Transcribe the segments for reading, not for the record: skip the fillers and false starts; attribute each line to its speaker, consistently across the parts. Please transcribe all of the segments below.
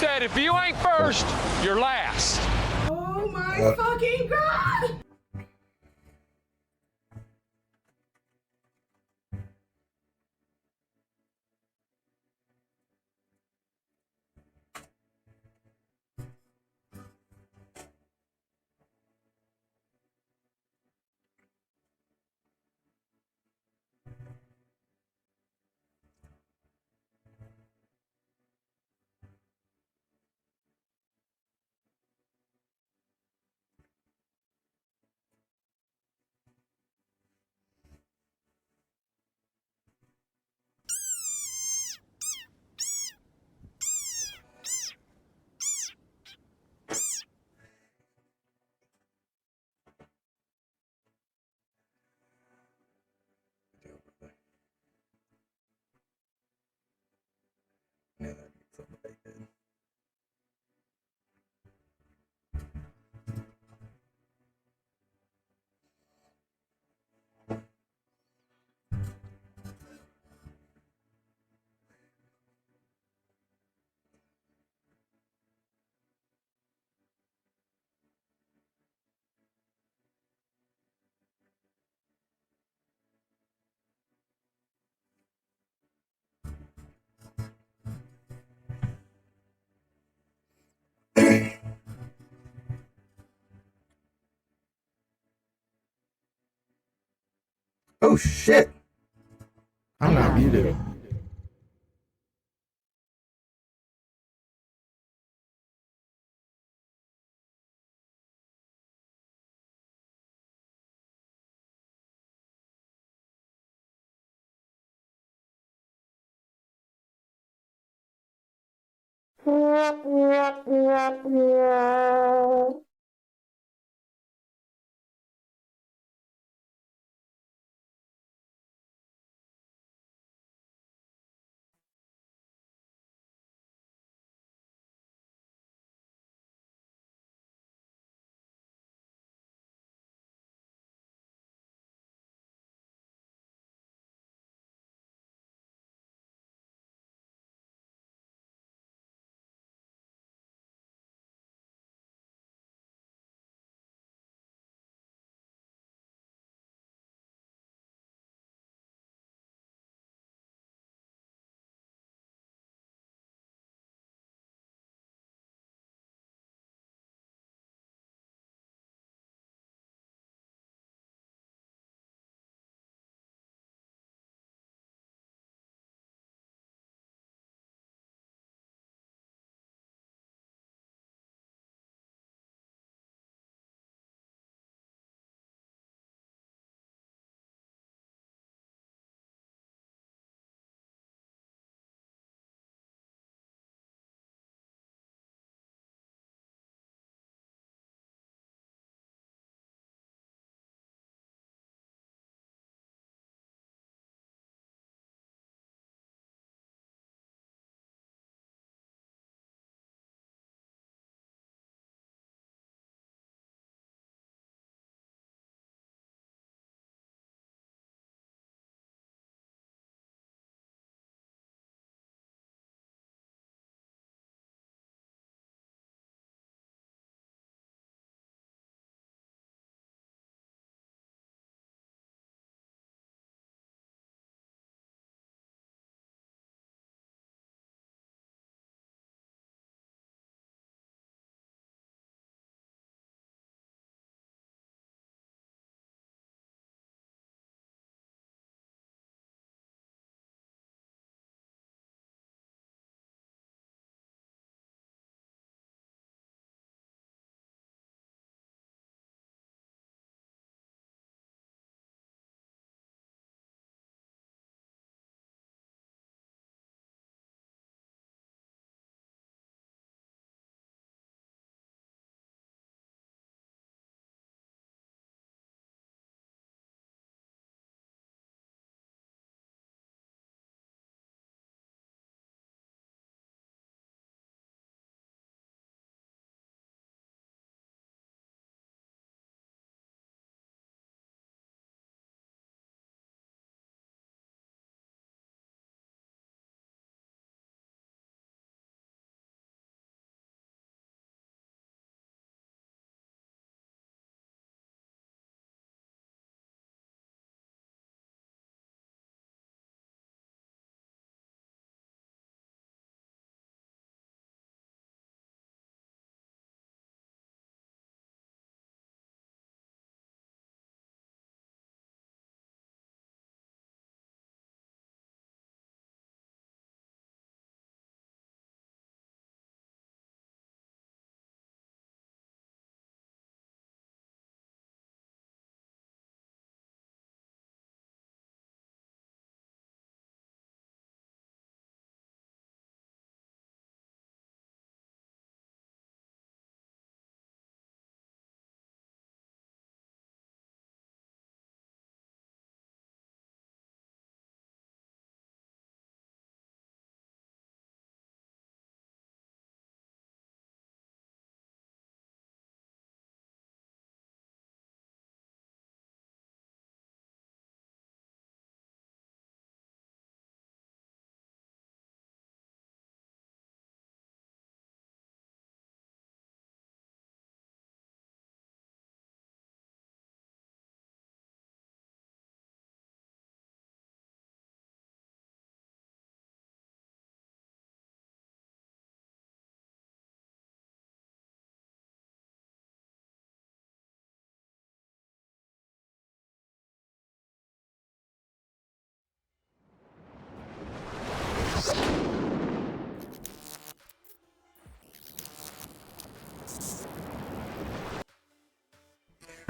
Speaker 1: said if you ain't first, you're last.
Speaker 2: Oh my fucking god!
Speaker 3: Yeah, that'd be something they did. Oh shit! I'm not muted.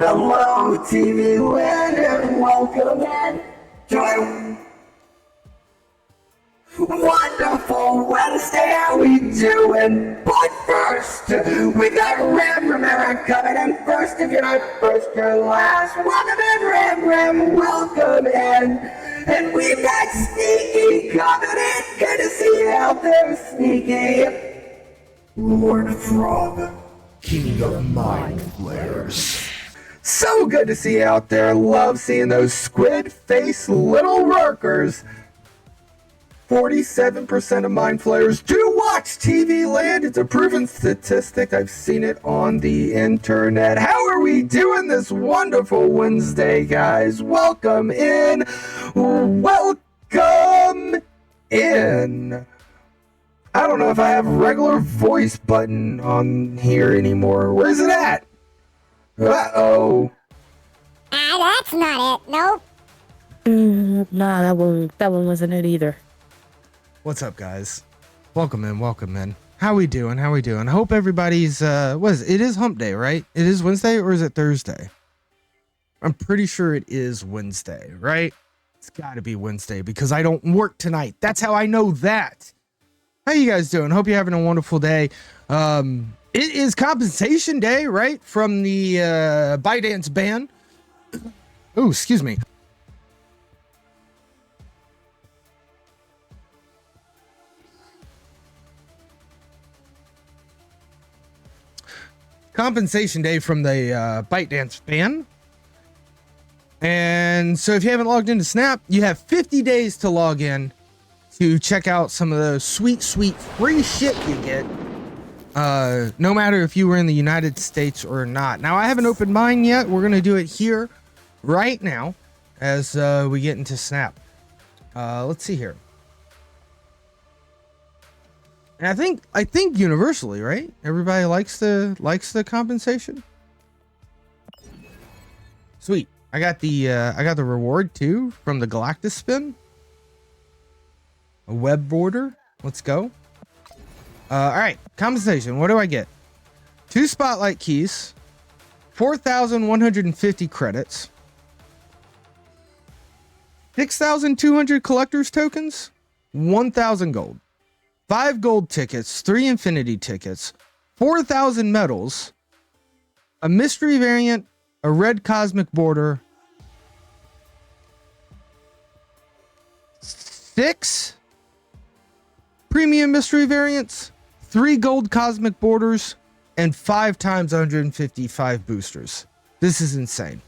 Speaker 4: Hello, TV land, and welcome in to a wonderful Wednesday. How we doing? But first, we got Ram Romero coming in first. If you're not first, you're last. Welcome in, Ram, welcome in. And we've got Sneaky coming in. Good to see you out there, Sneaky. Lord Frog, King of Mind Flayers. So good to see you out there. Love seeing those squid-faced little workers. 47% of Mind Flayers do watch TV Land. It's a proven statistic. I've seen it on the internet. How are we doing this wonderful Wednesday, guys? Welcome in. Welcome in. I don't know if I have a regular voice button on here anymore. Where's it at? Uh-oh.
Speaker 5: That's not it. Nope.
Speaker 6: Nah, that one wasn't it either.
Speaker 3: What's up, guys? Welcome in. How we doing? Hope everybody's it is hump day, right? It is Wednesday, or is it Thursday? I'm pretty sure it is Wednesday, right? It's gotta be Wednesday because I don't work tonight. That's how I know that. How you guys doing? Hope you're having a wonderful day. It is compensation day, right? From the ByteDance ban. Oh, excuse me. Compensation day from the ByteDance ban. And so if you haven't logged into Snap, you have 50 days to log in to check out some of the sweet free shit you get. No matter if you were in the United States or not. Now, I haven't opened mine yet. We're going to do it here right now as we get into Snap. Let's see here. And I think universally, right? Everybody likes the compensation. Sweet. I got the reward too from the Galactus spin. A web border. Let's go. All right, compensation. What do I get? 2 spotlight keys, 4,150 credits, 6,200 collector's tokens, 1,000 gold, 5 gold tickets, 3 infinity tickets, 4,000 medals, a mystery variant, a red cosmic border, 6 premium mystery variants, 3 gold cosmic borders, and 5 times 155 boosters. This is insane.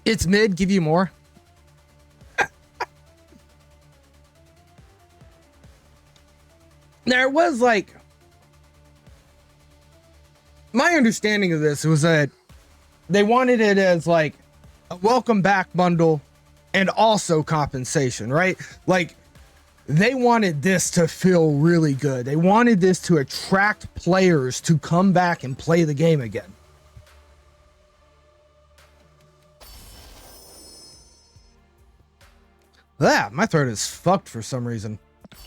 Speaker 3: It's mid, give you more. There was like, my understanding of this was that they wanted it as like a welcome back bundle and also compensation, right? Like, they wanted this to feel really good. They wanted this to attract players to come back and play the game again. My throat is fucked for some reason.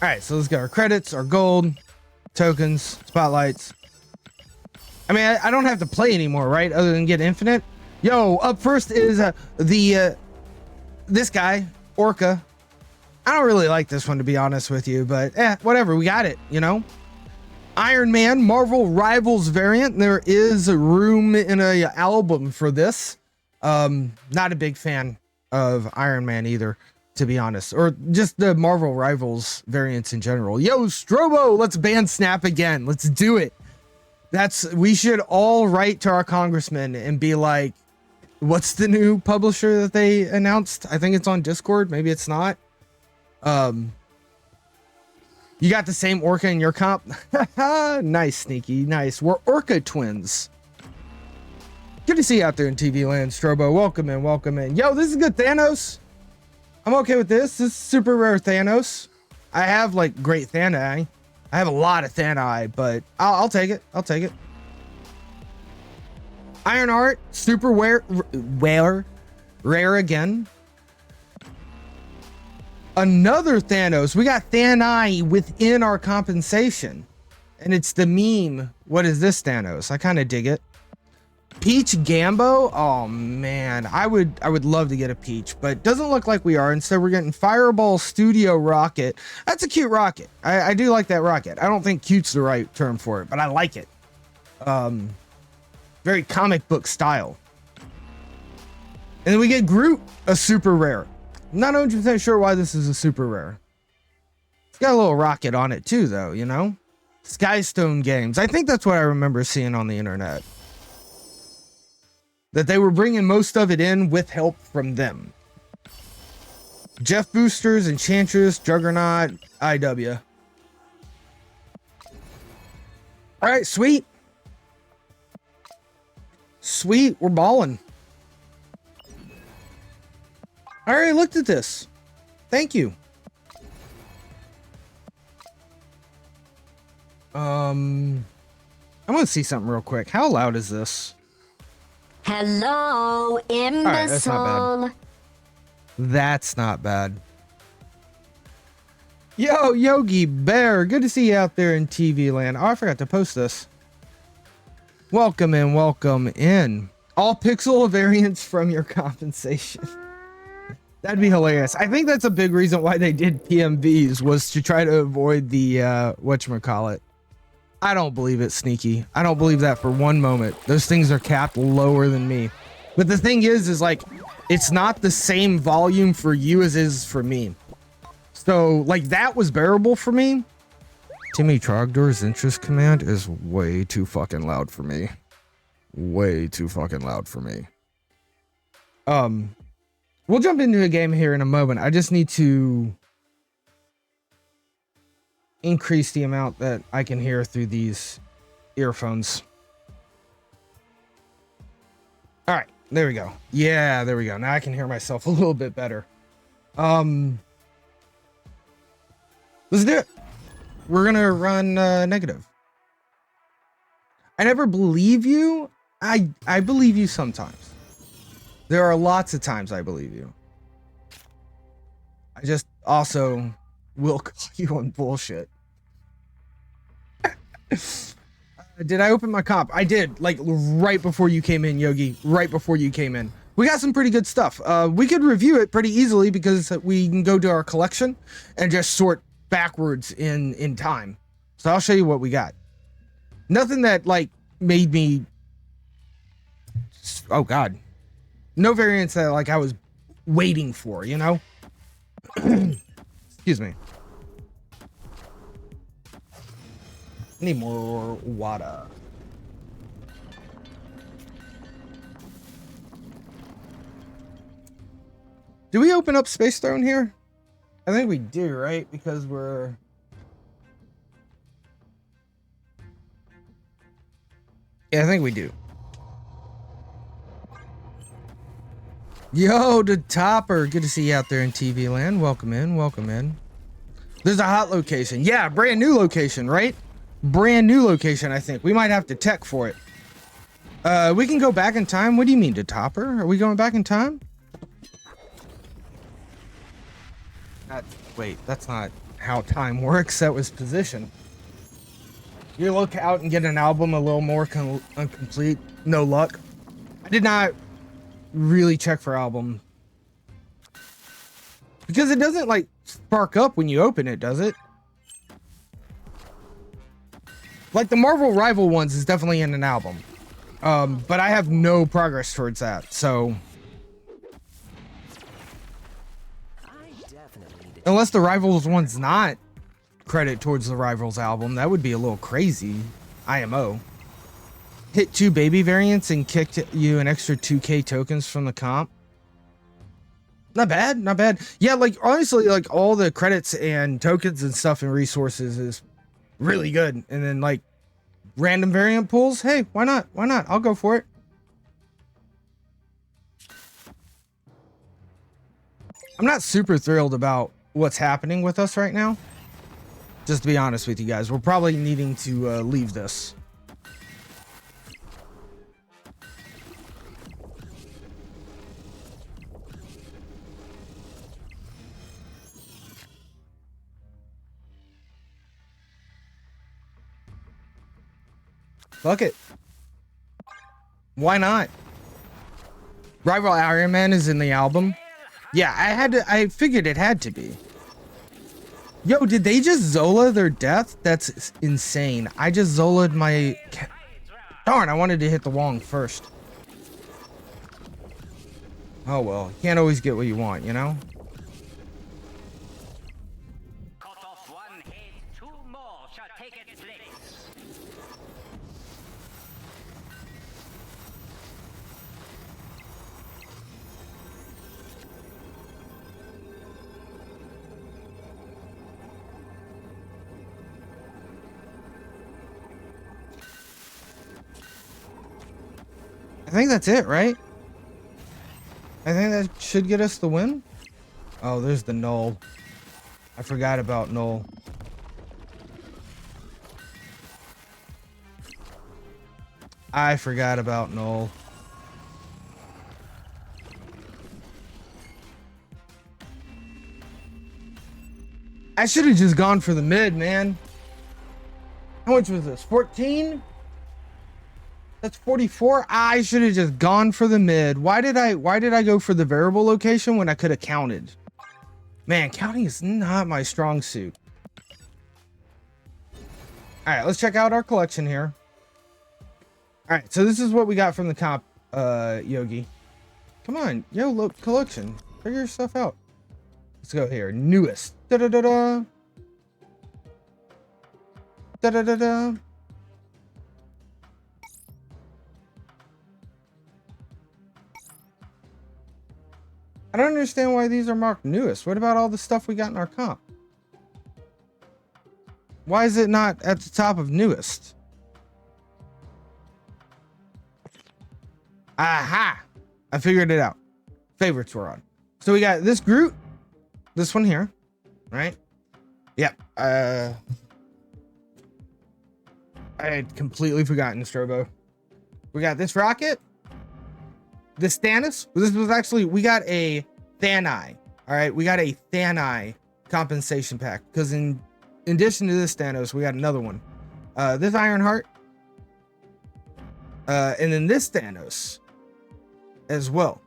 Speaker 3: All right, so let's get our credits, our gold, tokens, spotlights. I mean, I don't have to play anymore, right? Other than get infinite. Yo, up first is this guy, Orca. I don't really like this one, to be honest with you, but whatever. We got it, you know? Iron Man Marvel Rivals variant. There is a room in a album for this. Not a big fan of Iron Man either, to be honest, or just the Marvel Rivals variants in general. Yo, Strobo, let's ban Snap again. Let's do it. We should all write to our congressman and be like, what's the new publisher that they announced? I think it's on Discord. Maybe it's not. You got the same Orca in your comp? Nice, Sneaky. Nice. We're Orca twins. Good to see you out there in TV land, Strobo. Welcome in. Yo, this is good Thanos. I'm okay with this. This is super rare Thanos. I have like great Thani. I have a lot of Thani, but I'll take it. Iron Art, super rare again. Another Thanos. We got Thani within our compensation. And it's the meme. What is this Thanos? I kind of dig it. Peach Gambo? Oh man, I would love to get a Peach, but doesn't look like we are. Instead, we're getting Fireball Studio Rocket. That's a cute rocket. I do like that rocket. I don't think cute's the right term for it, but I like it. Very comic book style. And then we get Groot, a super rare. I'm not 100% sure why this is a super rare. It's got a little rocket on it too, though, you know? Skystone Games. I think that's what I remember seeing on the internet. That they were bringing most of it in with help from them. Jeff Boosters, Enchantress, Juggernaut, IW. All right, sweet. Sweet, we're balling. I already looked at this. Thank you. I'm gonna see something real quick. How loud is this?
Speaker 7: Hello, imbecile.
Speaker 3: Right, that's not bad. That's not bad. Yo, Yogi Bear, good to see you out there in TV land. Oh, I forgot to post this. Welcome in, welcome in. All pixel variants from your compensation. That'd be hilarious. I think that's a big reason why they did PMVs, was to try to avoid the whatchamacallit. I don't believe it, Sneaky. I don't believe that for one moment. Those things are capped lower than me. But the thing is like, it's not the same volume for you as is for me. So, like, that was bearable for me. Timmy Trogdor's interest command is way too fucking loud for me. Way too fucking loud for me. We'll jump into a game here in a moment. I just need to increase the amount that I can hear through these earphones. All right, there we go. Yeah, there we go. Now I can hear myself a little bit better. Let's do it. We're gonna run negative. I never believe you. I believe you sometimes. There are lots of times I believe you. I just also will call you on bullshit. Did I open my comp? I did, like right before you came in, Yogi. Right before you came in. We got some pretty good stuff. We could review it pretty easily because we can go to our collection and just sort backwards in time. So I'll show you what we got. Nothing that like made me, oh god, no variants that like I was waiting for, you know. Excuse me. Need more water. Do we open up Space Throne here? I think we do, right? Because we're... Yeah, I think we do. Yo, the Topper. Good to see you out there in TV land. Welcome in, welcome in. There's a hot location. Yeah, brand new location, right? Brand new location, I think. We might have to tech for it. We can go back in time. What do you mean, the Topper? Are we going back in time? Wait, that's not how time works. That was position. You look out and get an album a little more incomplete. No luck. I did not really check for album. Because it doesn't like spark up when you open it, does it? Like the Marvel Rival ones is definitely in an album. But I have no progress towards that, so... Unless the Rivals one's not credit towards the Rivals album, that would be a little crazy. IMO. Hit 2 baby variants and kicked you an extra 2k tokens from the comp. Not bad, not bad. Yeah, like honestly, like all the credits and tokens and stuff and resources is really good. And then like random variant pulls, hey, why not? Why not? I'll go for it. I'm not super thrilled about what's happening with us right now. Just to be honest with you guys, we're probably needing to leave this. Fuck it. Why not? Rival Iron Man is in the album. Yeah, I figured it had to be. Yo, did they just Zola their death? That's insane. I just Zola'd my... Darn, I wanted to hit the Wong first. Oh well, you can't always get what you want, you know?
Speaker 7: Cut off one head, two more shall take its place.
Speaker 3: I think that's it, right? I think that should get us the win. Oh, there's the Null. I forgot about Null. I forgot about Null. I should have just gone for the mid, man. How much was this? 14? That's 44. I should have just gone for the mid. Why did I go for the variable location when I could have counted? Man, counting is not my strong suit. All right, let's check out our collection here. All right, so this is what we got from the comp, Yogi. Come on, yo, look, collection. Figure your stuff out. Let's go here. Newest. Da-da-da-da. Da-da-da-da. I don't understand why these are marked newest. What about all the stuff we got in our comp? Why is it not at the top of newest? Aha! I figured it out. Favorites were on. So we got this Groot, this one here, right? Yep. I had completely forgotten Strobo. We got this Rocket. This Thanos. This was actually, we got a Thanai. All right, we got a Thanai compensation pack because in addition to this Thanos, we got another one. This Ironheart, and then this Thanos as well.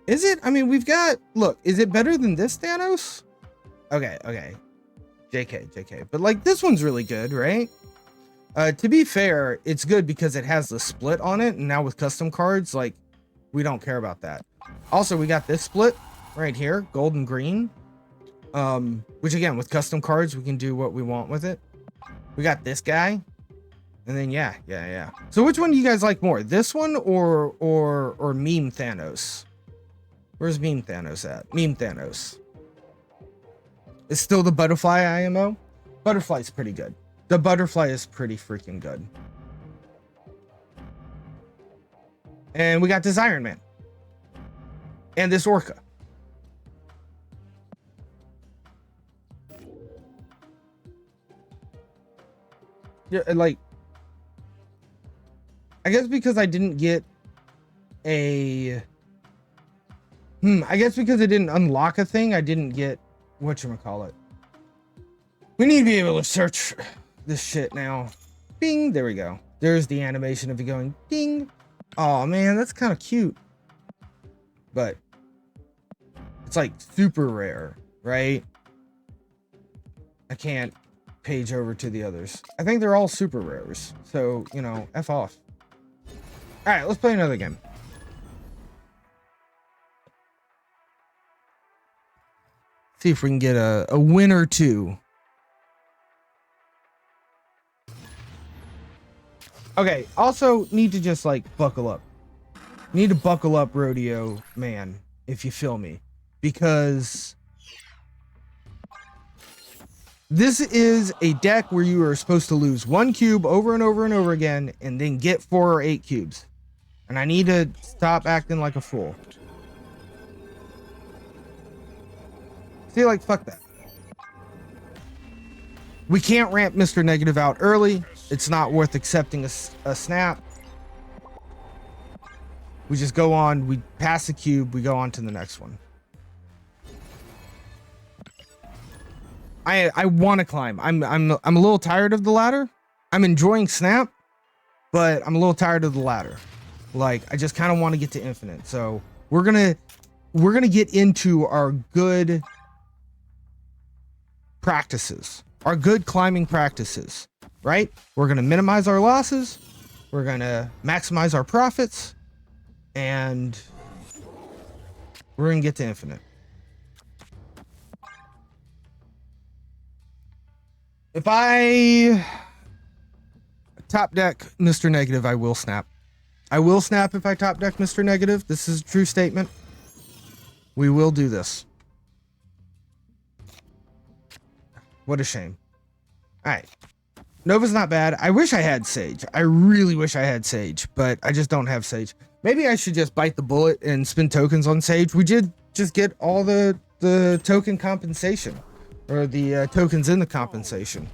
Speaker 3: Is it? I mean, we've got. Look, is it better than this Thanos? Okay, okay. JK. But like this one's really good, right? To be fair, it's good because it has the split on it, and now with custom cards, like, we don't care about that. Also, we got this split right here, gold and green. Which again, with custom cards, we can do what we want with it. We got this guy. And then yeah. So which one do you guys like more? This one or Meme Thanos? Where's Meme Thanos at? Meme Thanos. It's still the Butterfly IMO? Butterfly's pretty good. The Butterfly is pretty freaking good. And we got this Iron Man. And this Orca. Yeah, like, I guess because I didn't get a... I guess because it didn't unlock a thing, I didn't get... whatchamacallit. We need to be able to search this shit now. Bing! There we go. There's the animation of it going ding. Oh man, that's kind of cute. But it's like super rare, right? I can't page over to the others. I think they're all super rares. So, you know, F off. All right, let's play another game. See if we can get a win or two. Okay, also need to just like buckle up. Need to buckle up, Rodeo Man, if you feel me. Because this is a deck where you are supposed to lose 1 cube over and over and over again and then get 4 or 8 cubes. And I need to stop acting like a fool. See, like, fuck that. We can't ramp Mr. Negative out early. It's not worth accepting a snap. We just go on, we pass the cube, we go on to the next one. I want to climb. I'm a little tired of the ladder. I'm enjoying snap, but I'm a little tired of the ladder. Like, I just kind of want to get to infinite. So we're gonna get into our good practices, our good climbing practices, right? We're gonna minimize our losses, we're gonna maximize our profits, and we're gonna get to infinite. If I top deck Mr. Negative, I will snap. I will snap if I top deck Mr. Negative. This is a true statement. We will do this. What a shame. All right. Nova's not bad. I wish I had Sage. I really wish I had Sage, but I just don't have Sage. Maybe I should just bite the bullet and spend tokens on Sage. We did just get all the token compensation, or the tokens in the compensation.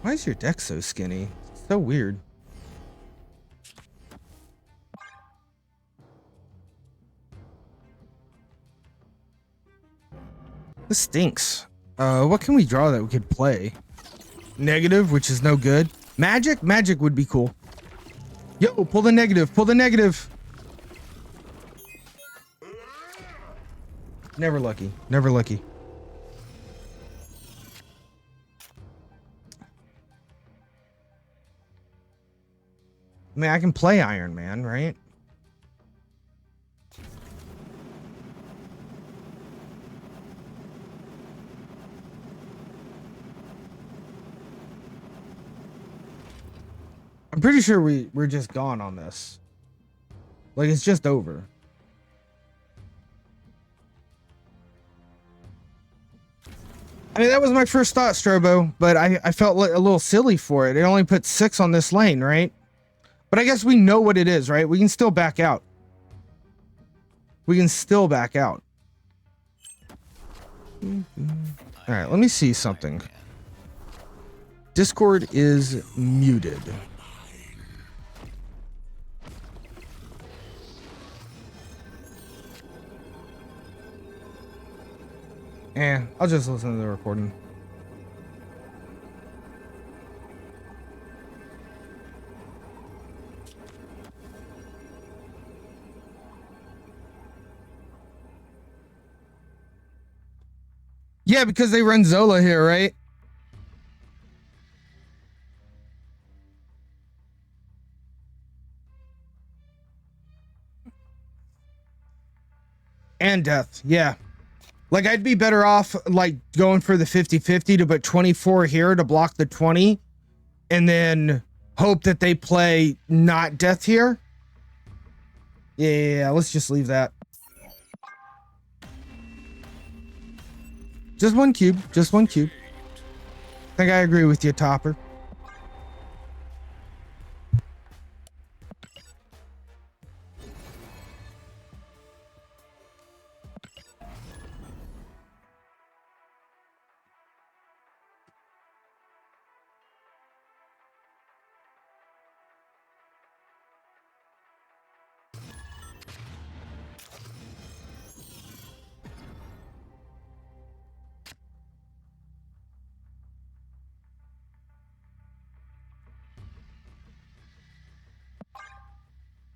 Speaker 3: Why is your deck so skinny? It's so weird. This stinks. What can we draw that we could play? Negative, which is no good. Magic? Magic would be cool. Yo, pull the negative. Pull the negative. Never lucky. Never lucky. I mean, I can play Iron Man, right? I'm pretty sure we're just gone on this. Like, it's just over. I mean, that was my first thought, Strobo, but I felt a little silly for it. It only put 6 on this lane, right? But I guess we know what it is, right? We can still back out. We can still back out. All right, let me see something. Discord is muted. I'll just listen to the recording. Yeah, because they run Zola here, right? And death, yeah. Like, I'd be better off, like, going for the 50-50 to put 24 here to block the 20, and then hope that they play not death here. Yeah, let's just leave that. Just one cube. Just one cube. I think I agree with you, Topper.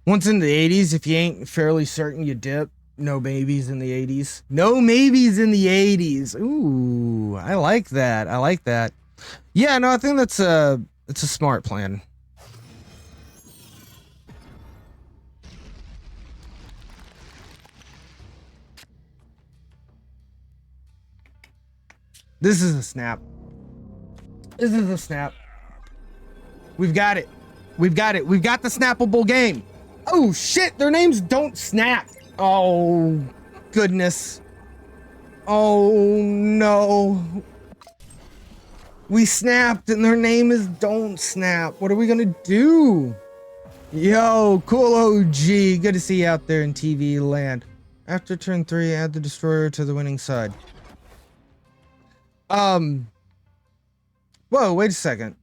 Speaker 3: Once in the 80s, if you ain't fairly certain you dip, no babies in the 80s. No maybes in the 80s. Ooh, I like that. I like that. Yeah, no, I think it's a smart plan. This is a snap. This is a snap. We've got it. We've got it. We've got the snappable game. Oh shit, their names don't snap. Oh goodness. Oh no. We snapped and their name is don't snap. What are we gonna do? Yo, cool OG. Good to see you out there in TV land. After turn 3, add the destroyer to the winning side. Whoa, wait a second.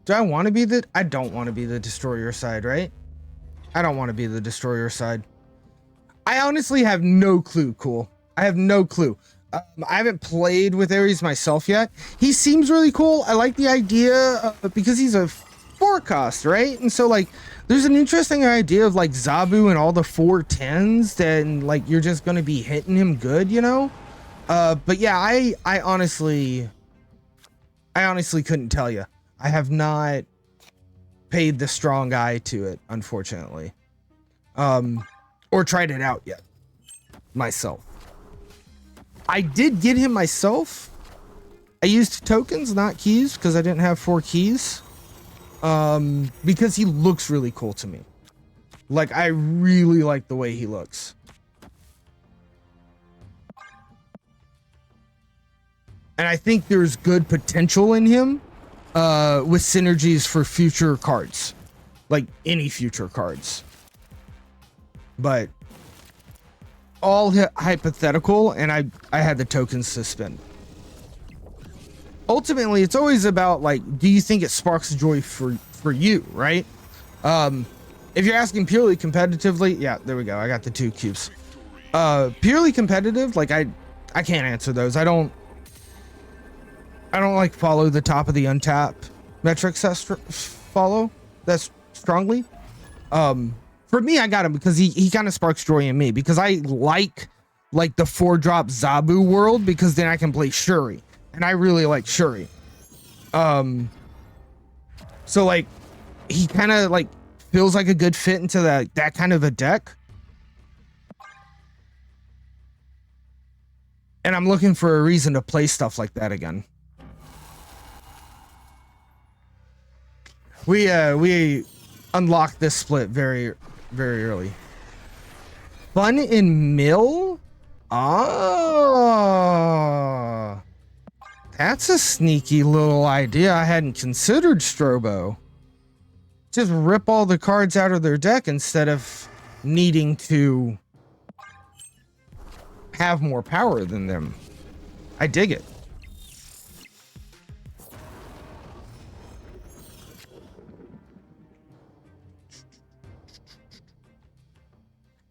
Speaker 3: Do I want to be the... I don't want to be the destroyer side, right? I don't want to be the destroyer side. I honestly have no clue, Cool. I have no clue. I haven't played with Ares myself yet. He seems really cool. I like the idea because he's a forecast, right? And so like there's an interesting idea of like Zabu and all the 410s, and like you're just going to be hitting him good, you know? But yeah, I honestly couldn't tell you. I have not paid the strong eye to it, unfortunately. Or tried it out yet myself. I did get him myself. I used tokens, not keys, because I didn't have 4 keys. Because he looks really cool to me. Like, I really like the way he looks. And I think there's good potential in him with synergies for future cards. Like, any future cards. But all hypothetical, and I had the tokens to spend. Ultimately, it's always about like, do you think it sparks joy for you, right? If you're asking purely competitively, yeah, there we go. I got the 2 cubes. Purely competitive, like I can't answer those. I don't like follow the top of the untap metrics that follow that's strongly. For me, I got him because he kind of sparks joy in me because I like the 4-drop Zabu world because then I can play Shuri, and I really like Shuri. So like he kind of like feels like a good fit into that kind of a deck. And I'm looking for a reason to play stuff like that again. We unlocked this split very early. Fun in mill? Ah, that's a sneaky little idea I hadn't considered, Strobo. Just rip all the cards out of their deck instead of needing to have more power than them. I dig it.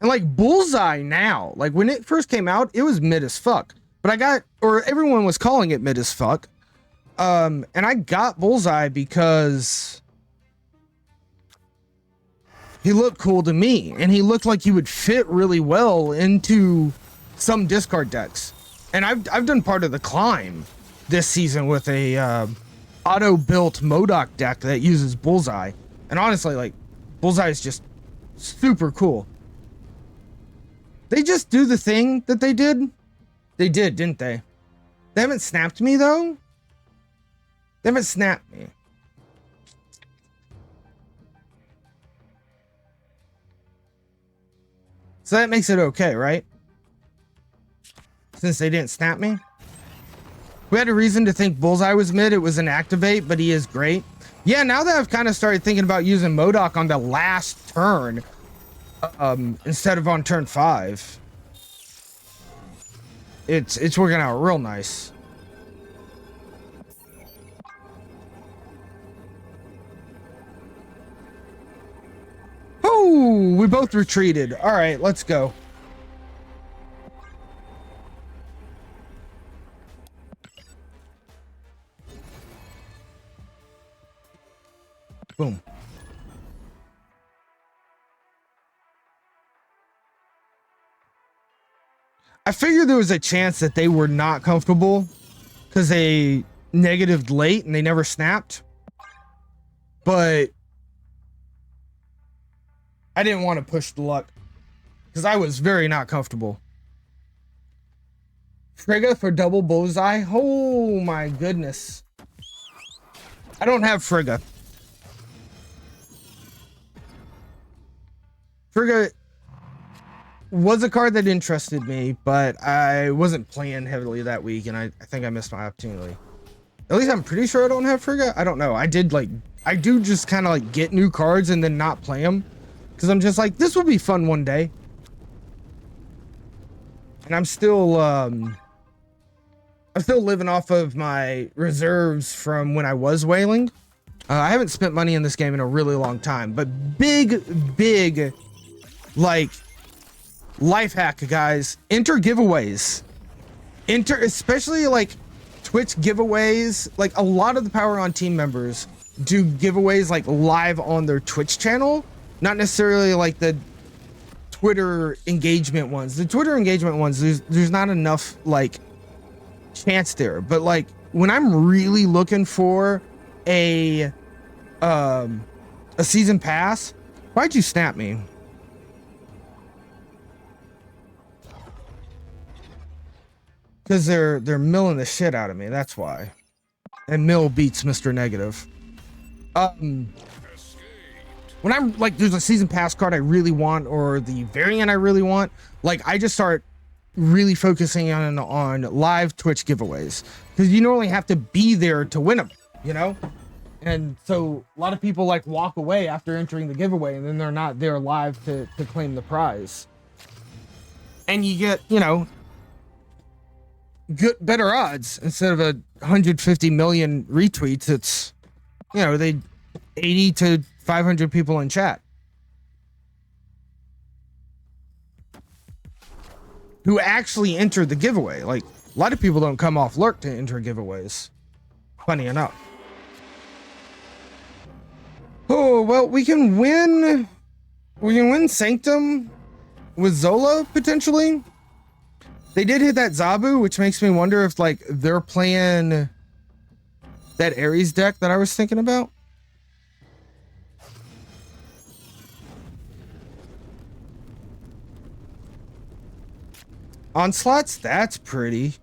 Speaker 3: And like Bullseye now, like when it first came out, it was mid as fuck. But everyone was calling it mid as fuck. And I got Bullseye because he looked cool to me, and he looked like he would fit really well into some discard decks. And I've done part of the climb this season with a auto-built MODOK deck that uses Bullseye. And honestly, like, Bullseye is just super cool. They just do the thing that they did. They did, didn't they? They haven't snapped me, though. They haven't snapped me. So that makes it okay, right? Since they didn't snap me. We had a reason to think Bullseye was mid. It was an activate, but he is great. Yeah, now that I've kind of started thinking about using MODOK on the last turn, instead of on turn 5, it's working out real nice. Oh, we both retreated. All right, let's go. Boom. I figured there was a chance that they were not comfortable because they negatived late and they never snapped. But I didn't want to push the luck because I was very not comfortable. Frigga for double Bullseye. Oh my goodness. I don't have Frigga. Frigga was a card that interested me, but I wasn't playing heavily that week, and I think I missed my opportunity. At least I'm pretty sure I don't have Frigga. I don't know. I do just kind of like get new cards and then not play them because I'm just like, this will be fun one day. And I'm still living off of my reserves from when I was whaling. I haven't spent money in this game in a really long time, but big like life hack, guys. Enter giveaways. Enter, especially like Twitch giveaways. Like a lot of the Power On team members do giveaways like live on their Twitch channel, not necessarily like the Twitter engagement ones. The Twitter engagement ones, there's not enough like chance there. But like when I'm really looking for a season pass, why'd you snap me? Because they're milling the shit out of me. That's why. And Mill beats Mr. Negative. When I'm like, there's a season pass card I really want, or the variant I really want, like I just start really focusing on live Twitch giveaways, because you normally have to be there to win them, you know? And so a lot of people like walk away after entering the giveaway, and then they're not there live to claim the prize. And you get, you know, better odds. Instead of 150 million retweets, it's, you know, 80 to 500 people in chat who actually enter the giveaway. Like a lot of people don't come off lurk to enter giveaways, funny enough. Oh well, we can win Sanctum with Zola potentially. They did hit that Zabu, which makes me wonder if like they're playing that Ares deck that I was thinking about. Onslaughts, that's pretty.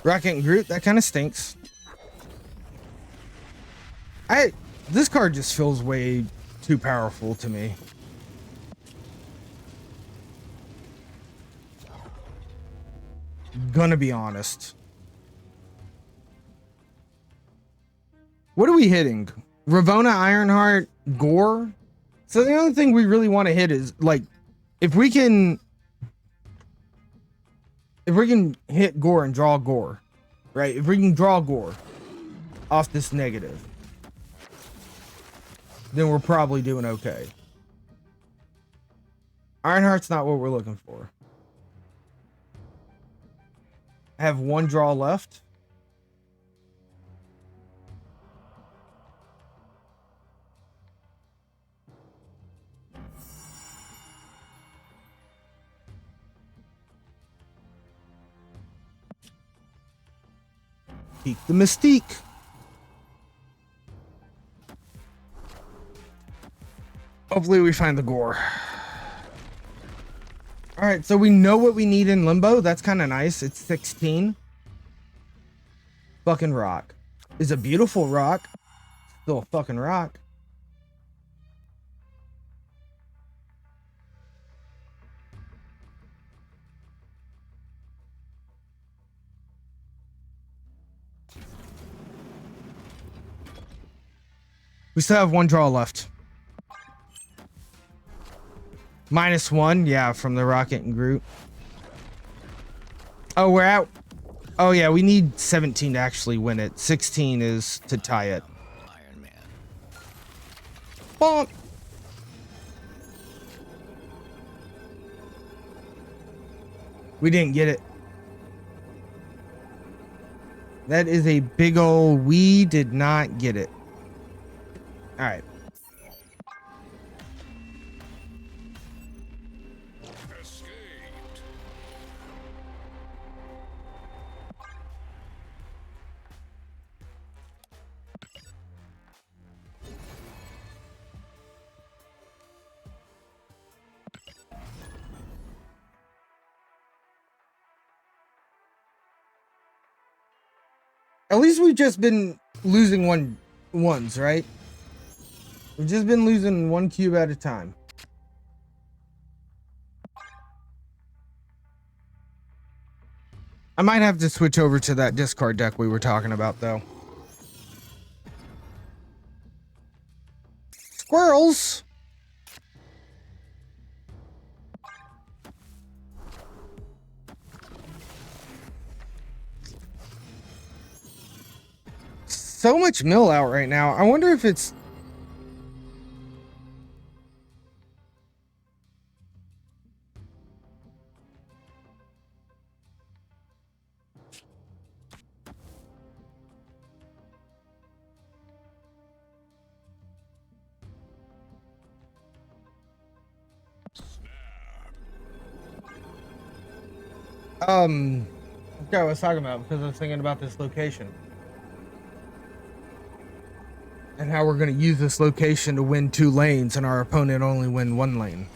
Speaker 3: Rocket and Groot, that kind of stinks. This card just feels way too powerful to me. Gonna be honest. What are we hitting? Ravonna, Ironheart, Gore? So the only thing we really want to hit is like, if we can hit Gore and draw Gore, right? If we can draw Gore off this negative, then we're probably doing okay. Ironheart's not what we're looking for. I have one draw left. Peek the Mystique. Hopefully we find the Gore. All right, so we know what we need in Limbo. That's kind of nice. It's 16. Fucking rock. Is a beautiful rock. Still a fucking rock. We still have one draw left. -1, yeah, from the Rocket and Groot. Oh, we're out. Oh yeah, we need 17 to actually win it. 16 is to tie it.
Speaker 8: Iron Man.
Speaker 3: Bonk. We didn't get it. That is a big old, we did not get it. All right. At least we've just been losing ones, right? We've just been losing one cube at a time. I might have to switch over to that discard deck we were talking about, though. Squirrels! so much mill out right now. I wonder if it's... Okay, I was talking about because I was thinking about this location and how we're going to use this location to win 2 lanes and our opponent only win 1 lane.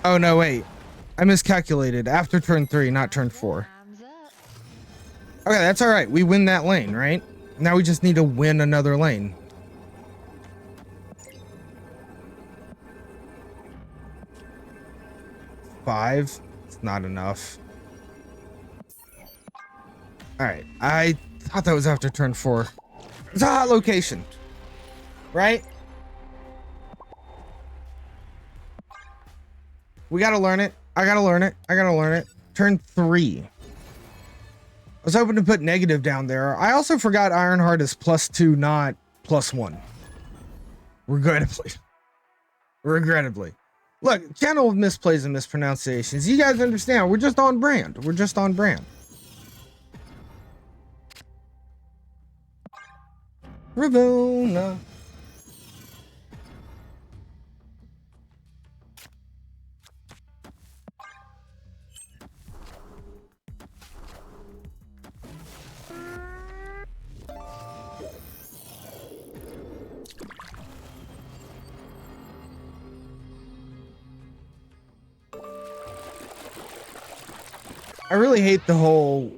Speaker 3: Oh no, wait, I miscalculated. After turn 3, not turn 4. Okay, that's all right. We win that lane, right? Now we just need to win another lane. Five, it's not enough. All right, I thought that was after turn 4. It's a hot location, right? We gotta learn it. I gotta learn it. I gotta learn it. Turn 3. I was hoping to put negative down there. I also forgot Ironheart is +2, not +1. Regrettably. Regrettably. Look, channel of misplays and mispronunciations. You guys understand, we're just on brand. We're just on brand. Ravona. I really hate the whole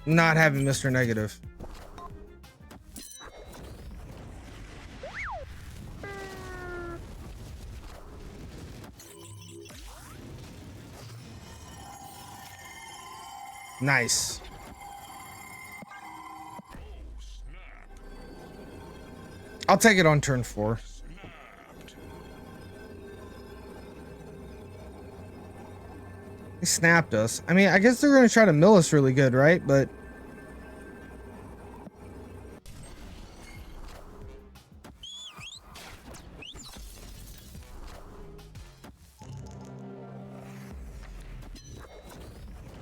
Speaker 3: not having Mr. Negative. Nice. I'll take it on turn 4. They snapped us. I mean, I guess they're going to try to mill us really good, right? But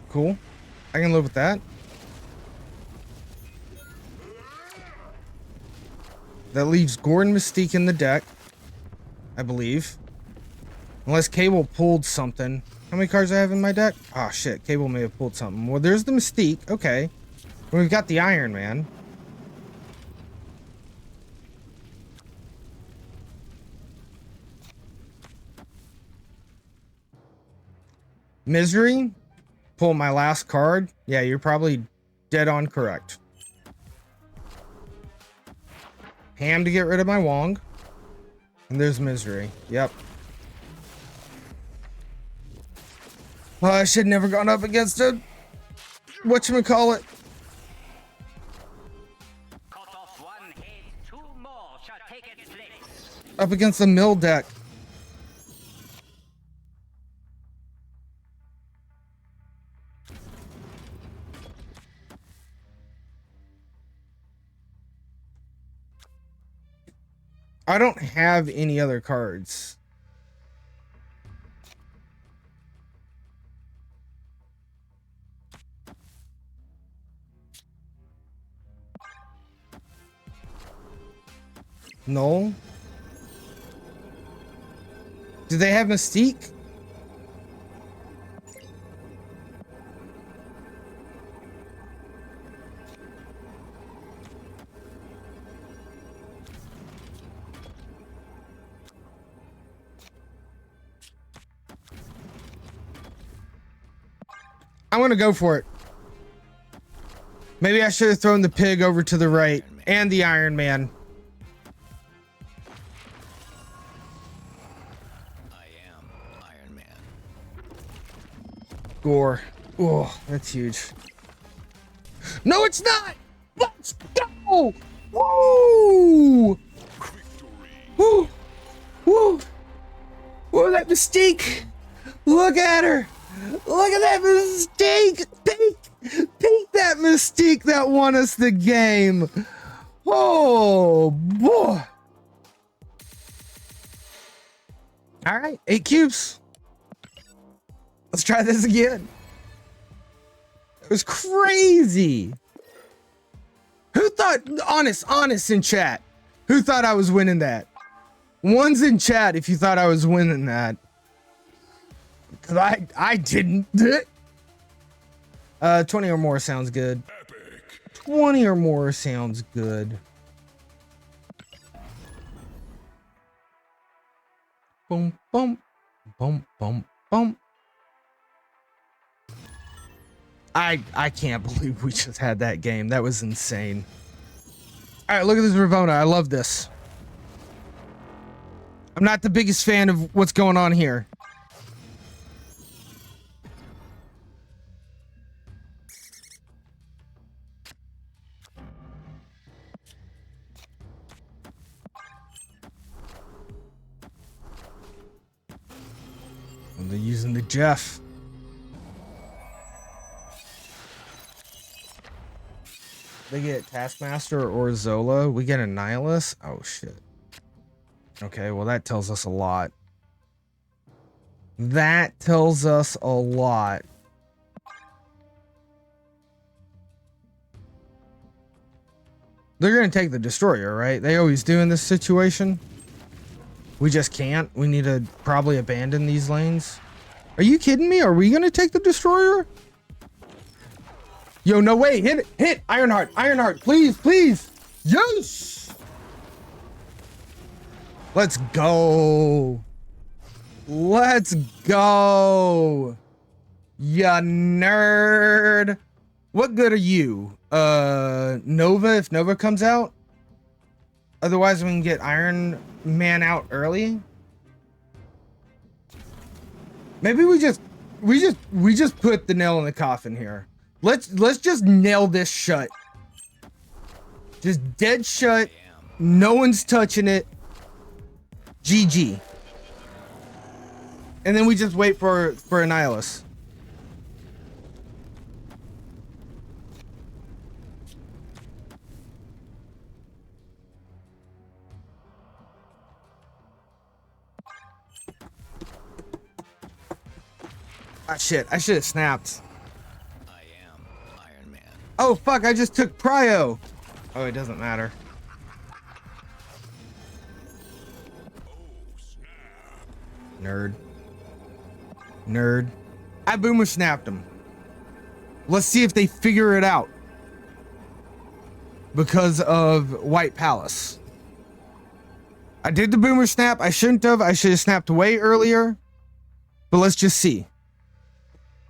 Speaker 3: cool. I can live with that. That leaves Gordon Mystique in the deck, I believe. Unless Cable pulled something. How many cards do I have in my deck? Oh shit, Cable may have pulled something. Well, there's the Mystique. Okay. We've got the Iron Man. Misery. Pull my last card. Yeah, you're probably dead on correct. Ham to get rid of my Wong. And there's Misery. Yep. Well, I should never gone up against a whatchamacallit.
Speaker 7: Cut off 1 head, 2 more shall take its place.
Speaker 3: Up against the mill deck. I don't have any other cards. No. Do they have Mystique? I'm gonna go for it. Maybe I should have thrown the pig over to the right and the Iron Man. Gore. Oh, that's huge. No, it's not! Let's go! Woo! Woo! Woo! that Mystique. Look at her. Look at that Mystique. Peek that Mystique that won us the game. Oh, boy. All right, 8 cubes. Let's try this again. It was crazy. Who thought, honest in chat, who thought I was winning that? One's in chat if you thought I was winning that. Cause I didn't. 20 or more sounds good. 20 or more sounds good. Boom, boom, boom, boom, boom. I can't believe we just had that game. That was insane. All right, look at this Ravona. I love this. I'm not the biggest fan of what's going on here. And they're using the Jeff. They get Taskmaster or Zola. We get a Nihilus. Oh, shit. Okay, well, that tells us a lot. That tells us a lot. They're going to take the Destroyer, right? They always do in this situation. We just can't. We need to probably abandon these lanes. Are you kidding me? Are we going to take the Destroyer? Yo, no way. Hit it. Hit. Ironheart. Ironheart. Please, please. Yes. Let's go. Let's go. Ya nerd. What good are you? Nova, if Nova comes out? Otherwise, we can get Iron Man out early. Maybe we just put the nail in the coffin here. Let's just nail this shut. Just dead shut. No one's touching it. GG. And then we just wait for Annihilus. Ah, shit. I should have snapped.
Speaker 8: I am Iron Man.
Speaker 3: Oh, fuck. I just took Prio. Oh, it doesn't matter. Nerd. Nerd. I boomer snapped him. Let's see if they figure it out. Because of White Palace. I did the boomer snap. I shouldn't have. I should have snapped way earlier. But let's just see.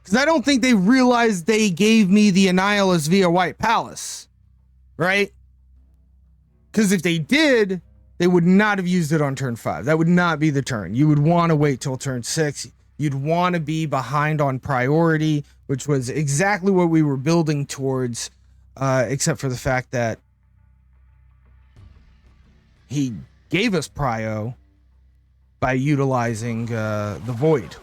Speaker 3: Because I don't think they realized they gave me the Annihilus via White Palace. Right? Because if they did, they would not have used it on turn 5. That would not be the turn. You would want to wait till turn 6. You'd want to be behind on priority, which was exactly what we were building towards, except for the fact that he gave us prio by utilizing the void.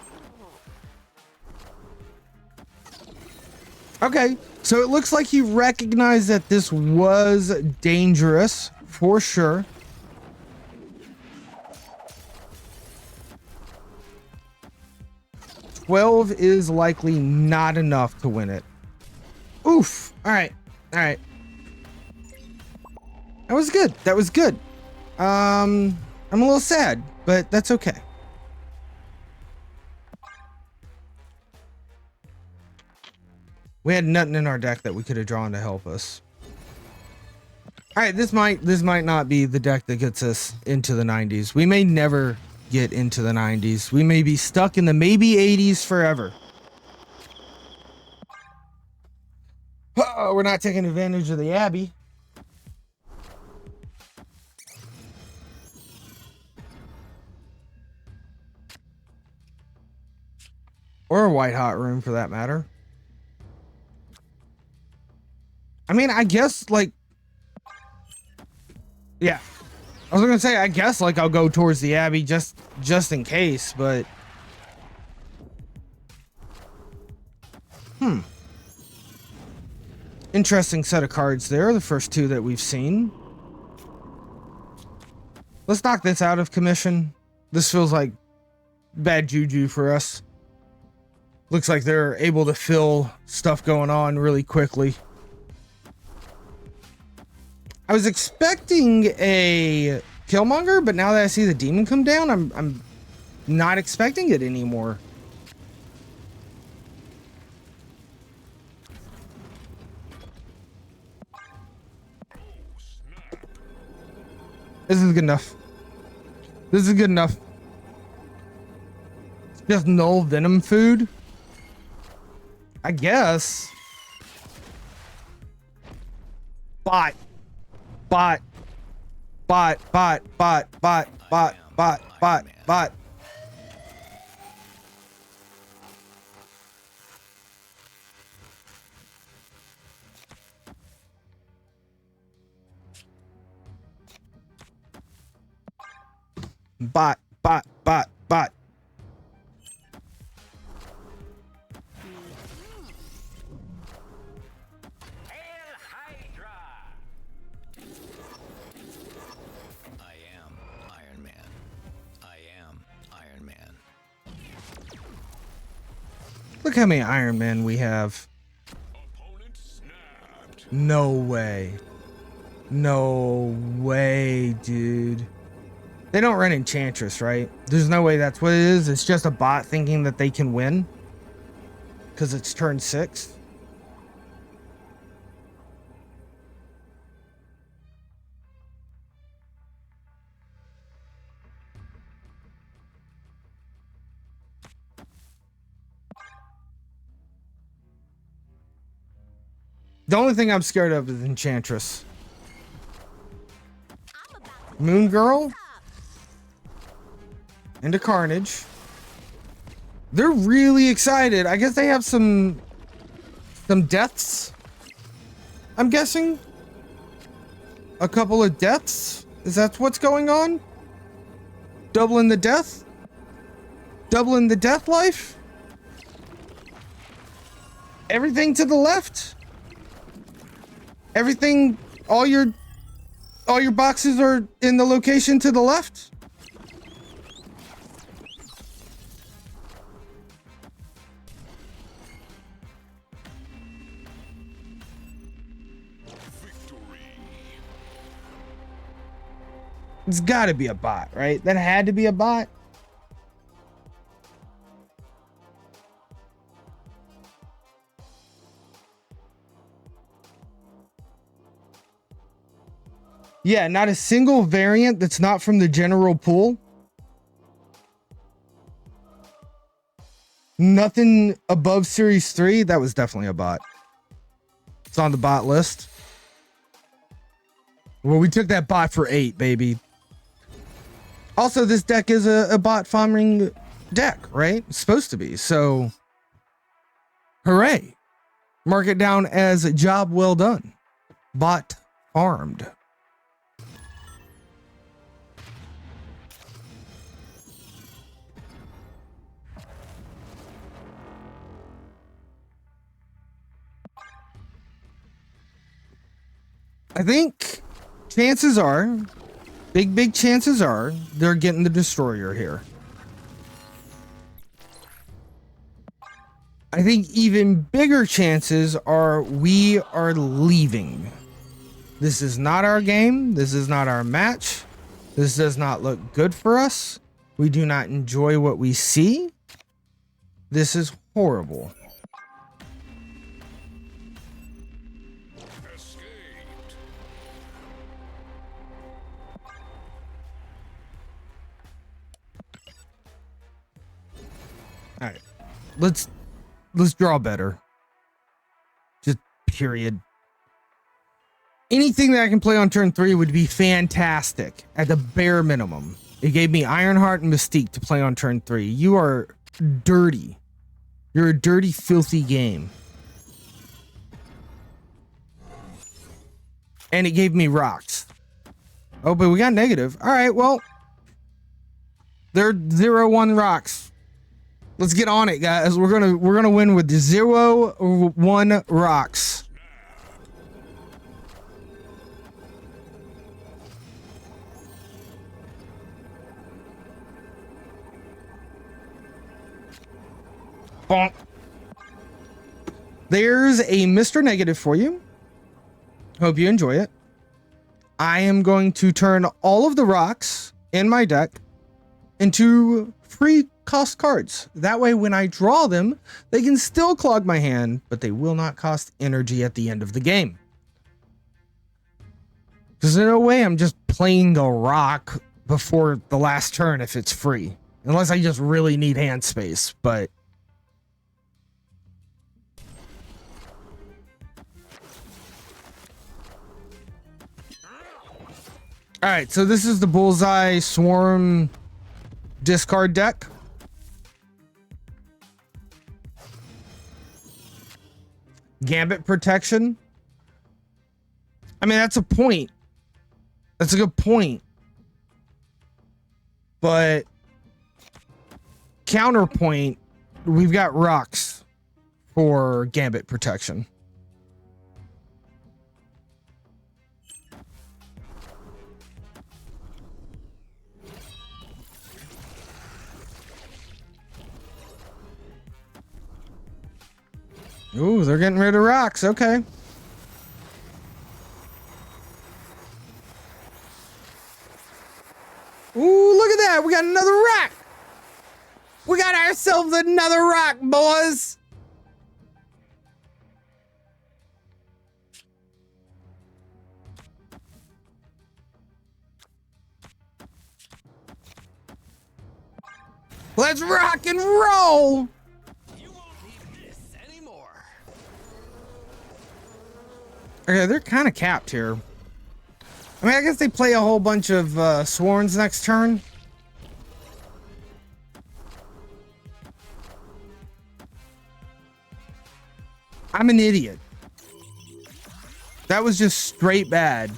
Speaker 3: Okay, so it looks like he recognized that this was dangerous for sure. $12 is likely not enough to win it. Oof. All right. All right. That was good. That was good. I'm a little sad, but that's okay. We had nothing in our deck that we could have drawn to help us. All right, this might not be the deck that gets us into the 90s. We may never get into the 90s. We may be stuck in the maybe 80s forever. We're not taking advantage of the Abbey. Or a white hot room for that matter. I mean, I guess, like, yeah. I was gonna say, I guess like I'll go towards the Abbey just in case, but interesting set of cards there. The first two that we've seen. Let's knock this out of commission. This feels like bad juju for us. Looks like they're able to fill stuff going on really quickly. I was expecting a Killmonger, but now that I see the demon come down, I'm not expecting it anymore. This is good enough. This is good enough. Just null venom food, I guess. Bot. Bot. Bot. Bot. Bot. Bot. Bot. Bot. Bot. Bot. Bot. Bot. Bot. Bot.
Speaker 7: Hail Hydra!
Speaker 8: I am Iron Man. I am Iron Man.
Speaker 3: Look how many Iron Man we have. No way. No way, dude. They don't run Enchantress, right? There's no way that's what it is. It's just a bot thinking that they can win. Because it's turn 6. The only thing I'm scared of is Enchantress. Moon Girl into Carnage. They're really excited. I guess they have some deaths. I'm guessing. A couple of deaths. Is that what's going on? Doubling the death? Doubling the death life? Everything to the left? Everything, all your boxes are in the location to the left? It's got to be a bot, right? That had to be a bot. Yeah, not a single variant that's not from the general pool. Nothing above Series 3. That was definitely a bot. It's on the bot list. Well, we took that bot for 8, baby. Also, this deck is a bot farming deck, right? It's supposed to be. So, hooray. Mark it down as a job well done. Bot farmed. I think chances are, big chances are, they're getting the Destroyer here. I think even bigger chances are we are leaving. This is not our game. This is not our match. This does not look good for us. We do not enjoy what we see. This is horrible. All right, let's draw better. Just period. Anything that I can play on turn 3 would be fantastic at the bare minimum. It gave me Ironheart and Mystique to play on turn 3. You are dirty. You're a dirty, filthy game. And it gave me rocks. Oh, but we got negative. All right, well, they're 0-1 rocks. Let's get on it, guys. We're gonna win with 0-1 rocks. Bonk. There's a Mr. Negative for you. Hope you enjoy it. I am going to turn all of the rocks in my deck into free cost cards. That way, when I draw them, they can still clog my hand, but they will not cost energy at the end of the game. Because in a way, I'm just playing the rock before the last turn if it's free. Unless I just really need hand space, but... Alright, so this is the Bullseye Swarm discard deck. Gambit Protection. I mean, that's a point. That's a good point. But counterpoint, we've got rocks for Gambit Protection. Ooh, they're getting rid of rocks. Okay. Ooh, look at that. We got another rock. We got ourselves another rock, boys. Let's rock and roll. Okay, they're kind of capped here. I mean, I guess they play a whole bunch of Swarms next turn. I'm an idiot. That was just straight bad.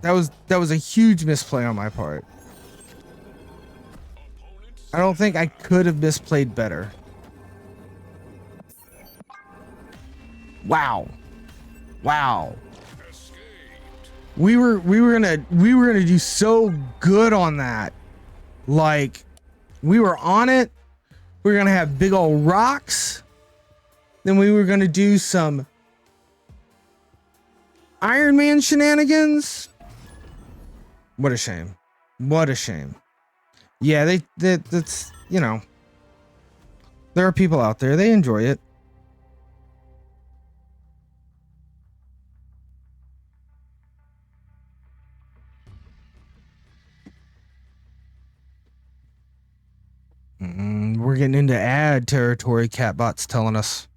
Speaker 3: That was a huge misplay on my part. I don't think I could have misplayed better. Wow. Wow. We were gonna do so good on that. Like, we were on it. We were gonna have big old rocks. Then we were gonna do some Iron Man shenanigans. What a shame. What a shame. Yeah, that's, you know, there are people out there, they enjoy it. We're getting into ad territory, Catbot's telling us.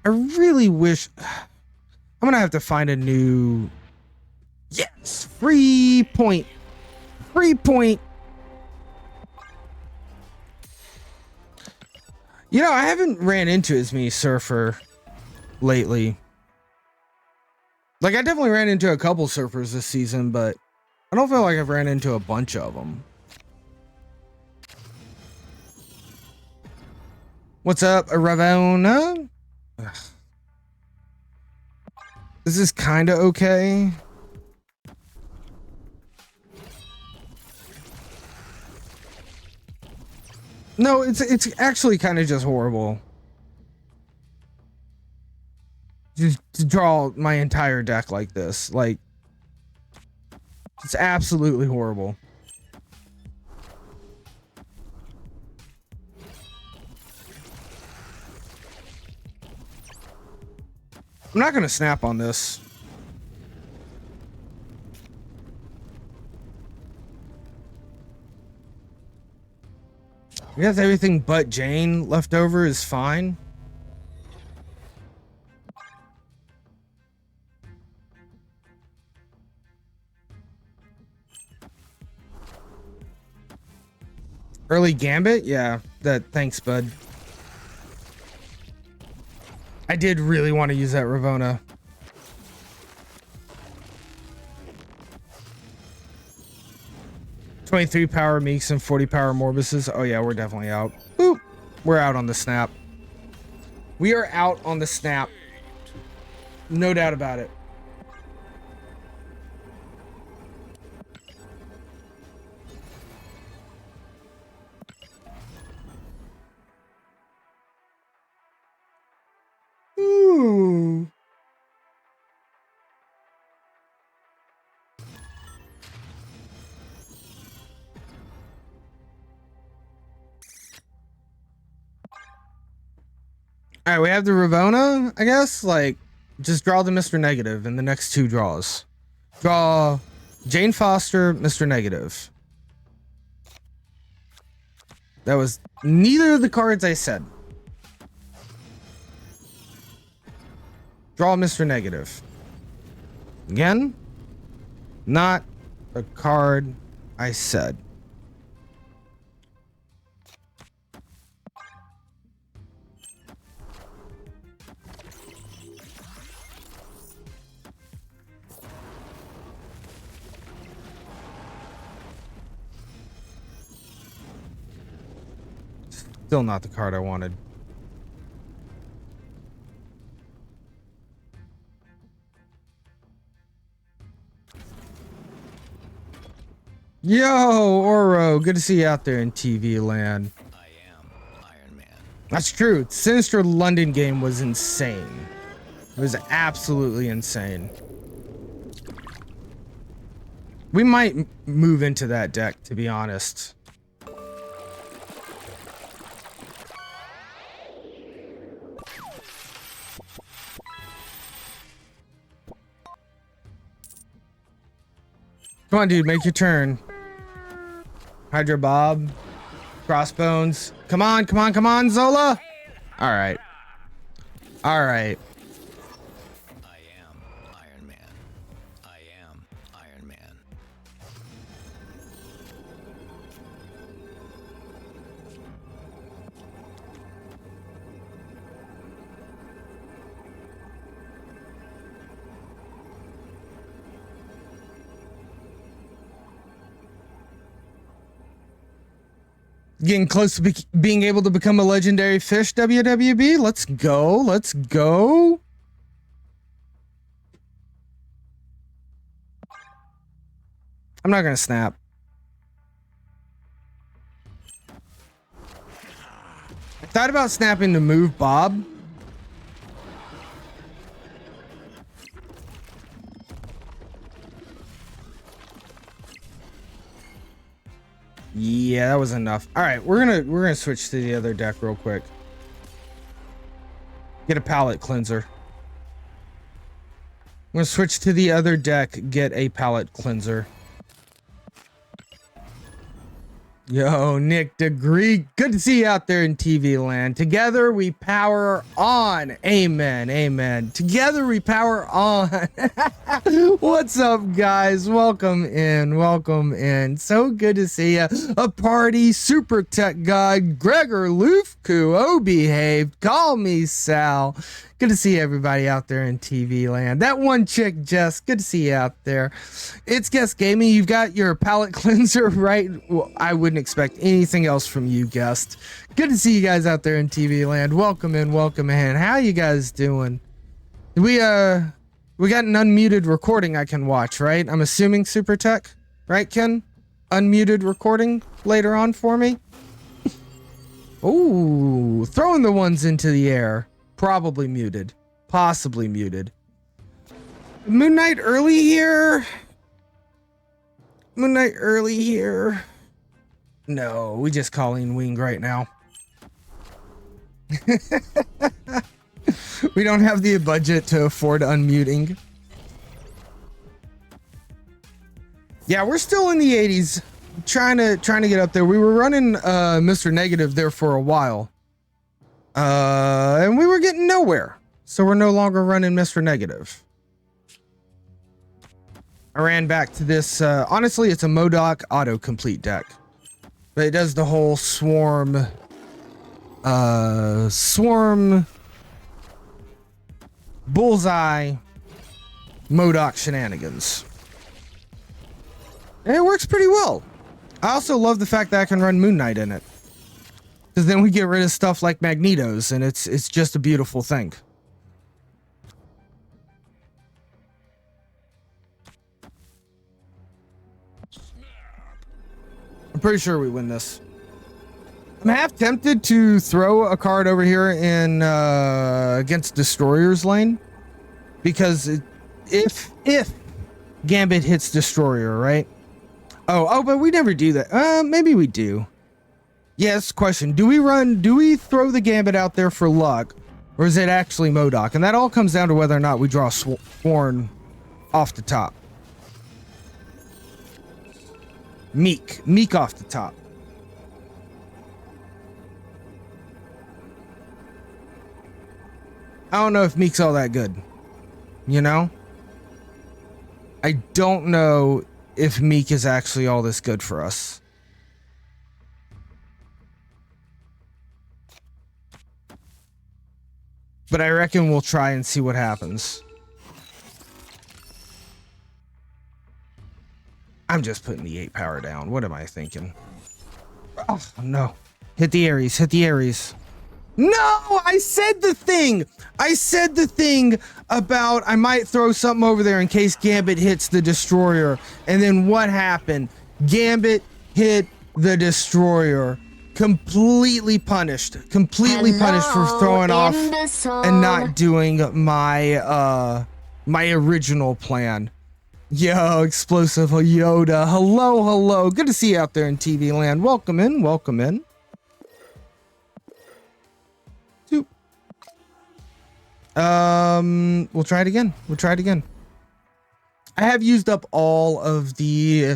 Speaker 3: I really wish... I'm gonna have to find a new... Yes! Free point! Free point! You know, I haven't ran into as many Surfer lately. Like, I definitely ran into a couple Surfers this season, but I don't feel like I've ran into a bunch of them. What's up, Ravona? Ugh. This is kind of okay. No, it's actually kind of just horrible. Just to draw my entire deck like this. Like, it's absolutely horrible. I'm not gonna snap on this. I guess everything but Jane left over is fine. Early Gambit? Yeah, thanks, bud. I did really want to use that Ravona. $23 power Meeks and 40 power Morbises. Oh yeah, we're definitely out. Boop. We're out on the snap. We are out on the snap. No doubt about it. Ooh. All right, we have the Ravona, I guess. Like, just draw the Mr. Negative in the next 2 draws. Draw Jane Foster, Mr. Negative. That was neither of the cards I said. Draw Mr. Negative. Again, not the card I said. Still not the card I wanted. Yo, Oro, good to see you out there in TV land.
Speaker 8: I am Iron Man.
Speaker 3: That's true. Sinister London game was insane. It was absolutely insane. We might move into that deck, to be honest. Come on, dude, make your turn. Hydra Bob. Crossbones. Come on, come on, come on, Zola. All right. All right.
Speaker 8: I am Iron Man. I am Iron Man.
Speaker 3: Getting close to being able to become a legendary fish, WWB. Let's go. Let's go. I'm not going to snap. I thought about snapping to move Bob. Yeah, that was enough. All right, we're gonna switch to the other deck real quick. Get a palette cleanser. I'm gonna switch to the other deck. Get a palette cleanser. Yo, Nick Degree, good to see you out there in TV land. Together we power on. Amen, amen. Together we power on. What's up, guys? Welcome in, welcome in. So good to see you. A party super tech god, Gregor Lufku, oh behaved, call me Sal. Good to see everybody out there in TV land. That one chick, Jess, good to see you out there. It's Guest Gaming. You've got your palette cleanser, right? Well, I wouldn't expect anything else from you, Guest. Good to see you guys out there in TV land. Welcome in, welcome in. How you guys doing? We got an unmuted recording I can watch, right? I'm assuming Super Tech, right, Ken? Unmuted recording later on for me. Ooh, throwing the ones into the air. Probably muted. Possibly muted. Moon Knight early here? Moon Knight early here? No, we just Colleen Wing right now. We don't have the budget to afford unmuting. Yeah, we're still in the 80s. Trying to get up there. We were running Mr. Negative there for a while. And we were getting nowhere. So we're no longer running Mr. Negative. I ran back to this. Honestly, it's a MODOK autocomplete deck. But it does the whole swarm bullseye MODOK shenanigans. And it works pretty well. I also love the fact that I can run Moon Knight in it. Because then we get rid of stuff like Magnetos, and it's just a beautiful thing. I'm pretty sure we win this. I'm half tempted to throw a card over here in against Destroyer's lane, because if Gambit hits Destroyer, right? Oh, but we never do that. Maybe we do. Yes, question. Do we throw the Gambit out there for luck, or is it actually MODOK? And that all comes down to whether or not we draw Sworn off the top. Meek off the top. I don't know if Meek's all that good. You know? I don't know if Meek is actually all this good for us. But I reckon we'll try and see what happens. I'm just putting the 8 power down. What am I thinking? Oh, no. Hit the Ares. Hit the Ares. No! I said the thing! I said the thing about I might throw something over there in case Gambit hits the Destroyer. And then what happened? Gambit hit the Destroyer. Completely punished. Completely punished for throwing off and not doing my my original plan. Yo, Explosive Yoda. Hello. Good to see you out there in TV land. Welcome in. We'll try it again. I have used up all of the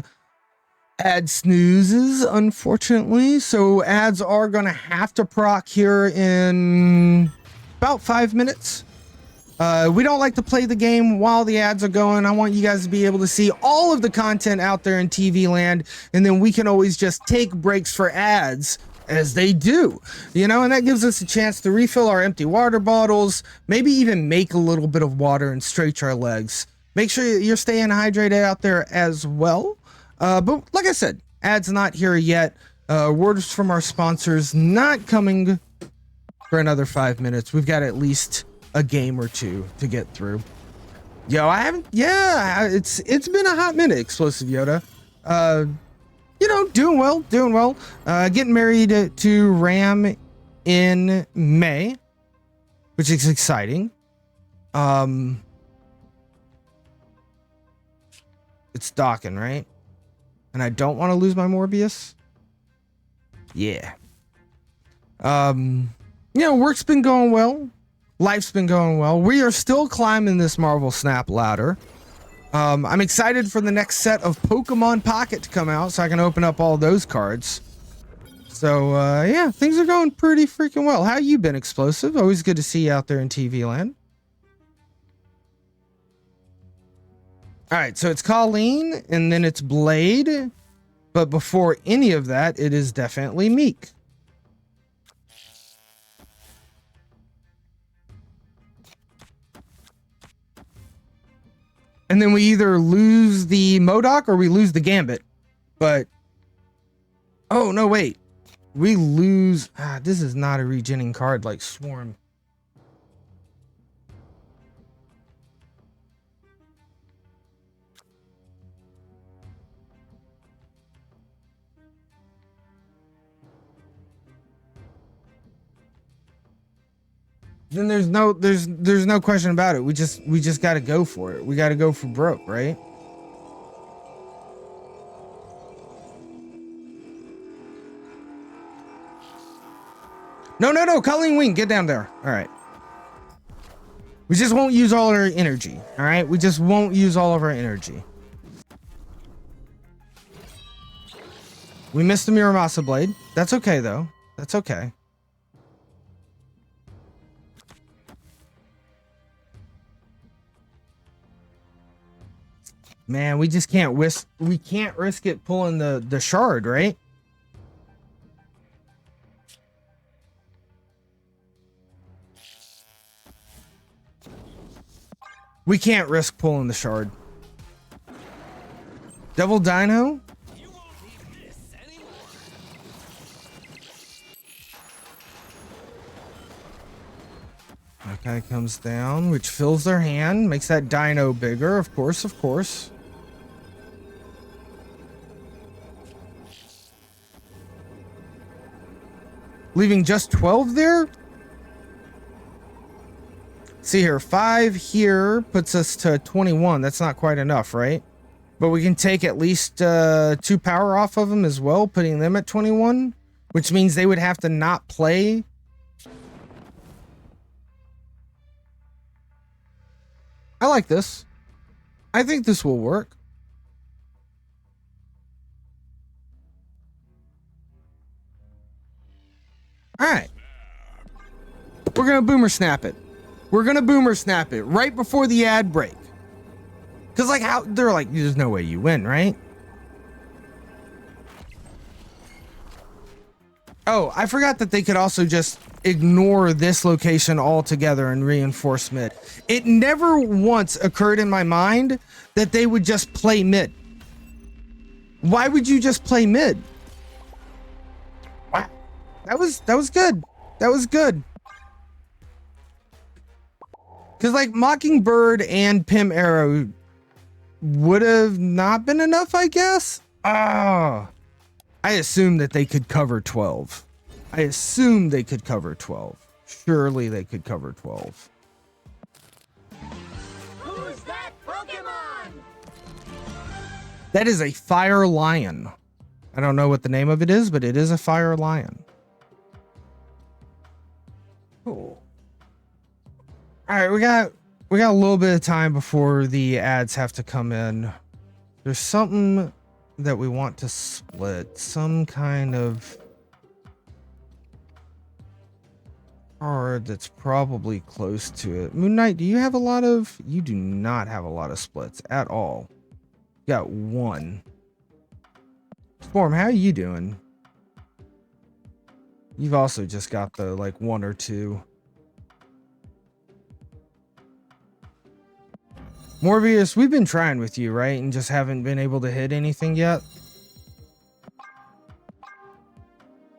Speaker 3: ad snoozes, unfortunately. So ads are going to have to proc here in about 5 minutes. We don't like to play the game while the ads are going. I want you guys to be able to see all of the content out there in TV land, and then we can always just take breaks for ads as they do, you know, and that gives us a chance to refill our empty water bottles, maybe even make a little bit of water and stretch our legs. Make sure you're staying hydrated out there as well. But like I said, ads not here yet. Words from our sponsors not coming for another 5 minutes. We've got at least a game or two to get through. Yo, I haven't, yeah, it's been a hot minute, Explosive Yoda. You know, doing well. Getting married to Ram in May, which is exciting. It's docking, right? And I don't want to lose my Morbius. Yeah. You know, work's been going well. Life's been going well. We are still climbing this Marvel Snap ladder. I'm excited for the next set of Pokemon Pocket to come out so I can open up all those cards. So, yeah, things are going pretty freaking well. How you been, Explosive? Always good to see you out there in TV land. All right, so it's Colleen, and then it's Blade. But before any of that, it is definitely Meek. And then we either lose the MODOK or we lose the Gambit. But, oh, no, wait. We lose, this is not a regenning card like Swarm. Then there's no question about it. We just got to go for it. We got to go for broke, right? No, Colleen Wing, get down there. All right. We just won't use all our energy. All right, we just won't use all of our energy. We missed the Muramasa Blade. That's okay though. That's okay. Man, we just can't risk it pulling the shard, right? We can't risk pulling the shard. Devil Dino? That guy comes down, which fills their hand, makes that dino bigger, of course, of course. Leaving just 12 there? See here, 5 here puts us to 21. That's not quite enough, right? But we can take at least 2 power off of them as well, putting them at 21, which means they would have to not play. I like this. I think this will work. All right. We're going to boomer snap it. We're going to boomer snap it right before the ad break. Because, like, how they're like, there's no way you win, right? Oh, I forgot that they could also just ignore this location altogether and reinforce mid. It never once occurred in my mind that they would just play mid. Why would you just play mid? Wow. That was good. That was good. Because, like, Mockingbird and Pim Arrow would have not been enough, I guess. I assumed that they could cover 12. I assumed they could cover 12. Surely they could cover 12.
Speaker 5: Who's that Pokemon?
Speaker 3: That is a fire lion. I don't know what the name of it is, but it is a fire lion. Cool. All right, we got a little bit of time before the ads have to come in. There's something that we want to split, some kind of card that's probably close to it. Moon Knight, do you have a lot of? You do not have a lot of splits at all. You got 1. Storm, how are you doing? You've also just got the like 1 or 2. Morbius, we've been trying with you, right? And just haven't been able to hit anything yet.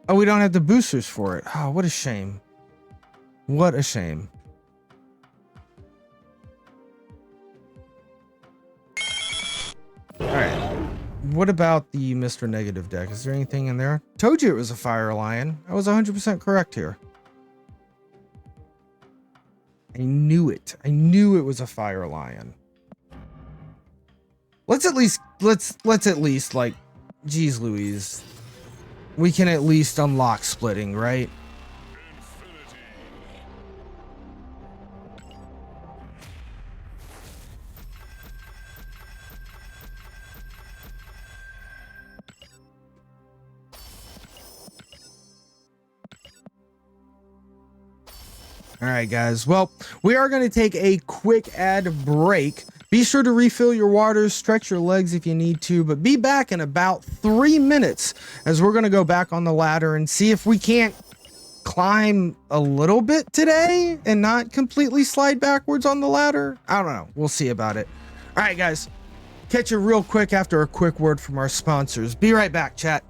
Speaker 3: Oh, we don't have the boosters for it. Oh, what a shame. What a shame. All right. What about the Mr. Negative deck? Is there anything in there? Told you it was a Fire Lion. I was 100% correct here. I knew it. I knew it was a Fire Lion. Let's at least like, geez Louise, we can at least unlock splitting, right? All right, guys. Well, we are going to take a quick ad break. Be sure to refill your waters, stretch your legs if you need to, but be back in about 3 minutes as we're going to go back on the ladder and see if we can't climb a little bit today and not completely slide backwards on the ladder. I don't know. We'll see about it. All right, guys. Catch you real quick after a quick word from our sponsors. Be right back, chat.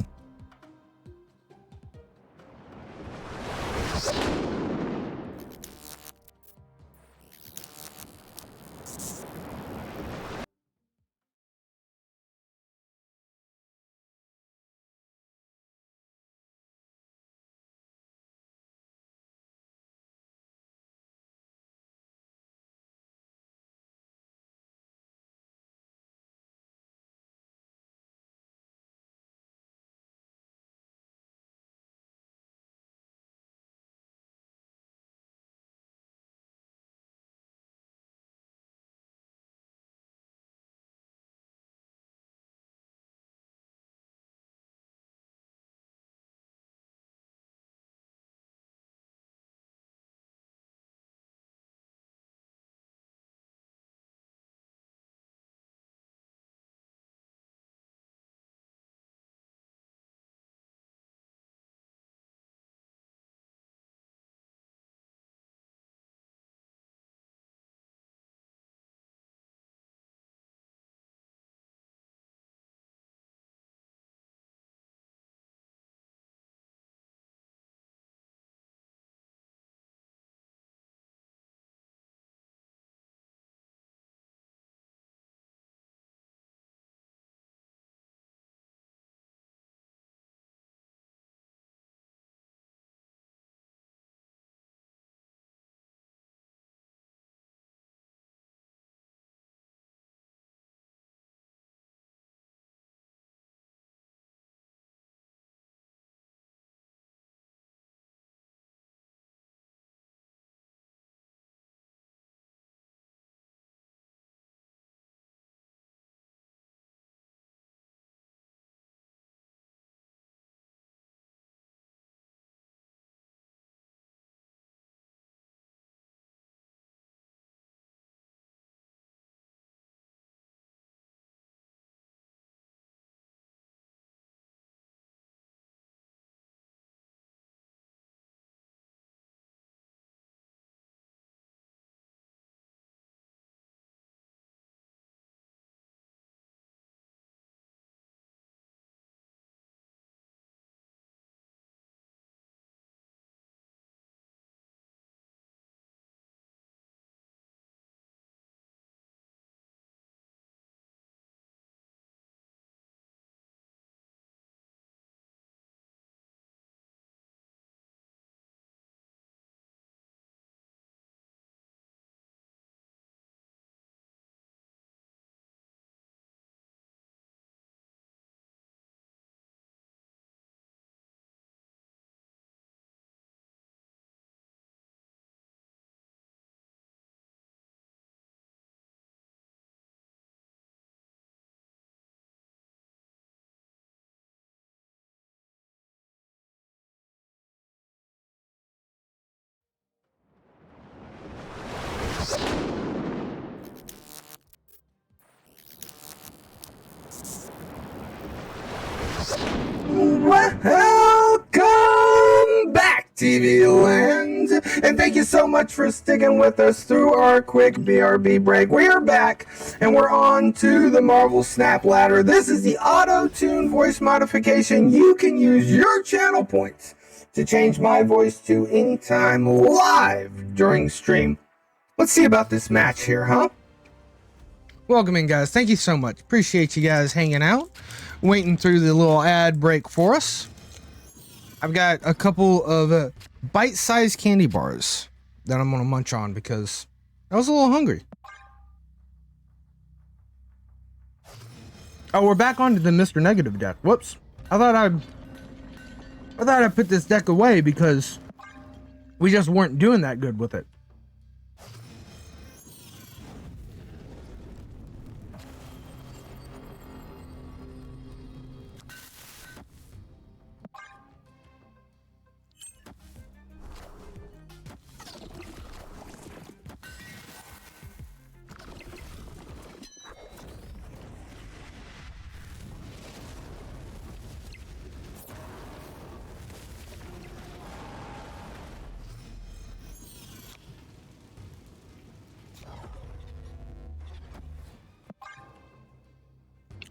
Speaker 4: TV land. And thank you so much for sticking with us through our quick BRB break. We are back, and we're on to the Marvel Snap Ladder. This is the auto-tune voice modification. You can use your channel points to change my voice to anytime live during stream. Let's see about this match here, huh?
Speaker 3: Welcome in, guys. Thank you so much. Appreciate you guys hanging out, waiting through the little ad break for us. I've got a couple of bite-sized candy bars that I'm gonna munch on because I was a little hungry. Oh, we're back onto the Mr. Negative deck. Whoops. I thought I put this deck away because we just weren't doing that good with it.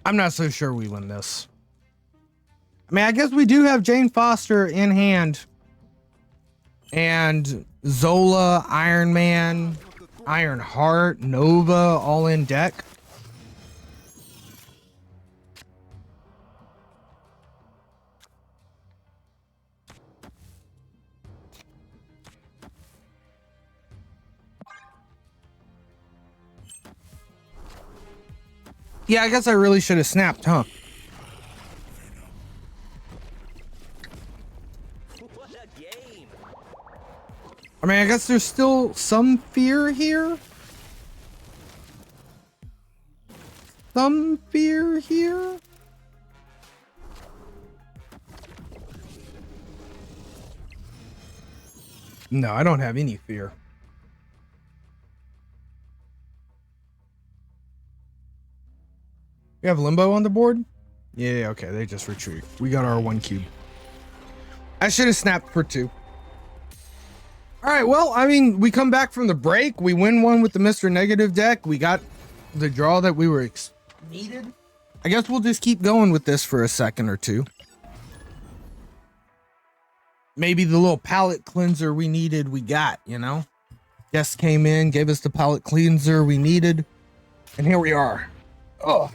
Speaker 3: I'm not so sure we win this. I mean, I guess we do have Jane Foster in hand. And Zola, Iron Man, Iron Heart, Nova, all in deck. Yeah, I guess I really should have snapped, huh?
Speaker 7: What a game!
Speaker 3: I mean, I guess there's still some fear here. Some fear here. No, I don't have any fear. We have Limbo on the board? Yeah, okay, they just retreat. We got our 1 cube. I should have snapped for 2. All right, well, I mean, we come back from the break. We win one with the Mr. Negative deck. We got the draw that we were needed. I guess we'll just keep going with this for a second or two. Maybe the little palette cleanser we needed, we got, you know? Guest came in, gave us the palette cleanser we needed. And here we are. Oh.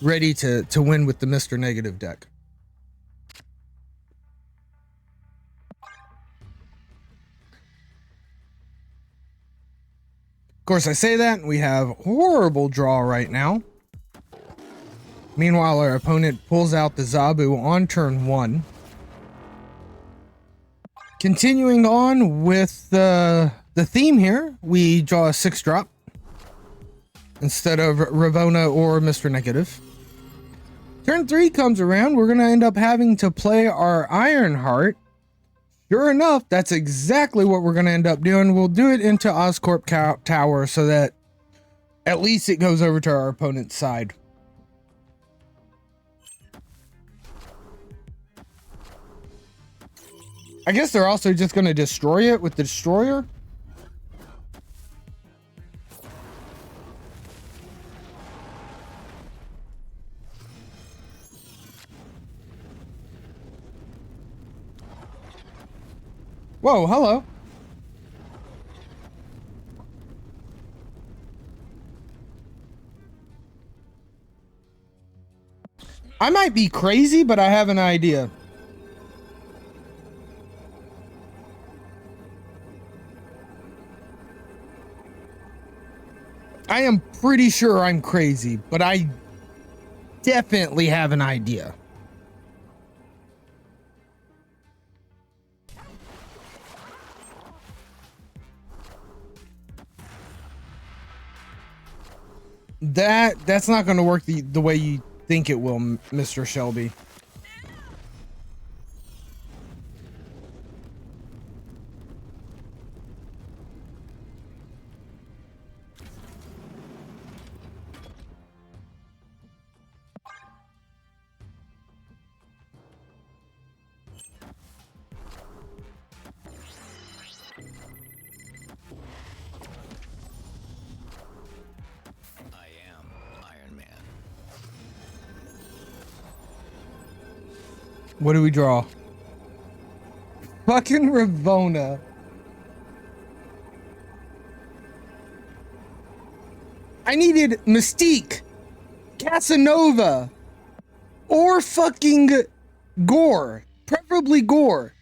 Speaker 3: Ready to win with the Mr. Negative deck. Of course, I say that, and we have horrible draw right now. Meanwhile, our opponent pulls out the Zabu on turn 1. Continuing on with the theme here, we draw a 6-drop instead of Ravona or Mr. Negative. Turn 3 comes around, we're going to end up having to play our Ironheart. Sure enough, that's exactly what we're going to end up doing. We'll do it into Oscorp Tower so that at least it goes over to our opponent's side. I guess they're also just going to destroy it with the Destroyer. Whoa, hello. I might be crazy, but I have an idea. I am pretty sure I'm crazy, but I definitely have an idea. That's not going to work the way you think it will, Mr. Shelby. What do we draw? Fucking Ravona. I needed Mystique, Casanova, or fucking Gore. Preferably Gore.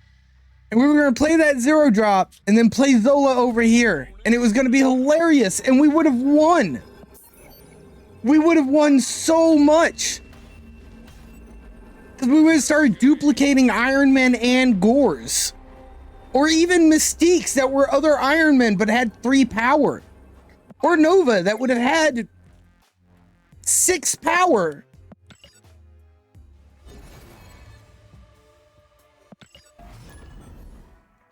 Speaker 3: And we were going to play that 0-drop and then play Zola over here. And it was going to be hilarious. And we would have won. We would have won so much. Because we would have started duplicating Iron Man and Gores. Or even Mystiques that were other Iron Men but had 3 power. Or Nova that would have had 6 power.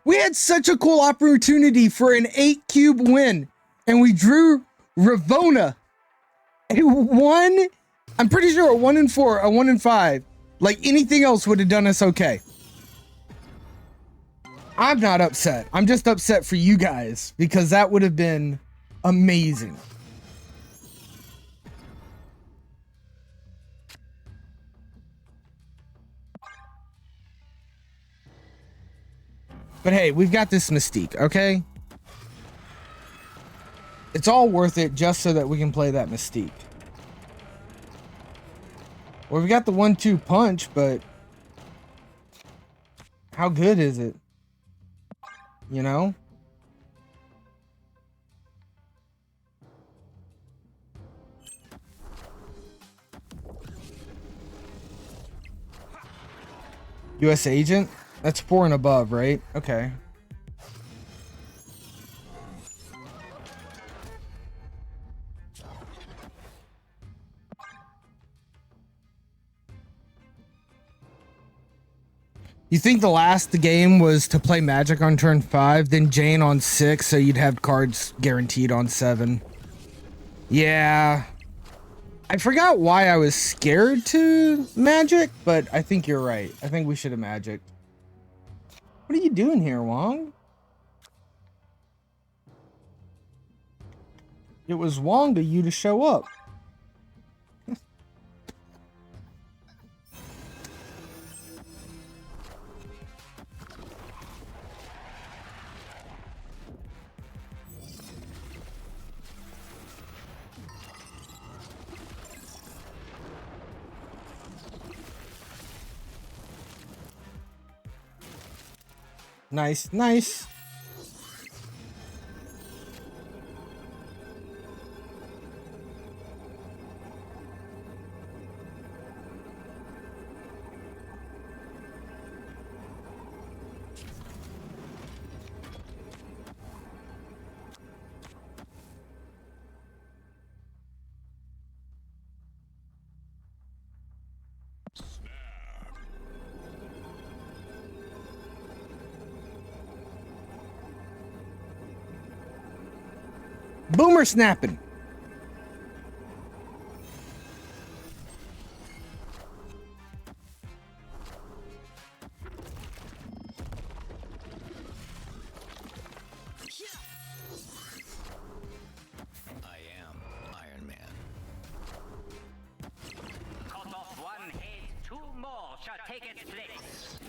Speaker 3: We had such a cool opportunity for an 8-cube win, and we drew Ravona. A 1, I'm pretty sure a 1 and 4, a 1 and 5. Like anything else would have done us okay. I'm not upset. I'm just upset for you guys because that would have been amazing. But hey, we've got this Mystique, okay? It's all worth it just so that we can play that Mystique. Well, we've got the 1-2 punch, but how good is it? You know? US agent? That's 4 and above, right? Okay. You think the last game was to play Magic on turn 5, then Jane on 6, so you'd have cards guaranteed on 7. Yeah. I forgot why I was scared to Magic, but I think you're right. I think we should have Magic. What are you doing here, Wong? It was Wong to you to show up. Nice, nice. Boomer snapping.
Speaker 8: I am Iron Man.
Speaker 7: Cut off 1 head, 2 more shall take its place.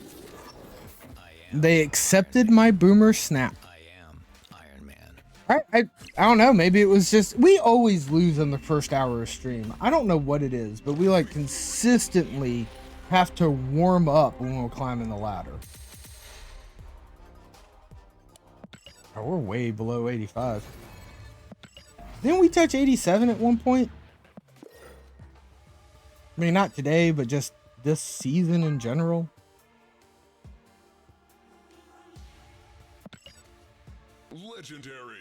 Speaker 8: I am.
Speaker 3: They accepted my boomer snap.
Speaker 8: I am Iron Man.
Speaker 3: I don't know. Maybe it was just we always lose in the first hour of stream. I don't know what it is, but we like consistently have to warm up when we're climbing the ladder. Oh, we're way below 85. Didn't we touch 87 at one point? I mean, not today, but just this season in general.
Speaker 9: Legendary.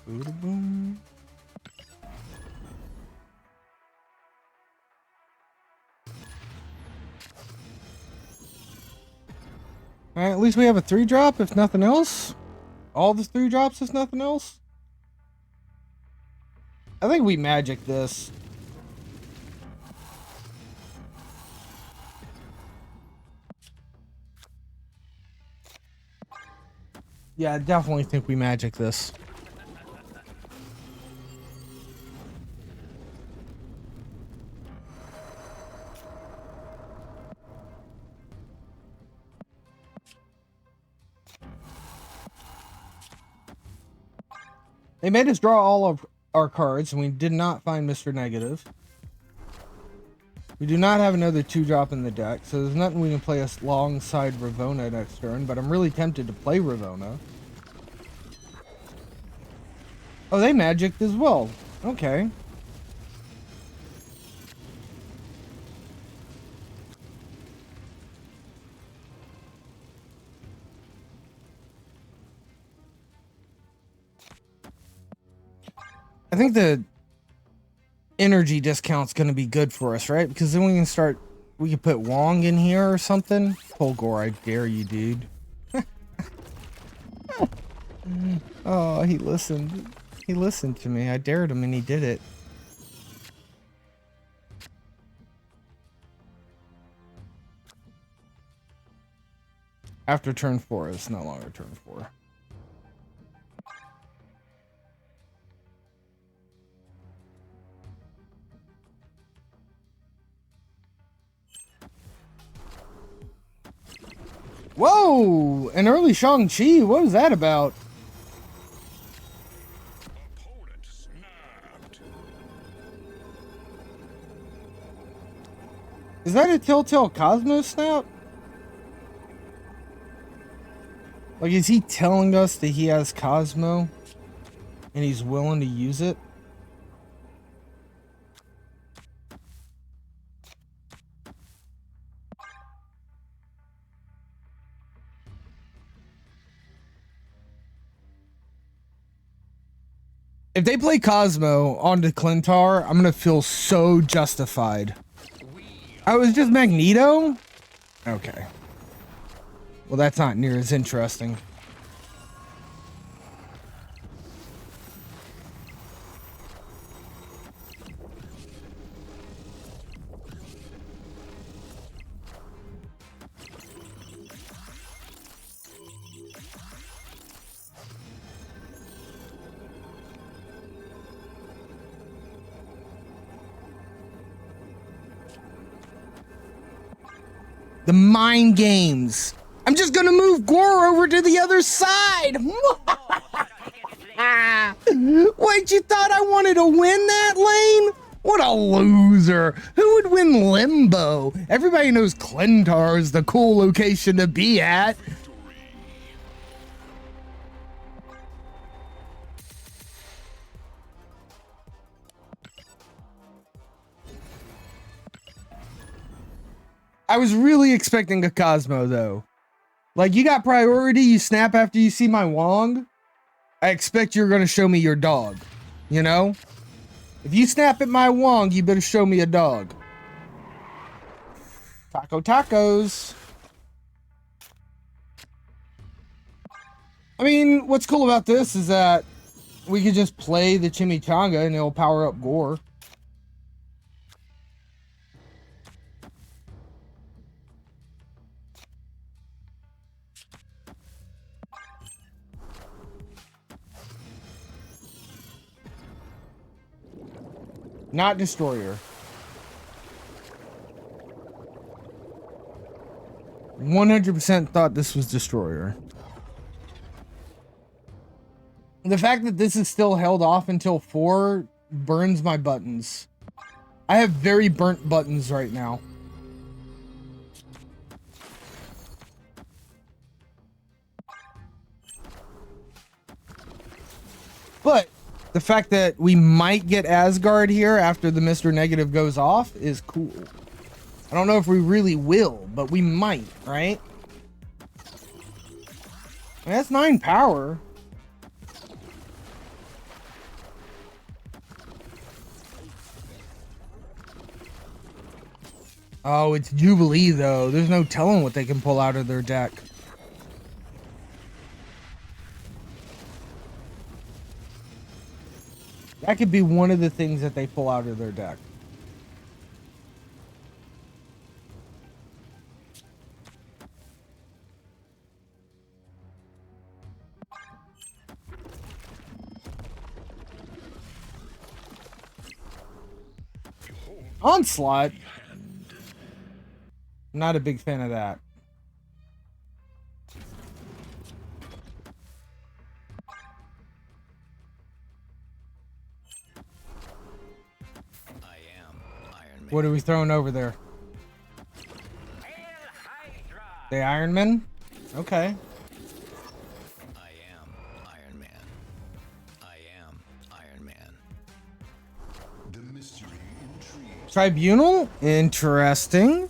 Speaker 3: Boom. All right, at least we have a 3-drop, if nothing else. All the 3-drops, if nothing else. I think we magic this. Yeah, I definitely think we magic this. They made us draw all of our cards, and we did not find Mr. Negative. We do not have another 2-drop in the deck, so there's nothing we can play us alongside Ravona next turn, but I'm really tempted to play Ravona. Oh, they magicked as well. Okay. I think the energy discount's going to be good for us, right? Because then we can put Wong in here or something. Polgor, I dare you, dude. Oh, he listened. He listened to me. I dared him and he did it. After turn 4, it's no longer turn 4. Whoa! An early Shang-Chi? What was that about?
Speaker 9: Opponent snapped.
Speaker 3: Is that a Telltale Cosmo snap? Like, is he telling us that he has Cosmo and he's willing to use it? If they play Cosmo onto Clintar, I'm gonna feel so justified. Oh, it was just Magneto? Okay. Well, that's not near as interesting. The mind games. I'm just gonna move Gore over to the other side. Wait, you thought I wanted to win that lane? What a loser. Who would win Limbo? Everybody knows Clintar is the cool location to be at. I was really expecting a Cosmo, though. Like, you got priority, you snap after you see my Wong. I expect you're going to show me your dog. You know? If you snap at my Wong, you better show me a dog. Taco tacos. I mean, what's cool about this is that we could just play the Chimichanga and it'll power up Gore. Not Destroyer. 100% thought this was Destroyer. The fact that this is still held off until 4 burns my buttons. I have very burnt buttons right now. But the fact that we might get Asgard here after the Mr. Negative goes off is cool. I don't know if we really will, but we might, right? I mean, that's 9 power. Oh, it's Jubilee, though. There's no telling what they can pull out of their deck. That could be one of the things that they pull out of their deck. Onslaught? Not a big fan of that. What are we throwing over there? The Iron Man? Okay.
Speaker 8: I am Iron Man. I am Iron Man.
Speaker 9: The mystery intrigues.
Speaker 3: Tribunal? Interesting.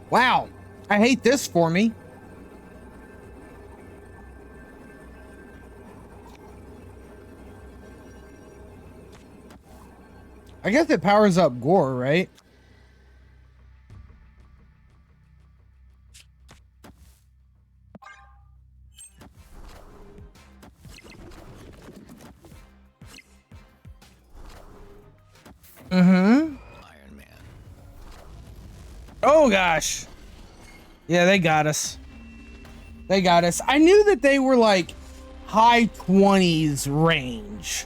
Speaker 3: Wow. I hate this for me. I guess it powers up Gore, right?
Speaker 8: Iron Man.
Speaker 3: Oh gosh. Yeah, they got us. They got us. I knew that they were like high 20s range.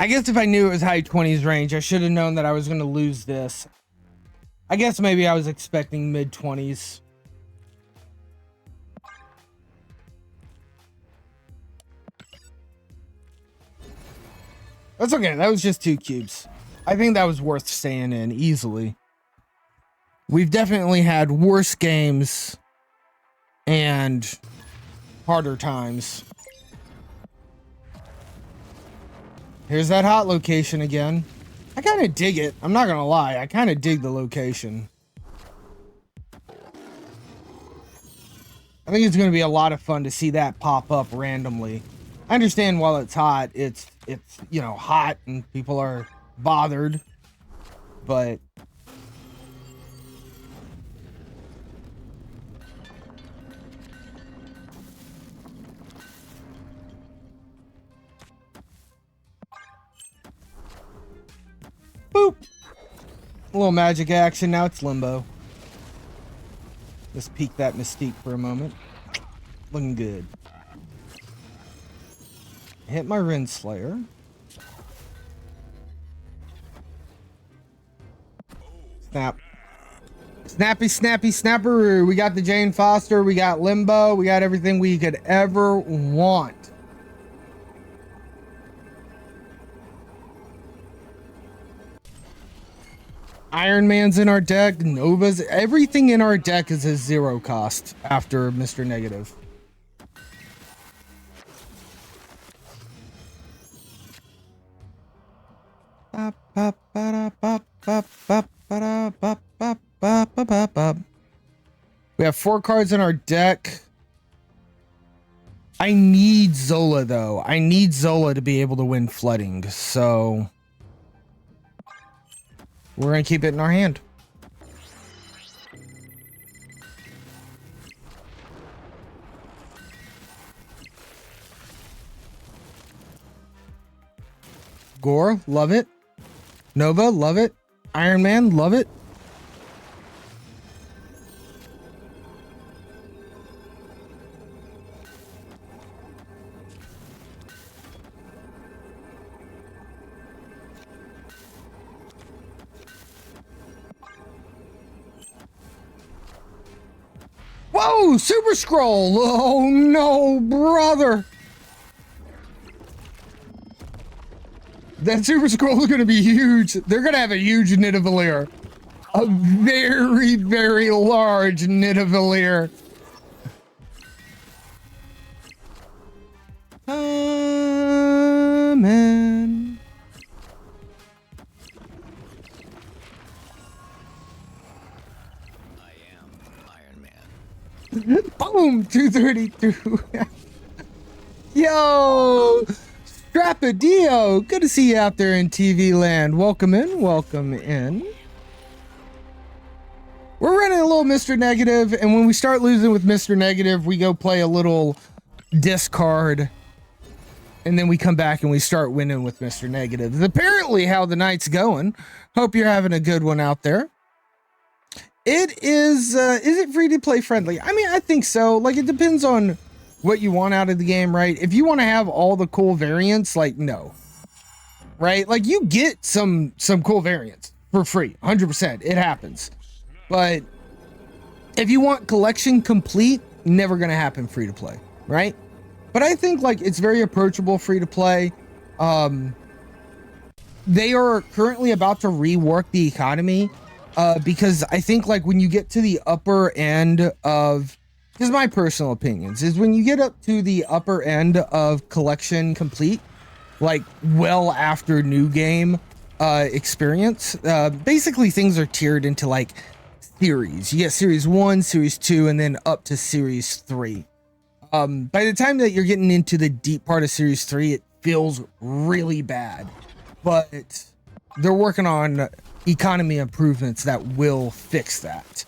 Speaker 3: I guess if I knew it was high 20s range, I should have known that I was going to lose this. I guess maybe I was expecting mid 20s. That's okay. That was just 2 cubes. I think that was worth staying in easily. We've definitely had worse games and harder times. Here's that hot location again. I kind of dig it. I'm not gonna lie. I kind of dig the location. I think it's gonna be a lot of fun to see that pop up randomly. I understand while it's hot, it's you know, hot and people are bothered, but boop. A little magic action. Now it's limbo. Let's peek that Mystique for a moment. Looking good. Hit my Renslayer. Snap. Snappy, snappy, snapperoo. We got the Jane Foster. We got limbo. We got everything we could ever want. Iron Man's in our deck. Nova's. Everything in our deck is a 0 cost after Mr. Negative. We have 4 cards in our deck. I need Zola though. I need Zola to be able to win flooding, so we're gonna keep it in our hand. Gore, love it. Nova, love it. Iron Man, love it. Whoa, Super Scroll. Oh no, brother. That Super Scroll is going to be huge. They're going to have a huge Nidavellir. A very, very large Nidavellir. Man.
Speaker 8: I am Iron Man.
Speaker 3: Boom, 232. Yo, Strapadio, good to see you out there in TV land. Welcome in, welcome in. We're running a little Mr. Negative, and when we start losing with Mr. Negative, we go play a little discard, and then we come back and we start winning with Mr. Negative. It's apparently how the night's going. Hope you're having a good one out there. It is it free to play friendly? I mean, I think so. Like, it depends on what you want out of the game, right? If you want to have all the cool variants, like, no. Right? Like, you get some cool variants for free. 100%. It happens. But if you want collection complete, never going to happen free to play, right? but I think like it's very approachable, free to play. They are currently about to rework the economy, because I think like when you get to the upper end of, this is my personal opinions, is when you get up to the upper end of collection complete, like well after new game experience, basically things are tiered into like series. You get series 1, series 2, and then up to series 3. By the time that you're getting into the deep part of series 3, it feels really bad, but they're working on economy improvements that will fix that.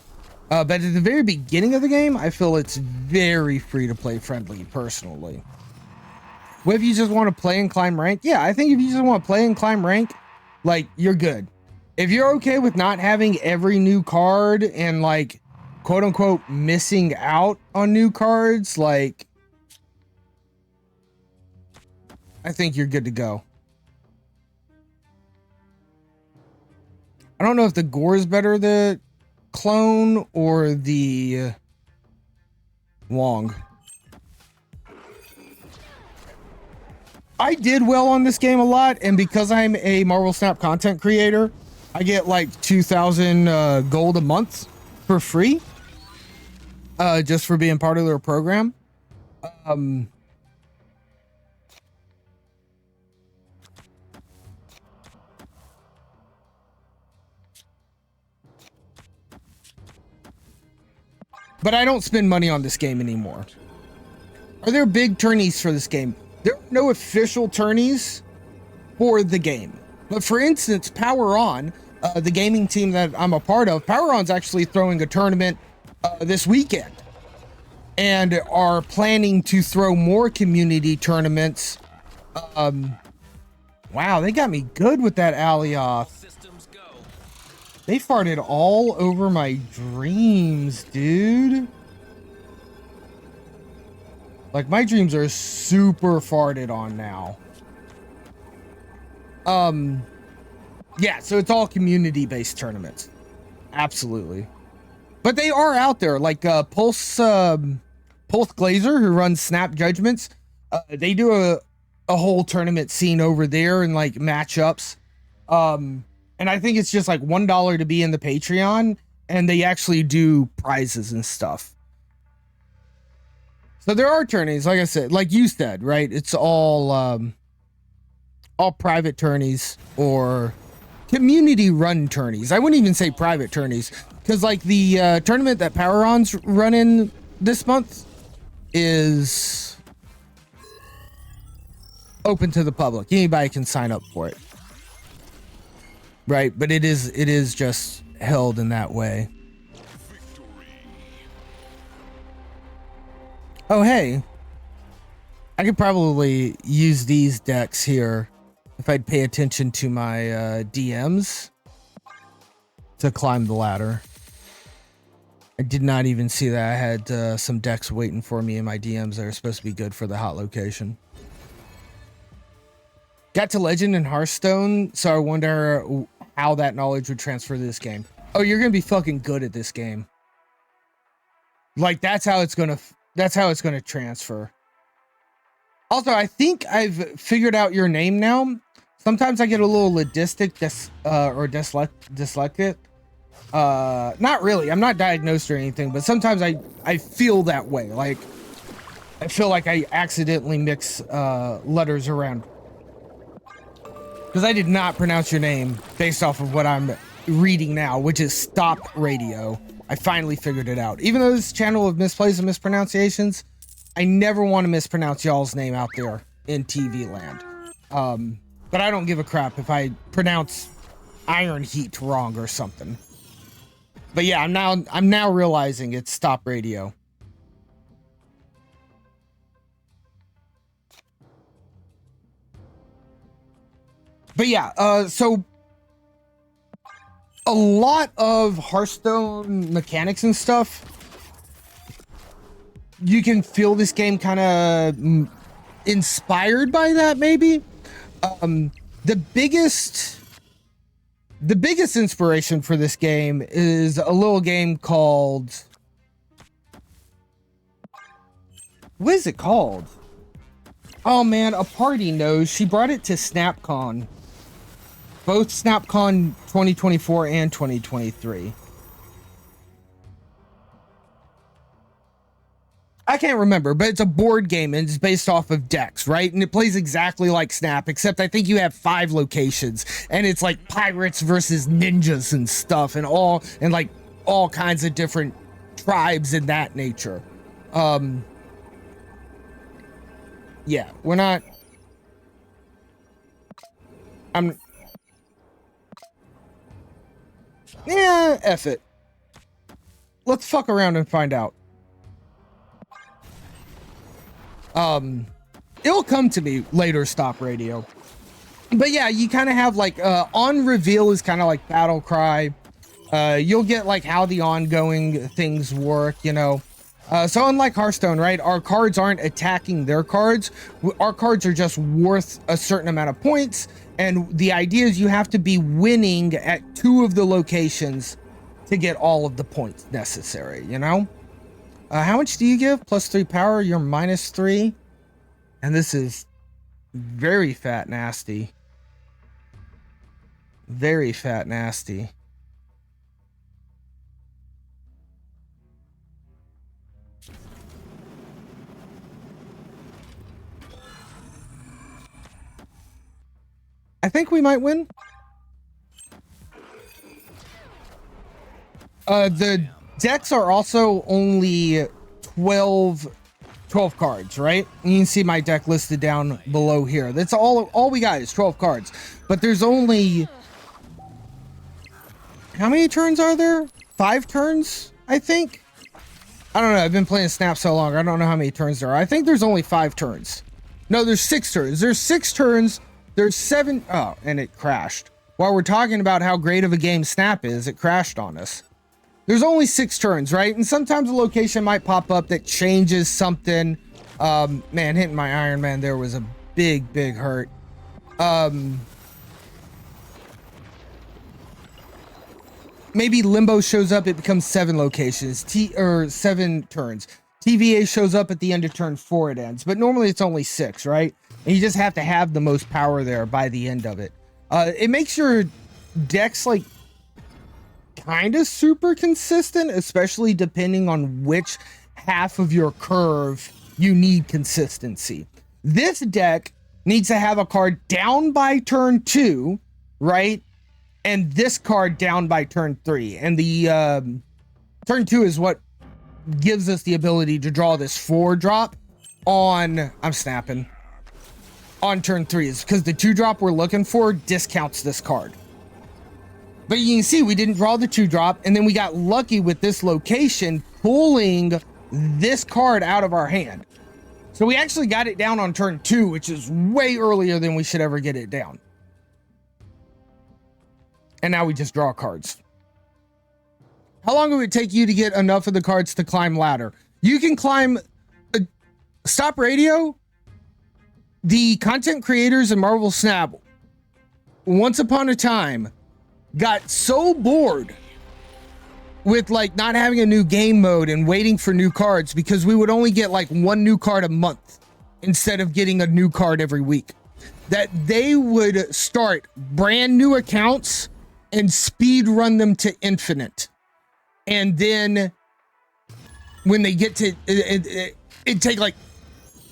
Speaker 3: But at the very beginning of the game, I feel it's very free to play friendly personally. What if you just want to play and climb rank? Yeah, I think if you just want to play and climb rank, like, you're good. If you're okay with not having every new card and like quote unquote missing out on new cards, like, I think you're good to go. I don't know if the gore is better, the clone or the Wong. I did well on this game a lot, and because I'm a Marvel Snap content creator, I get like 2,000 gold a month for free, just for being part of their program. But I don't spend money on this game anymore. Are there big tourneys for this game? There are no official tourneys for the game. But for instance, Power On, the gaming team that I'm a part of, Power On's actually throwing a tournament this weekend, and are planning to throw more community tournaments. Wow, they got me good with that Alioth. They farted all over my dreams, dude. Like, my dreams are super farted on now. Yeah, so it's all community-based tournaments. Absolutely. But they are out there, like Pulse Glazer, who runs Snap Judgments. They do a whole tournament scene over there and like matchups. And I think it's just like $1 to be in the Patreon, and they actually do prizes and stuff. So there are tourneys, like I said, like you said, right? It's all private tourneys or community run tourneys. I wouldn't even say private tourneys, because like the tournament that Power On's running this month is open to the public. Anybody can sign up for it. Right, but it is just held in that way. Oh, hey. I could probably use these decks here if I'd pay attention to my DMs to climb the ladder. I did not even see that I had some decks waiting for me in my DMs that are supposed to be good for the hot location. Got to Legend in Hearthstone, so I wonder how that knowledge would transfer to this game. Oh, you're gonna be fucking good at this game. Like, that's how it's gonna transfer. Also, I think I've figured out your name now. Sometimes I get a little ludistic dyslexic. Not really. I'm not diagnosed or anything, but sometimes I feel that way. Like, I feel like I accidentally mix letters around. Because I did not pronounce your name based off of what I'm reading now, which is Stop Radio. I finally figured it out. Even though this channel of misplays and mispronunciations, I never want to mispronounce y'all's name out there in TV land. But I don't give a crap if I pronounce Iron Heat wrong or something. But yeah, I'm now realizing it's Stop Radio. But yeah, so a lot of Hearthstone mechanics and stuff, you can feel this game kind of inspired by that, maybe. The biggest inspiration for this game is a little game called, what is it called? Oh man, a party knows. She brought it to SnapCon. Both SnapCon 2024 and 2023. I can't remember, but it's a board game and it's based off of decks, right? And it plays exactly like Snap, except I think you have 5 locations and it's like pirates versus ninjas and stuff and all kinds of different tribes in that nature. Yeah, we're not. Yeah, F it. Let's fuck around and find out. It'll come to me later, Stop Radio. But yeah, you kind of have like, on reveal is kind of like battle cry. You'll get like how the ongoing things work, you know. So unlike Hearthstone, right, our cards aren't attacking their cards. Our cards are just worth a certain amount of points. And the idea is you have to be winning at 2 of the locations to get all of the points necessary, you know? How much do you give? +3 power, you're -3. And this is very fat nasty. Very fat nasty. I think we might win. The decks are also only 12 cards, right? You can see my deck listed down below here. That's all we got is 12 cards. But there's only, how many turns are there? 5 turns, I think. I don't know. I've been playing Snap so long. I don't know how many turns there are. I think there's only 5 turns. No, there's 6 turns. There's 6 turns. There's 7. Oh, and it crashed. While we're talking about how great of a game Snap is, it crashed on us. There's only 6 turns, right? And sometimes a location might pop up that changes something. Man, hitting my Iron Man there was a big hurt. Maybe Limbo shows up, it becomes 7 locations, 7 turns. TVA shows up at the end of turn 4, it ends. But normally it's only 6, right? And you just have to have the most power there by the end of it. It makes your decks like kind of super consistent, especially depending on which half of your curve you need consistency. This deck needs to have a card down by turn 2, right? And this card down by turn 3. And the turn 2 is what gives us the ability to draw this 4-drop on, I'm snapping, on turn 3 is because the 2-drop we're looking for discounts this card. But you can see we didn't draw the 2-drop, and then we got lucky with this location pulling this card out of our hand. So we actually got it down on turn 2, which is way earlier than we should ever get it down. And now we just draw cards. How long would it take you to get enough of the cards to climb ladder? You can climb Stop Radio. The content creators in Marvel Snap, once upon a time, got so bored with like not having a new game mode and waiting for new cards because we would only get like 1 new card a month instead of getting a new card every week, that they would start brand new accounts and speed run them to infinite. And then when they get to it'd take like,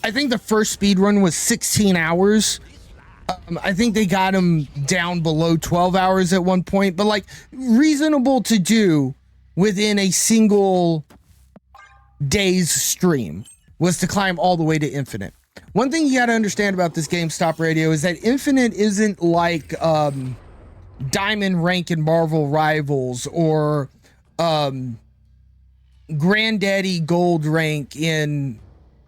Speaker 3: I think the first speed run was 16 hours. I think they got them down below 12 hours at one point, but like reasonable to do within a single day's stream was to climb all the way to infinite. One thing you got to understand about this game, Stop Radio, is that infinite isn't like diamond rank in Marvel Rivals or Granddaddy gold rank in,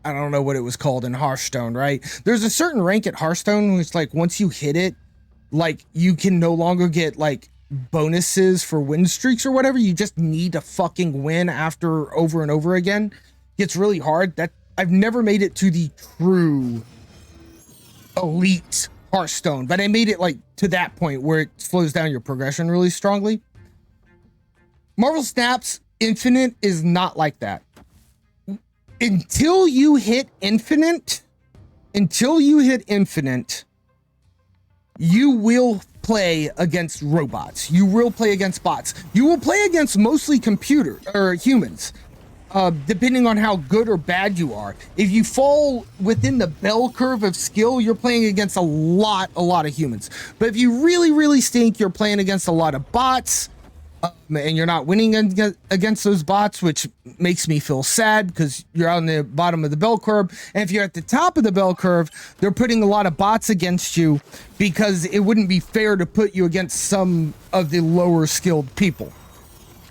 Speaker 3: I don't know what it was called in Hearthstone, right? There's a certain rank at Hearthstone which like once you hit it, like you can no longer get like bonuses for win streaks or whatever. You just need to fucking win after over and over again. It's really hard. That I've never made it to the true elite Hearthstone, but I made it like to that point where it slows down your progression really strongly. Marvel Snap's Infinite is not like that. Until you hit infinite, until you hit infinite, you will play against robots. You will play against bots. You will play against mostly computer or humans, depending on how good or bad you are. If you fall within the bell curve of skill, you're playing against a lot of humans. But if you really stink, you're playing against a lot of bots. And you're not winning against those bots, which makes me feel sad because you're on the bottom of the bell curve. And if you're at the top of the bell curve, they're putting a lot of bots against you because it wouldn't be fair to put you against some of the lower skilled people.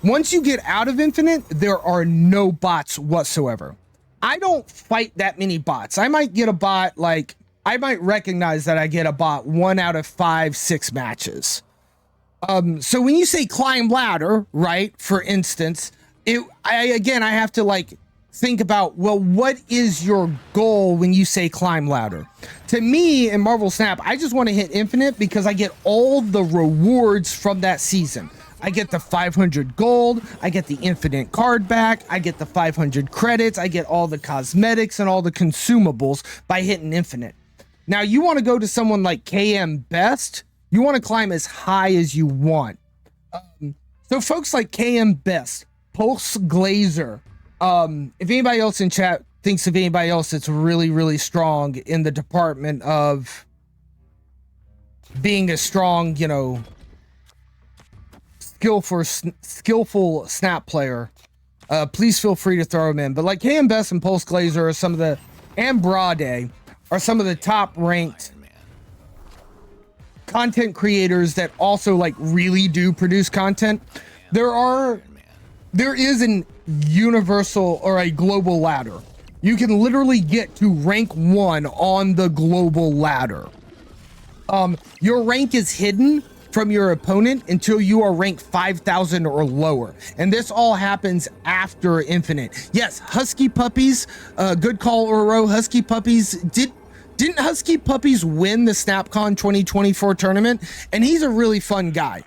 Speaker 3: Once you get out of infinite, there are no bots whatsoever. I don't fight that many bots. I might get a bot, like, I might recognize that I get a bot 1 out of 5, 6 matches. So when you say climb ladder, right, for instance, I have to like think about, well, what is your goal when you say climb ladder? To me in Marvel Snap, I just want to hit infinite because I get all the rewards from that season. I get the 500 gold, I get the infinite card back, I get the 500 credits, I get all the cosmetics and all the consumables by hitting infinite. Now you want to go to someone like KM Best, you want to climb as high as you want. So folks like KM Best, Pulse Glazer, if anybody else in chat thinks of anybody else that's really strong in the department of being a strong, you know, skillful snap player, please feel free to throw them in. But like KM Best and Pulse Glazer are some of the, and Brade are some of the top ranked content creators that also like really do produce content. There is an universal or a global ladder. You can literally get to rank 1 on the global ladder. Your rank is hidden from your opponent until you are ranked 5,000 or lower. And this all happens after infinite. Yes, Husky Puppies, good call, Oro. Husky Puppies didn't Husky Puppies win the SnapCon 2024 tournament? And he's a really fun guy.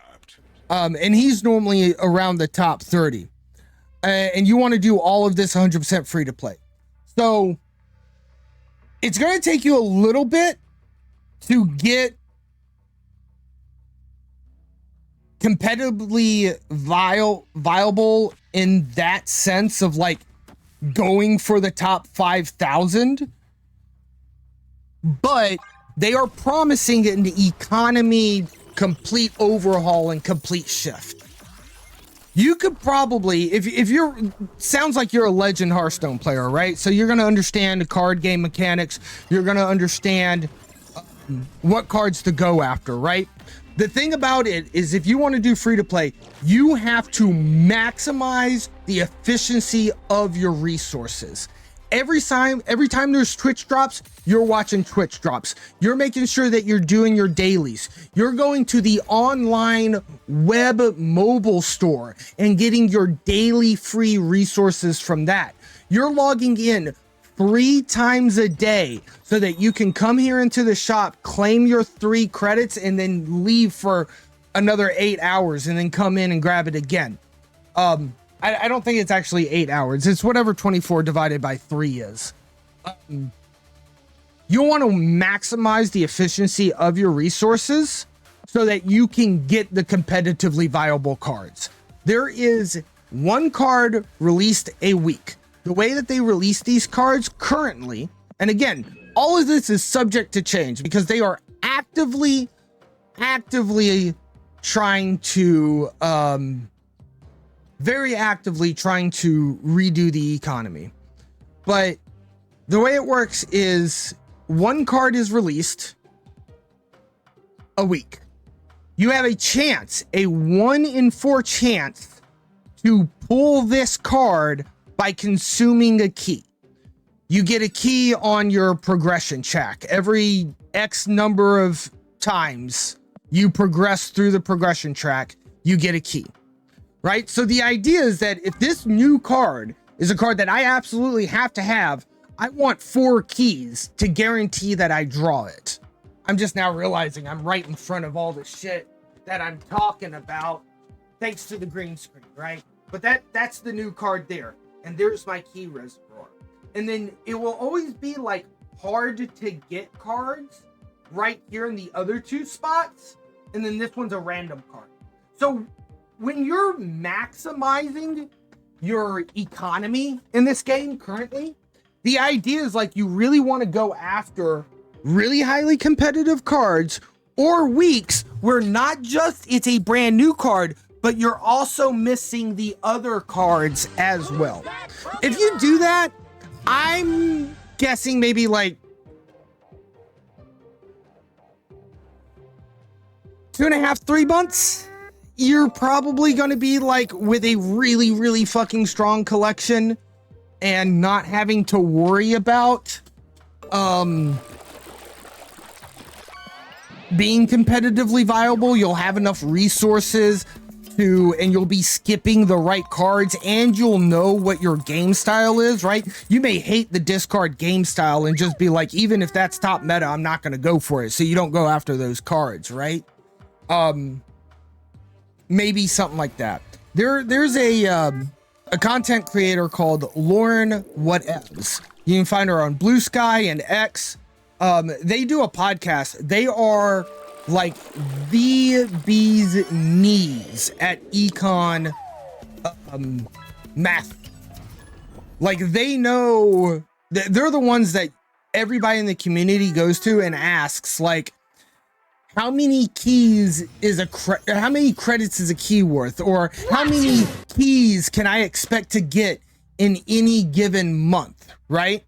Speaker 3: And he's normally around the top 30. And you want to do all of this 100% free to play. So it's going to take you a little bit to get competitively viable in that sense of like going for the top 5,000. But they are promising an economy complete overhaul and complete shift. You could probably, if you're, sounds like you're a Legend Hearthstone player, right? So you're going to understand the card game mechanics. You're going to understand what cards to go after, right? The thing about it is if you want to do free to play, you have to maximize the efficiency of your resources. Every time there's Twitch drops, you're watching Twitch drops. You're making sure that you're doing your dailies. You're going to the online web mobile store and getting your daily free resources from that. You're logging in 3 times a day so that you can come here into the shop, claim your 3 credits, and then leave for another 8 hours and then come in and grab it again. I don't think it's actually 8 hours. It's whatever 24 divided by 3 is. You want to maximize the efficiency of your resources so that you can get the competitively viable cards. There is 1 card released a week. The way that they release these cards currently, and again, all of this is subject to change because they are actively trying to, very actively trying to redo the economy. But the way it works is 1 card is released a week. You have a chance, a 1 in 4 chance to pull this card by consuming a key. You get a key on your progression track. Every X number of times you progress through the progression track, you get a key. Right? So the idea is that if this new card is a card that I absolutely have to have, I want 4 keys to guarantee that I draw it. I'm just now realizing I'm right in front of all the shit that I'm talking about thanks to the green screen, right? But that's the new card there. And there's my key reservoir. And then it will always be like hard to get cards right here in the other two spots, and then this one's a random card. So when you're maximizing your economy in this game currently, the idea is like you really want to go after really highly competitive cards or weeks where not just it's a brand new card, but you're also missing the other cards as well. If you do that, I'm guessing maybe like 2.5, 3 months, you're probably going to be like with a really, really fucking strong collection and not having to worry about being competitively viable. You'll have enough resources and you'll be skipping the right cards, and you'll know what your game style is, right? You may hate the discard game style and just be like, even if that's top meta, I'm not going to go for it. So you don't go after those cards, right? Maybe something like that. There's a content creator called Lauren Whatevs. You can find her on Blue Sky and X. They do a podcast. They are like the bee's knees at econ math. Like they know they're the ones that everybody in the community goes to and asks, like, how many keys is how many credits is a key worth, or how many keys can I expect to get in any given month, right?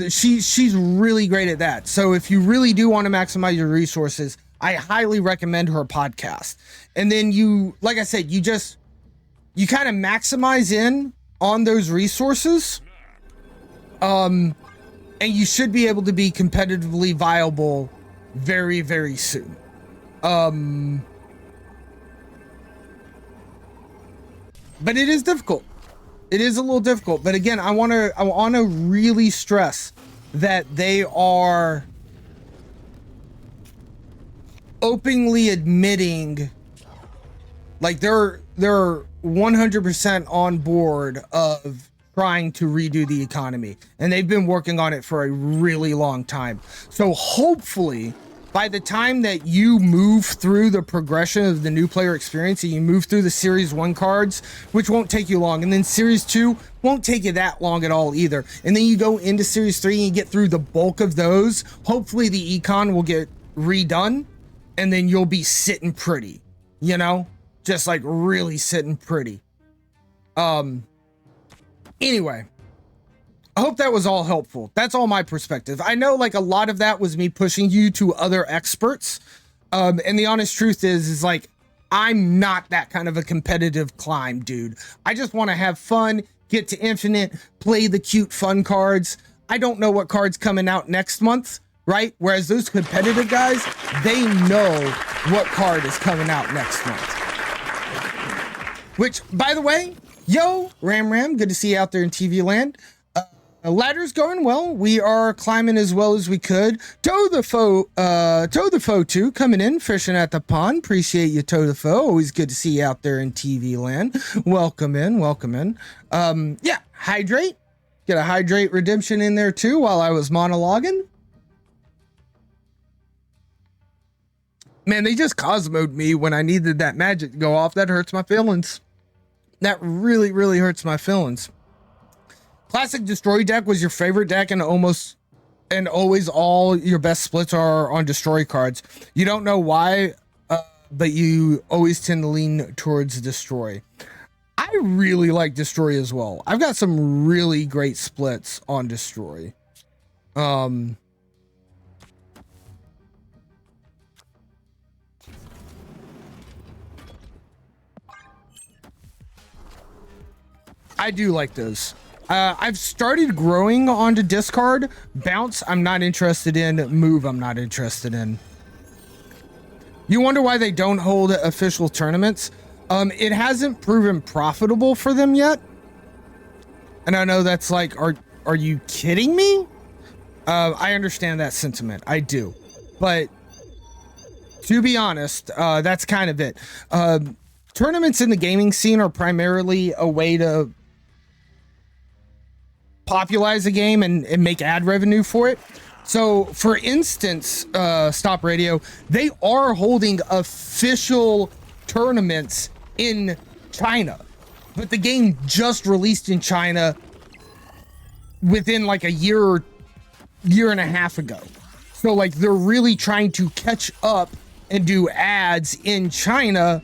Speaker 3: She's really great at that. So if you really do want to maximize your resources, I highly recommend her podcast. And then you, like I said, you kind of maximize in on those resources. And you should be able to be competitively viable very, very soon. But it is difficult. It is a little difficult, but again, I want to really stress that they are openly admitting, like they're 100% on board of trying to redo the economy, and they've been working on it for a really long time. So hopefully, by the time that you move through the progression of the new player experience and you move through the Series 1 cards, which won't take you long, and then Series 2 won't take you that long at all either, and then you go into Series 3 and you get through the bulk of those, hopefully the econ will get redone, and then you'll be sitting pretty, you know? Just like really sitting pretty. Anyway. I hope that was all helpful. That's all my perspective. I know like a lot of that was me pushing you to other experts. And the honest truth is like, I'm not that kind of a competitive climb, dude. I just want to have fun, get to infinite, play the cute fun cards. I don't know what card's coming out next month, right? Whereas those competitive guys, they know what card is coming out next month. Which, by the way, yo, Ram, good to see you out there in TV land. Ladder's going well. We are climbing as well as we could. Toe the foe 2 coming in, fishing at the pond. Appreciate you, Toe the foe. Always good to see you out there in TV land. Welcome in. Yeah, hydrate. Get a hydrate redemption in there too while I was monologuing. Man, they just Cosmo'd me when I needed that magic to go off. That hurts my feelings. That really, really hurts my feelings. Classic Destroy deck was your favorite deck, and always all your best splits are on Destroy cards. You don't know why, but you always tend to lean towards Destroy. I really like Destroy as well. I've got some really great splits on Destroy. I do like those. I've started growing onto discard. Bounce, I'm not interested in. Move, I'm not interested in. You wonder why they don't hold official tournaments? It hasn't proven profitable for them yet. And I know that's like, are you kidding me? I understand that sentiment. I do. But to be honest, that's kind of it. Tournaments in the gaming scene are primarily a way to popularize a game and make ad revenue for it. So, for instance, Stop Radio, they are holding official tournaments in China, but the game just released in China within like a year and a half ago. So, like, they're really trying to catch up and do ads in China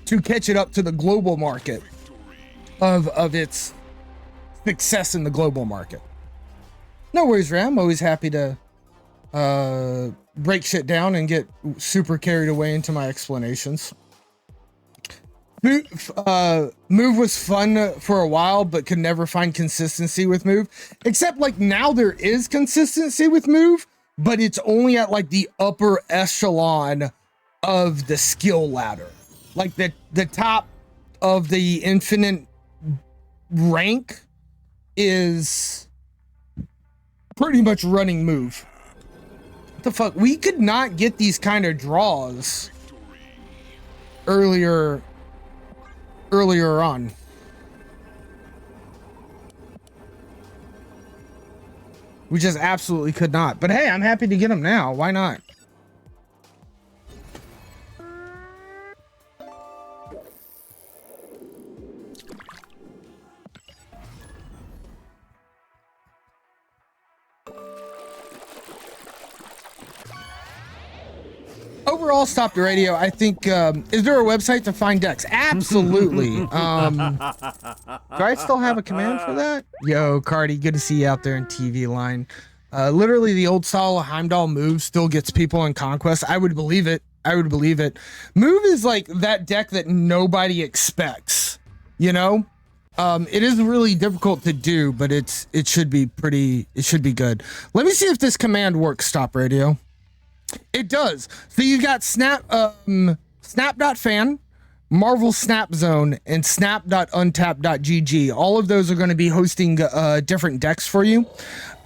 Speaker 3: to catch it up to the global market of its success in the global market. No worries, Ram. Always happy to break shit down and get super carried away into my explanations. Move was fun for a while, but could never find consistency with Move. Except like now there is consistency with Move, but it's only at like the upper echelon of the skill ladder. Like the top of the infinite rank is pretty much running Move. What the fuck? We could not get these kind of draws earlier on. We just absolutely could not. But hey, I'm happy to get them now. Why not? Overall, Stop the Radio. I think, is there a website to find decks? Absolutely. Do I still have a command for that? Yo, Cardi, good to see you out there in TV line. Literally, the old style of Heimdall move still gets people in Conquest. I would believe it. Move is like that deck that nobody expects. You know, it is really difficult to do, but it should be good. Let me see if this command works. Stop Radio. It does. So you got snap.fan, Marvel Snap Zone, and snap.untap.gg. All of those are going to be hosting different decks for you.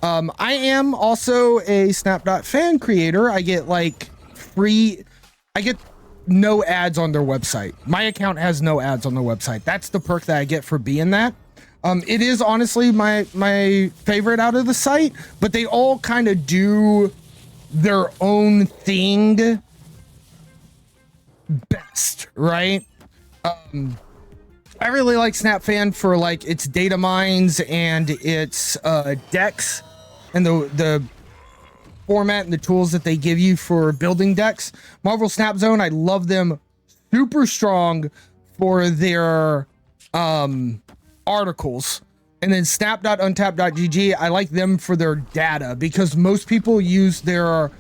Speaker 3: I am also a snap.fan creator. I get no ads on their website. My account has no ads on their website. That's the perk that I get for being that. It is honestly my favorite out of the site, but they all kind of do their own thing best, right? I really like SnapFan for like its data mines and its decks and the format and the tools that they give you for building decks. Marvel Snap Zone, I love them super strong for their articles. And then snap.untap.gg, I like them for their data because most people use their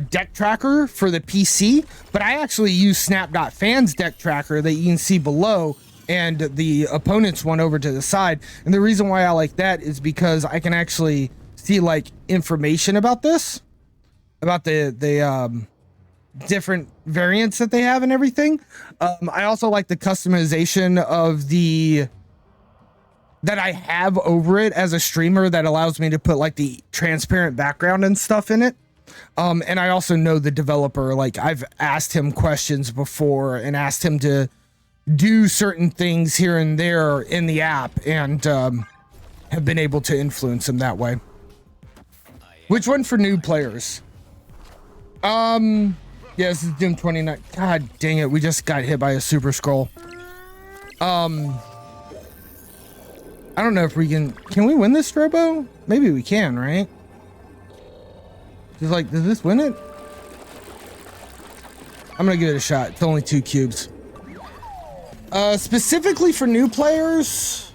Speaker 3: deck tracker for the PC, but I actually use snap.fan's deck tracker that you can see below and the opponent's one over to the side. And the reason why I like that is because I can actually see like information about this, about the different variants that they have and everything. I also like the customization of that I have over it as a streamer that allows me to put like the transparent background and stuff in it. And I also know the developer, like I've asked him questions before and asked him to do certain things here and there in the app and have been able to influence him that way. Which one for new players? Yeah, this is Doom 29. God dang it, we just got hit by a super scroll. I don't know if we can we win this Strobo? Maybe we can, right? Just like, does this win it? I'm gonna give it a shot. It's only 2 cubes. Specifically for new players,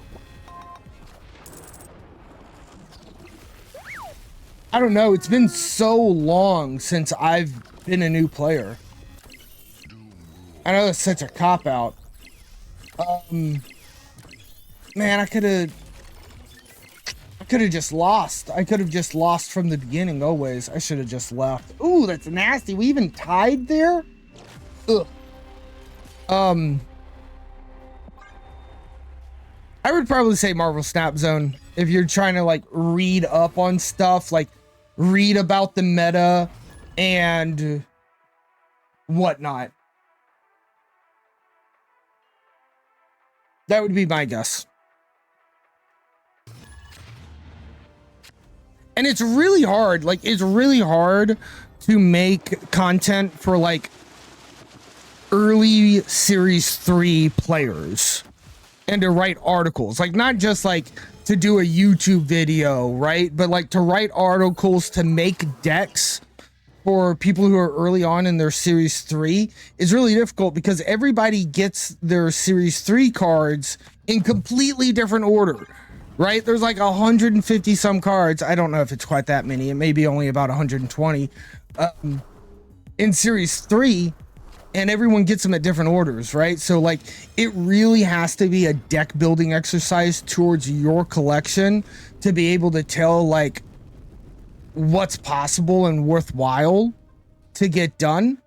Speaker 3: I don't know. It's been so long since I've been a new player. I know that's such a cop-out. Man, I could have just lost. I could have just lost from the beginning always. I should have just left. Ooh, that's nasty. We even tied there? Ugh. I would probably say Marvel Snap Zone if you're trying to like read up on stuff, like read about the meta and whatnot. That would be my guess. And it's really hard. Like, it's really hard to make content for like early Series 3 players and to write articles. Like, not just like to do a YouTube video, right? But like to write articles to make decks for people who are early on in their Series 3 is really difficult because everybody gets their Series 3 cards in completely different order, right? There's like 150 some cards. I don't know if it's quite that many. It may be only about 120 in Series 3, and everyone gets them at different orders, right? So like it really has to be a deck building exercise towards your collection to be able to tell like what's possible and worthwhile to get done.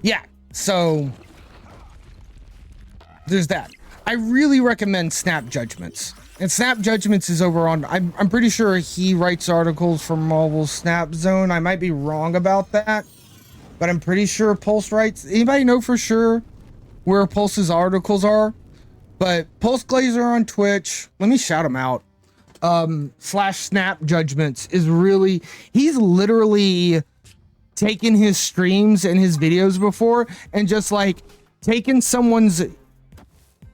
Speaker 3: Yeah, so there's that. I really recommend Snap Judgments. And Snap Judgments is over on, I'm pretty sure he writes articles for Marvel Snap Zone. I might be wrong about that, but I'm pretty sure Pulse writes. Anybody know for sure where Pulse's articles are? But Pulse Glazer on Twitch, let me shout him out. / Snap Judgments is really, he's literally taken his streams and his videos before and just like taken someone's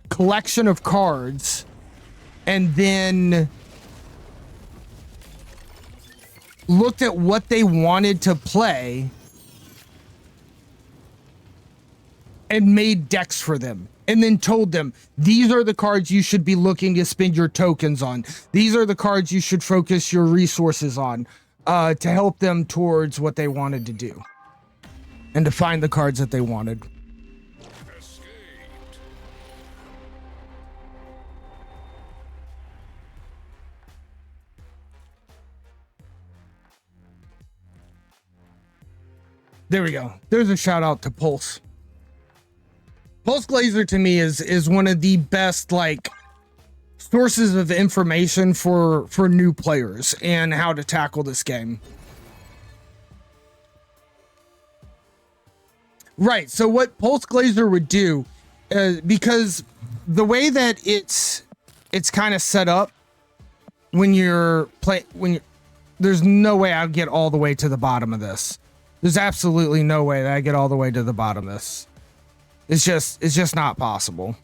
Speaker 3: collection of cards and then looked at what they wanted to play and made decks for them, and then told them, these are the cards you should be looking to spend your tokens on. These are the cards you should focus your resources on to help them towards what they wanted to do and to find the cards that they wanted. There we go. There's a shout out to Pulse. Pulse Glazer to me is one of the best like sources of information for new players and how to tackle this game. Right. So what Pulse Glazer would do, because the way that it's kind of set up when there's no way I'd get all the way to the bottom of this. There's absolutely no way that I get all the way to the bottom of this. It's just not possible.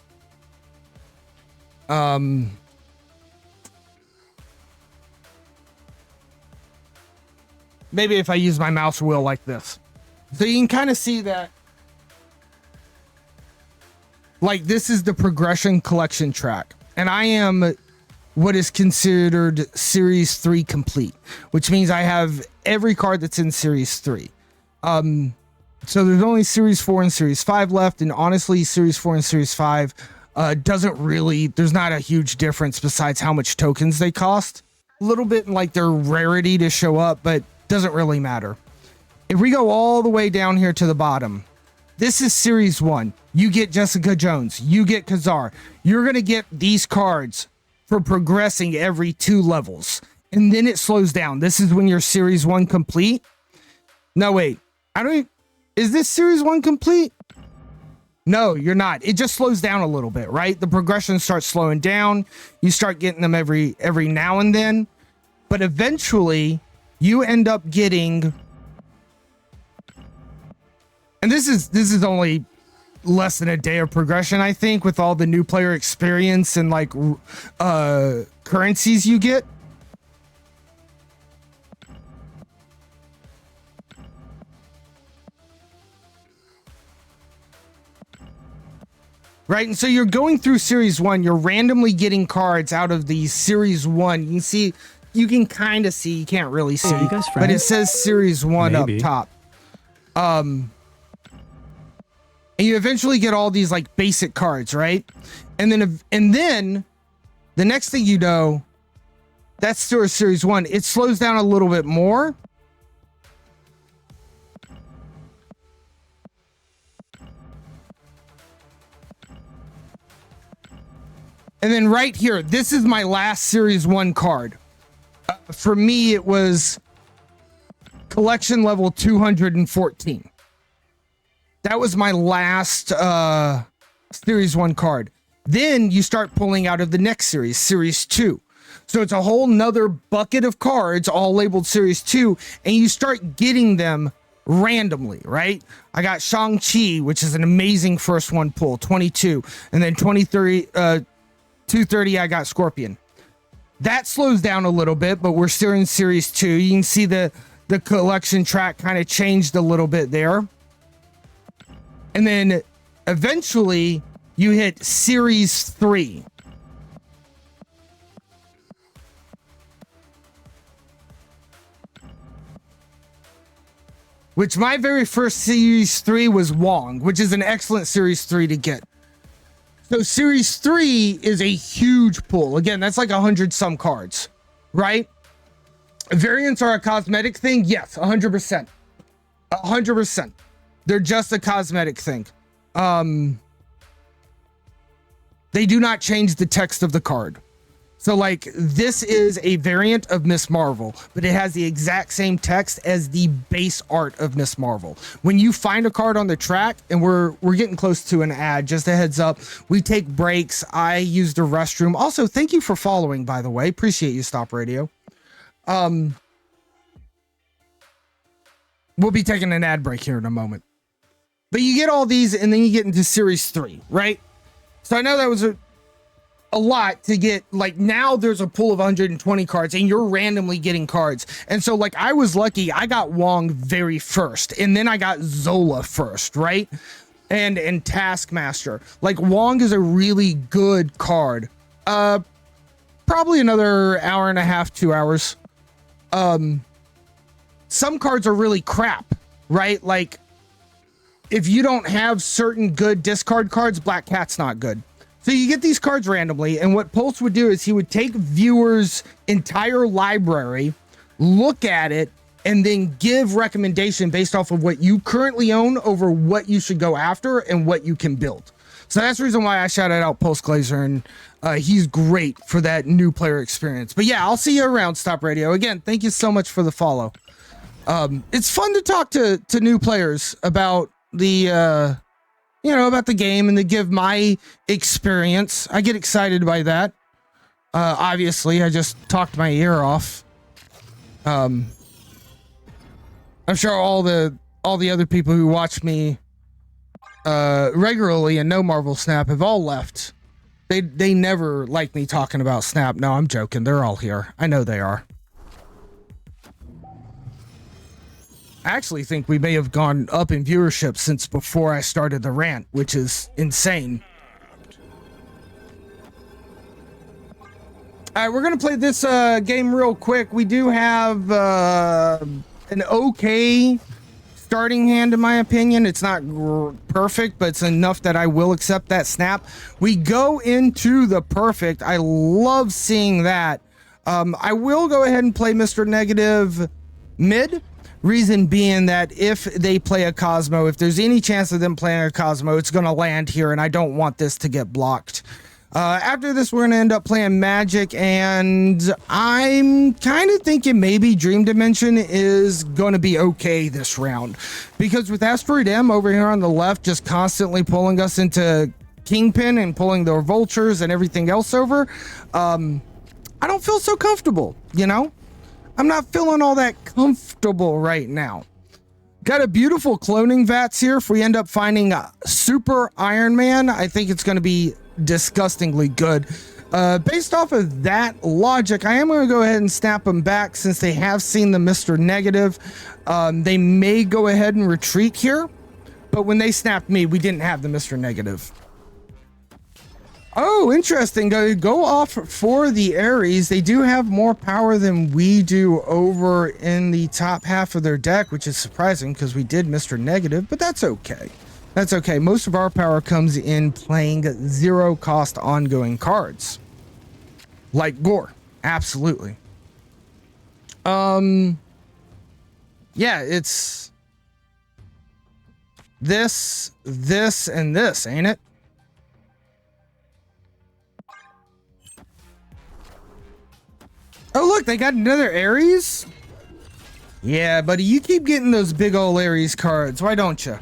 Speaker 3: Maybe if I use my mouse wheel like this. So you can kind of see that. Like this is the progression collection track. And I am what is considered Series 3 complete, which means I have every card that's in Series 3. So there's only Series 4 and Series 5 left, and honestly, Series 4 and Series 5 doesn't really, there's not a huge difference besides how much tokens they cost. A little bit in like their rarity to show up, but doesn't really matter. If we go all the way down here to the bottom, this is Series 1. You get Jessica Jones, you get Khazar. You're going to get these cards for progressing every 2 levels, and then it slows down. This is when you're Series 1 complete. No, wait. Is this Series 1 complete? No, you're not. It just slows down a little bit, right? The progression starts slowing down. You start getting them every now and then. But eventually, you end up getting... And this is only less than a day of progression, I think, with all the new player experience and like currencies you get. Right, and so you're going through Series 1, you're randomly getting cards out of the Series 1. You can see, you can kind of see, you can't really see, but it says Series 1 up top. And you eventually get all these like basic cards, right? And then the next thing you know, that's still Series 1. It slows down a little bit more. And then right here, this is my last Series 1 card. For me, it was collection level 214. That was my last Series 1 card. Then you start pulling out of the next series, Series 2. So it's a whole nother bucket of cards, all labeled Series 2, and you start getting them randomly, right? I got Shang-Chi, which is an amazing first one pull, 22. And then 230, I got Scorpion. That slows down a little bit, but we're still in Series 2. You can see the collection track kind of changed a little bit there. And then eventually you hit Series 3. Which my very first Series 3 was Wong, which is an excellent Series 3 to get. So Series 3 is a huge pull. Again, that's like 100 some cards, right? Variants are a cosmetic thing? Yes, 100%. 100%. They're just a cosmetic thing. They do not change the text of the card. So like this is a variant of Miss Marvel, but it has the exact same text as the base art of Miss Marvel. When you find a card on the track, and we're getting close to an ad, just a heads up, we take breaks. I use the restroom. Also, thank you for following, by the way. Appreciate you, Stop Radio. We'll be taking an ad break here in a moment. But you get all these, and then you get into Series 3, right? So I know that was a lot to get. Like now there's a pool of 120 cards and you're randomly getting cards. And so like I was lucky, I got Wong very first, and then I got Zola first, right? And Taskmaster. Like Wong is a really good card. Probably another hour and a half, 2 hours. Some cards are really crap, right? Like if you don't have certain good discard cards, Black Cat's not good. So you get these cards randomly, and what Pulse would do is he would take viewers' entire library, look at it, and then give recommendation based off of what you currently own over what you should go after and what you can build. So that's the reason why I shouted out Pulse Glazer, and he's great for that new player experience. But yeah, I'll see you around, Stop Radio. Again, thank you so much for the follow. It's fun to talk to new players about the about the game and to give my experience. I get excited by that. Obviously, I just talked my ear off. I'm sure all the other people who watch me regularly and know Marvel Snap have all left. They never like me talking about Snap. No, I'm joking. They're all here. I know they are. I actually think we may have gone up in viewership since before I started the rant, which is insane. All right, we're going to play this game real quick. We do have an okay starting hand, in my opinion. It's not perfect, but it's enough that I will accept that snap. We go into the perfect. I love seeing that. I will go ahead and play Mr. Negative mid. Reason being that if they play a Cosmo, if there's any chance of them playing a Cosmo, it's going to land here, and I don't want this to get blocked. After this, we're going to end up playing Magic, and I'm kind of thinking maybe Dream Dimension is going to be okay this round. Because with Asteroid M over here on the left, just constantly pulling us into Kingpin and pulling their vultures and everything else over, I don't feel so comfortable, you know? I'm not feeling all that comfortable right now. Got a beautiful cloning vats here. If we end up finding a Super Iron Man, I think it's going to be disgustingly good. Based off of that logic, I am going to go ahead and snap them back since they have seen the Mr. Negative. They may go ahead and retreat here, but when they snapped me, we didn't have the Mr. Negative. Oh, interesting. Go off for the Ares. They do have more power than we do over in the top half of their deck, which is surprising because we did Mr. Negative, but that's okay. That's okay. Most of our power comes in playing zero cost ongoing cards. Like Gore. Absolutely. Yeah, it's this, and this, ain't it? Oh, look, they got another Ares? Yeah, buddy, you keep getting those big old Ares cards. Why don't you?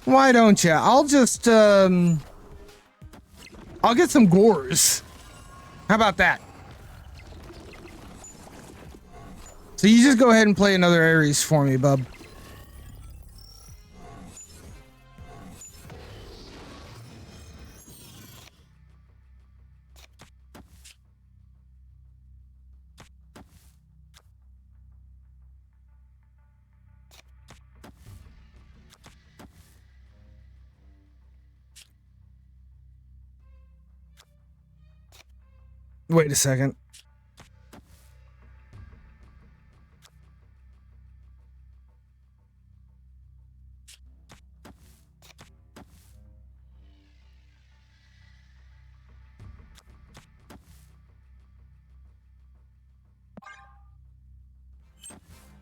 Speaker 3: Why don't you? I'll just, I'll get some gores. How about that? So you just go ahead and play another Ares for me, bub. Wait a second.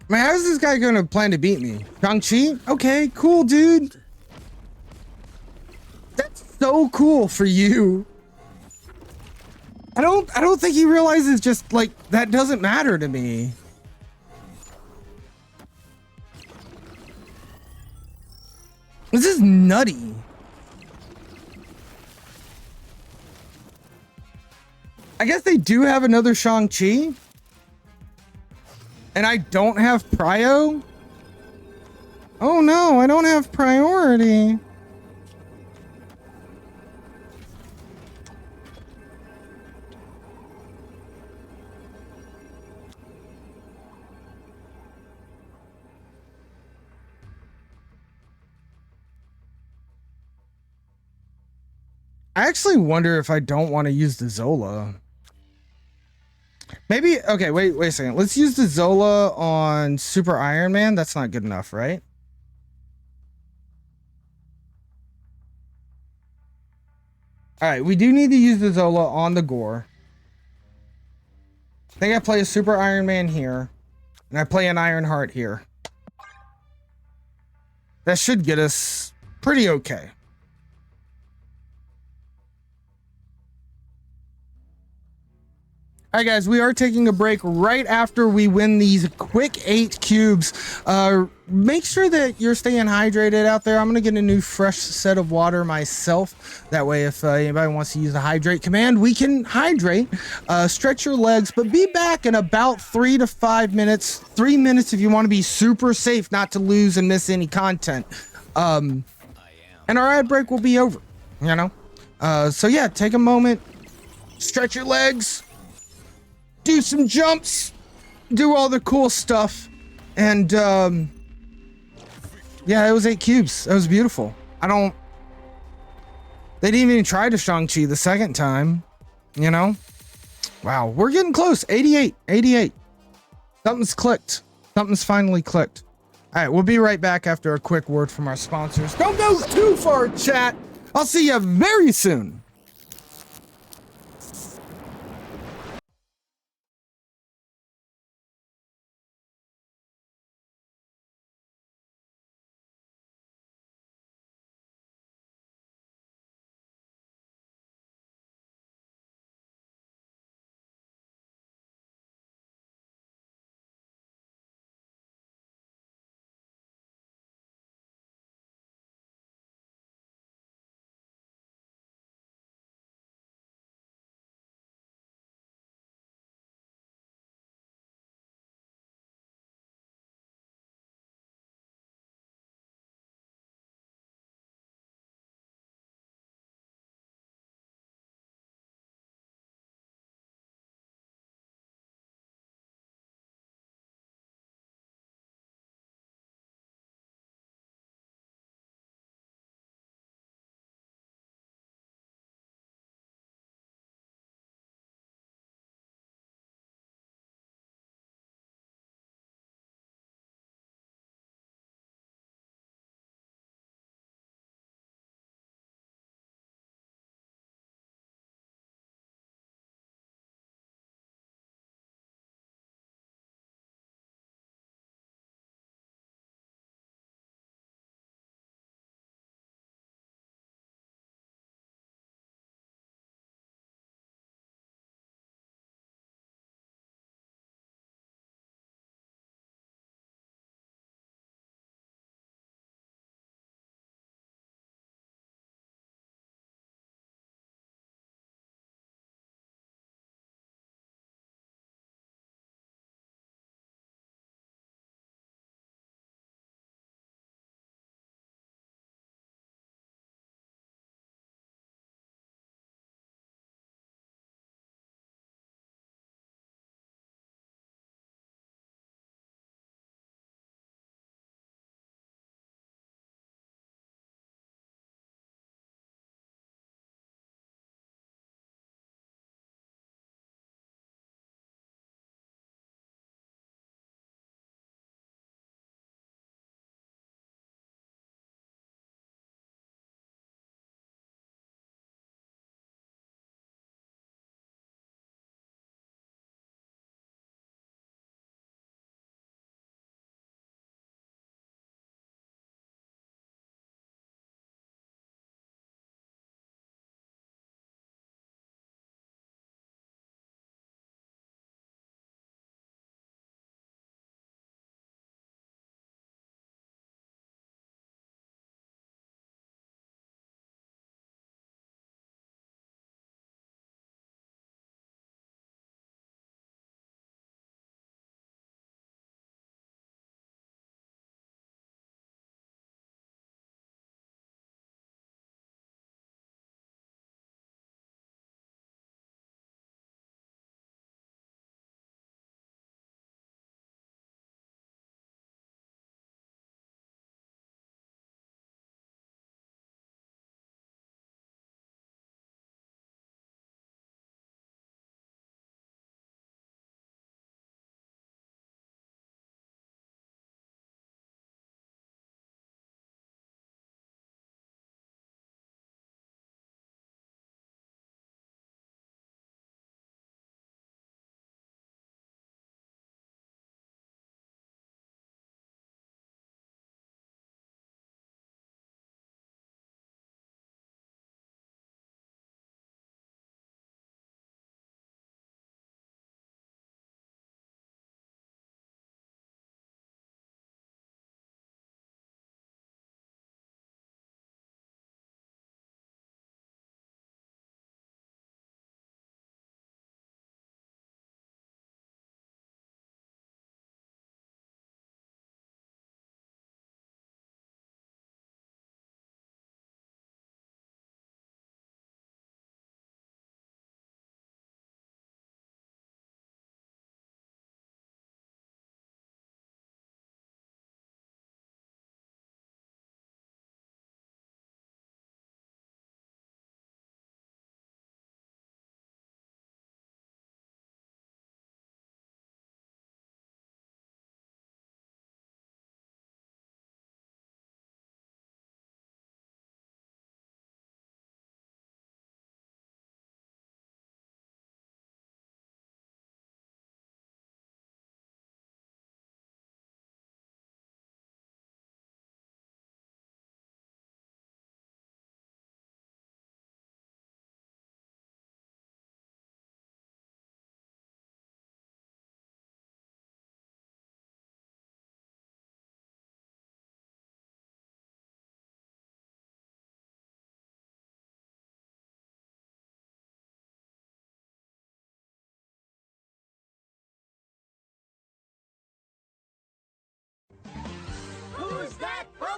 Speaker 3: Man, how's this guy gonna plan to beat me? Shang-Chi? Okay, cool, dude. That's so cool for you. I don't think he realizes just like that doesn't matter to me. This is nutty. I guess they do have another Shang-Chi. And I don't have prio? Oh no, I don't have priority. I actually wonder if I don't want to use the Zola. Maybe, okay, wait a second. Let's use the Zola on Super Iron Man. That's not good enough, right? All right, we do need to use the Zola on the Gore. I think I play a Super Iron Man here, and I play an Iron Heart here. That should get us pretty okay. All right, guys, we are taking a break right after we win these quick 8 cubes. Make sure that you're staying hydrated out there. I'm going to get a new fresh set of water myself. That way, if anybody wants to use the hydrate command, we can hydrate. Stretch your legs, but be back in about 3 to 5 minutes. 3 minutes if you want to be super safe, not to lose and miss any content. And our ad break will be over, you know? So yeah, take a moment, stretch your legs, do some jumps, do all the cool stuff, and yeah, it was 8 cubes. That was beautiful. They didn't even try to Shang-Chi the second time, you know? Wow, we're getting close. 88. Something's clicked. Something's finally clicked. All right, we'll be right back after a quick word from our sponsors. Don't go too far, chat. I'll see you very soon.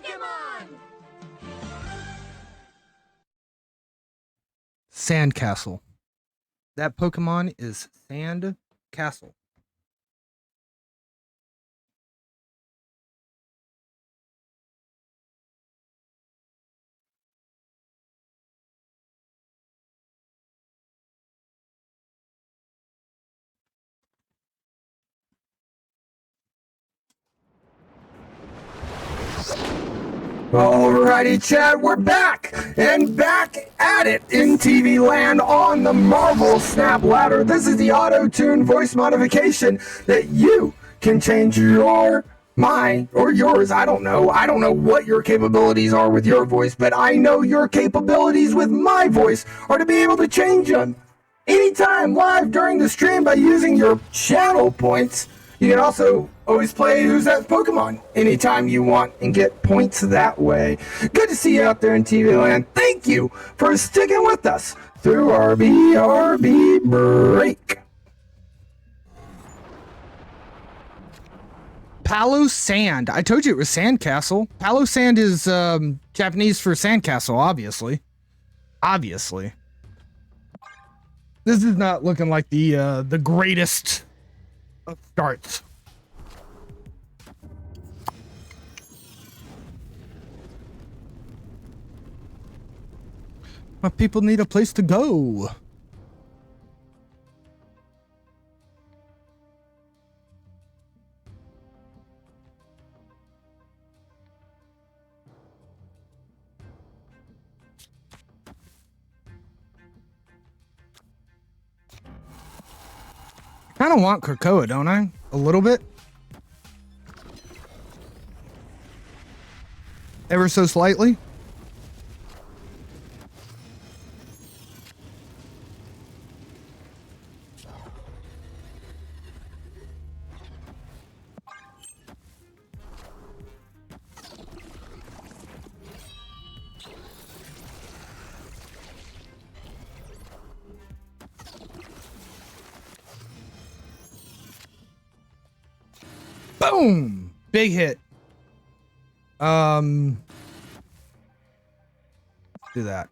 Speaker 5: Pokemon!
Speaker 3: Sandcastle. That Pokemon is Sandcastle.
Speaker 4: Alrighty, Chad, we're back and back at it in TV land on the Marvel Snap Ladder. This is the auto-tune voice modification that you can change your mine or yours. I don't know what your capabilities are with your voice, but I know your capabilities with my voice are to be able to change them anytime live during the stream by using your channel points. You can also always play Who's That Pokemon anytime you want and get points that way. Good to see you out there in TV land. Thank you for sticking with us through our BRB break.
Speaker 3: Palo Sand. I told you it was Sandcastle. Palo Sand is Japanese for Sandcastle, obviously. Obviously. This is not looking like the greatest of starts. My people need a place to go. I kind of want Krakoa, don't I? A little bit. Ever so slightly. Boom! Big hit. Do that.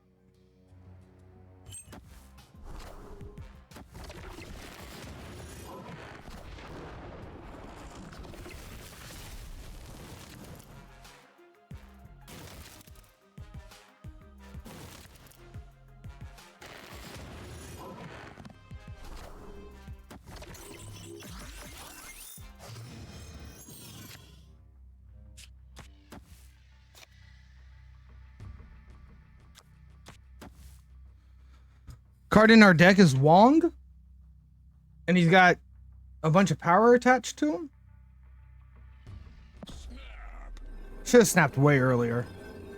Speaker 3: Card in our deck is Wong, and he's got a bunch of power attached to him. Should have snapped way earlier.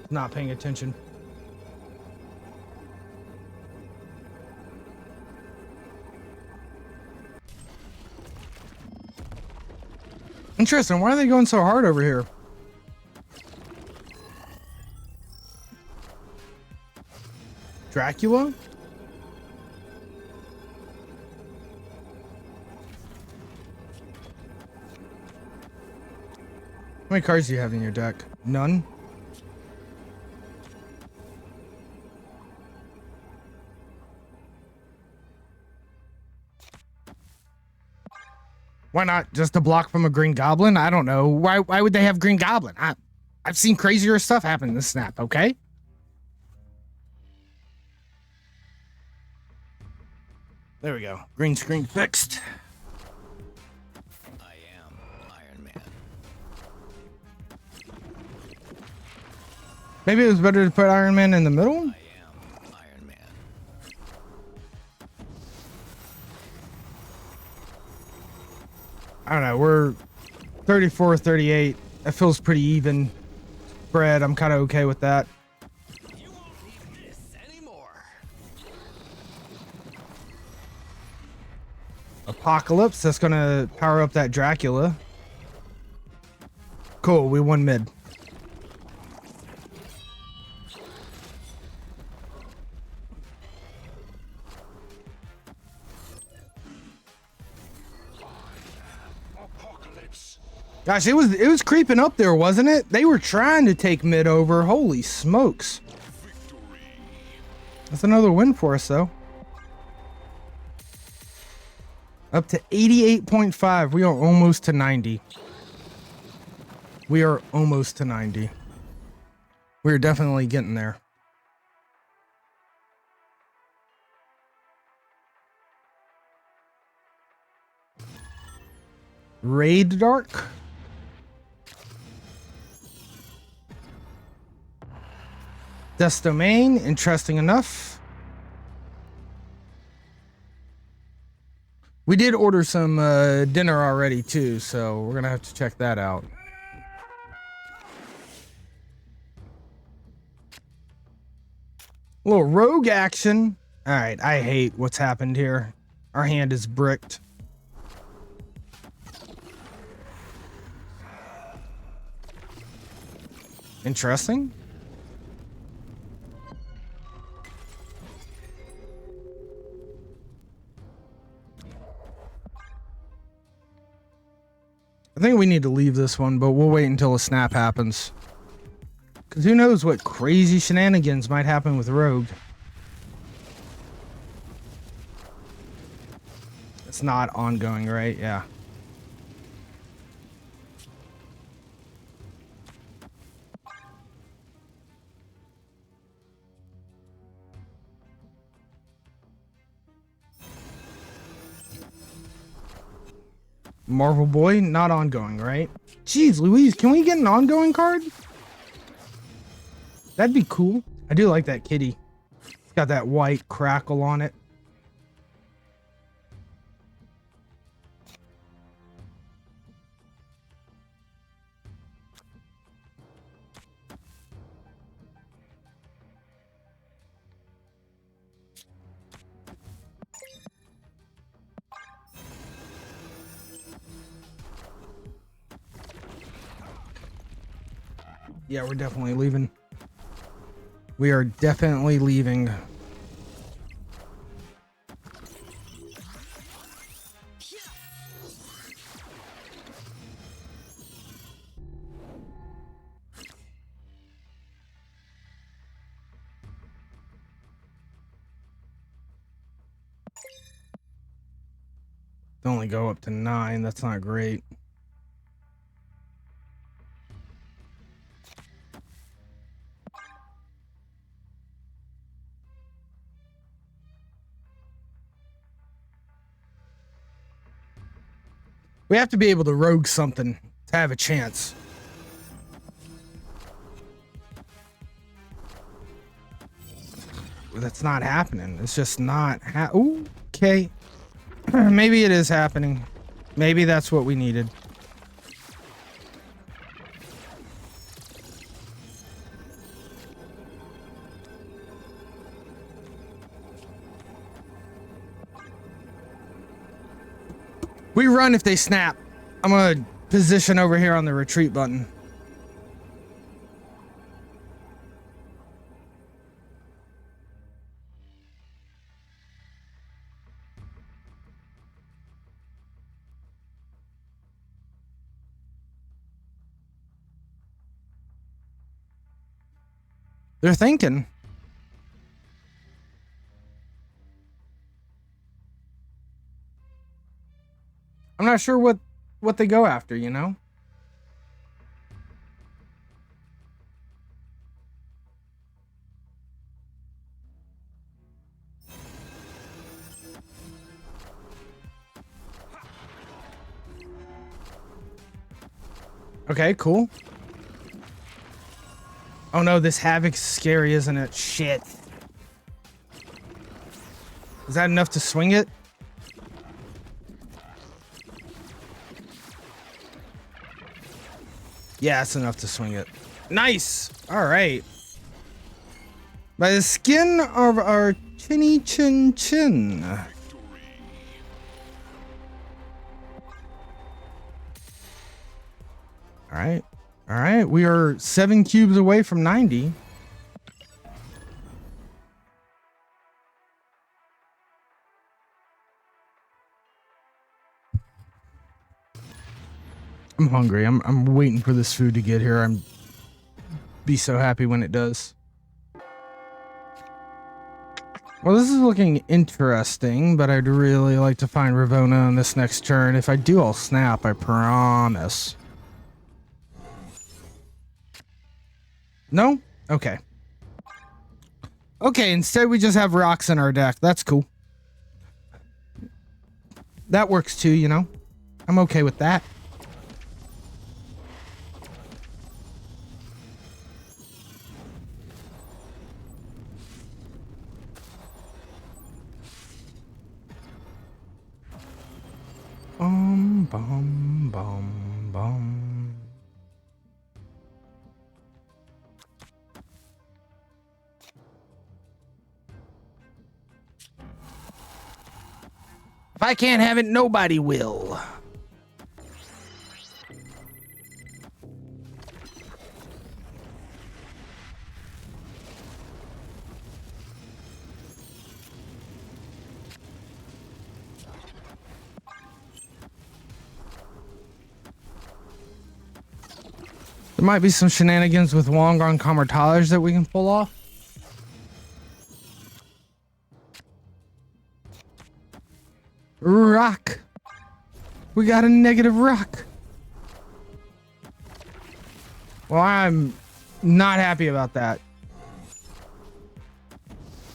Speaker 3: Not paying attention. Interesting. Why are they going so hard over here? Dracula? How many cards do you have in your deck? None? Why not just a block from a Green Goblin? I don't know. Why would they have Green Goblin? I've seen crazier stuff happen in this snap, okay? There we go. Green screen fixed.
Speaker 8: I am Iron Man.
Speaker 3: Maybe it was better to put Iron Man in the middle?
Speaker 8: I am Iron Man.
Speaker 3: I don't know. We're 34, 38. That feels pretty even spread. I'm kind of okay with that.
Speaker 8: You won't need this anymore.
Speaker 3: Apocalypse. That's going to power up that Dracula. Cool. We won mid.
Speaker 9: Apocalypse.
Speaker 3: Gosh, it was creeping up there, wasn't it? They were trying to take mid over. Holy smokes. That's another win for us, though. Up to 88.5. We are almost to 90. We are almost to 90. We're definitely getting there. Raid Dark. Death Domain, interesting enough. We did order some dinner already too, so we're gonna have to check that out. A little rogue action. All right, I hate what's happened here. Our hand is bricked. Interesting. I think we need to leave this one, but we'll wait until a snap happens. Because who knows what crazy shenanigans might happen with Rogue. It's not ongoing, right? Yeah. Marvel Boy, not ongoing, right? Jeez Louise, can we get an ongoing card? That'd be cool. I do like that kitty. It's got that white crackle on it. Yeah, we're definitely leaving. We are definitely leaving. They only go up to 9. That's not great. We have to be able to rogue something to have a chance. That's not happening. It's just not. Ooh, okay. Maybe it is happening. Maybe that's what we needed. We run if they snap. I'm gonna position over here on the retreat button. They're thinking. I'm not sure what they go after, you know? Okay, cool. Oh no, this Havoc's scary, isn't it? Shit. Is that enough to swing it? Yeah, that's enough to swing it. Nice. All right. By the skin of our chinny chin chin. All right. All right. We are 7 cubes away from 90. I'm hungry. I'm waiting for this food to get here. I'm be so happy when it does. Well, this is looking interesting, but I'd really like to find Ravona on this next turn. If I do, I'll snap, I promise. No? Okay. Okay, instead we just have rocks in our deck. That's cool. That works too, you know? I'm okay with that. Bum, bum, bum. If I can't have it, nobody will. There might be some shenanigans with Wong on Camartage that we can pull off. Rock. We got a negative rock. Well, I'm not happy about that.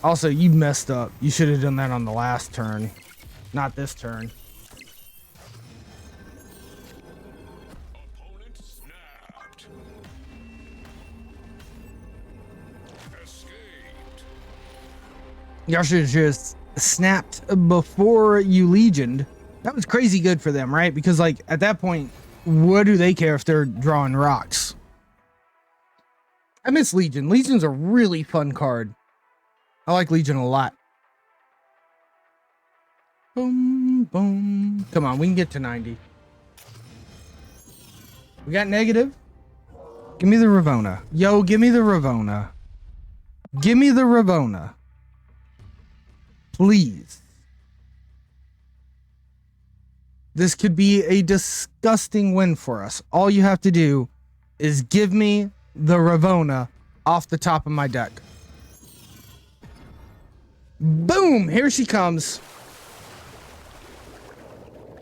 Speaker 3: Also, you messed up. You should have done that on the last turn, not this turn.
Speaker 9: Opponent snapped. Escaped.
Speaker 3: Y'all should have just snapped before you legioned. That was crazy good for them, right? Because like at that point, what do they care if they're drawing rocks? I miss Legion. Legion's a really fun card. I like Legion a lot. Boom, boom. Come on, we can get to 90. We got negative. Give me the Ravona. Yo, give me the Ravona. Give me the Ravona. Please. This could be a disgusting win for us. All you have to do is give me the Ravona off the top of my deck. Boom! Here she comes.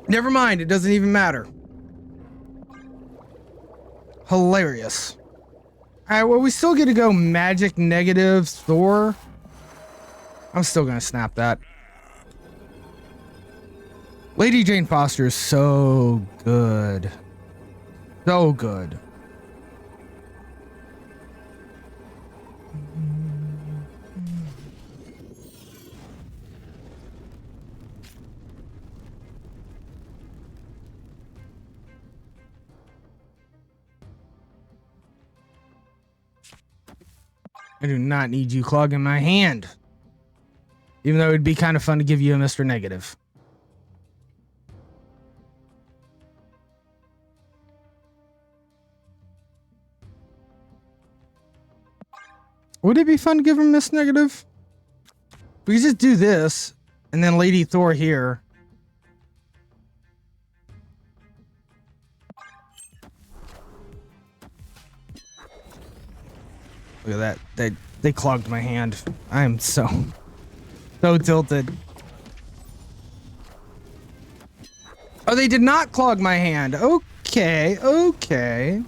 Speaker 3: Never mind, it doesn't even matter. Hilarious. Alright, well, we still get to go magic negative Thor. I'm still gonna snap that. Lady Jane Foster is so good. So good. I do not need you clogging my hand. Even though it'd be kind of fun to give you a Mr. Negative. Would it be fun to give him Mr. Negative? We could just do this, and then Lady Thor here. Look at that. They clogged my hand. I am so tilted. Oh, they did not clog my hand. Okay, okay.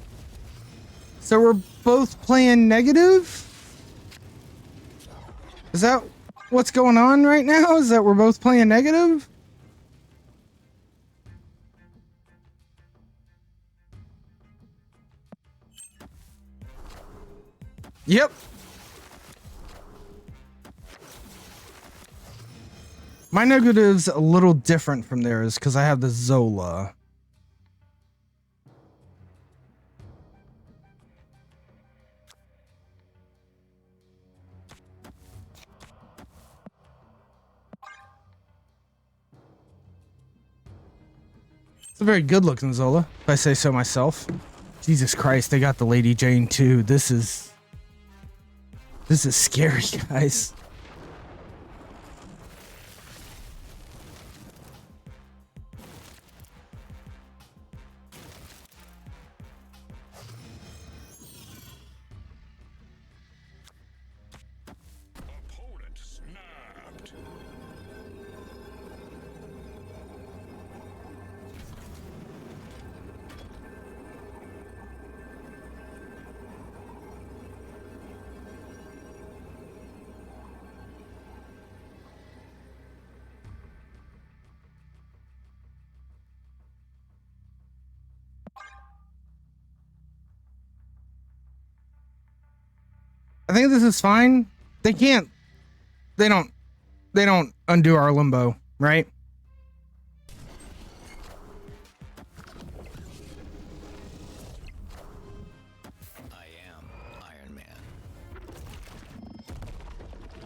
Speaker 3: So we're both playing negative? Is that what's going on right now? Is that we're both playing negative? Yep. My negative's a little different from theirs because I have the Zola. It's a very good looking Zola, if I say so myself. Jesus Christ, they got the Lady Jane too. This is scary, guys. I think this is fine. They can't. They don't undo our limbo, right?
Speaker 8: I am Iron Man.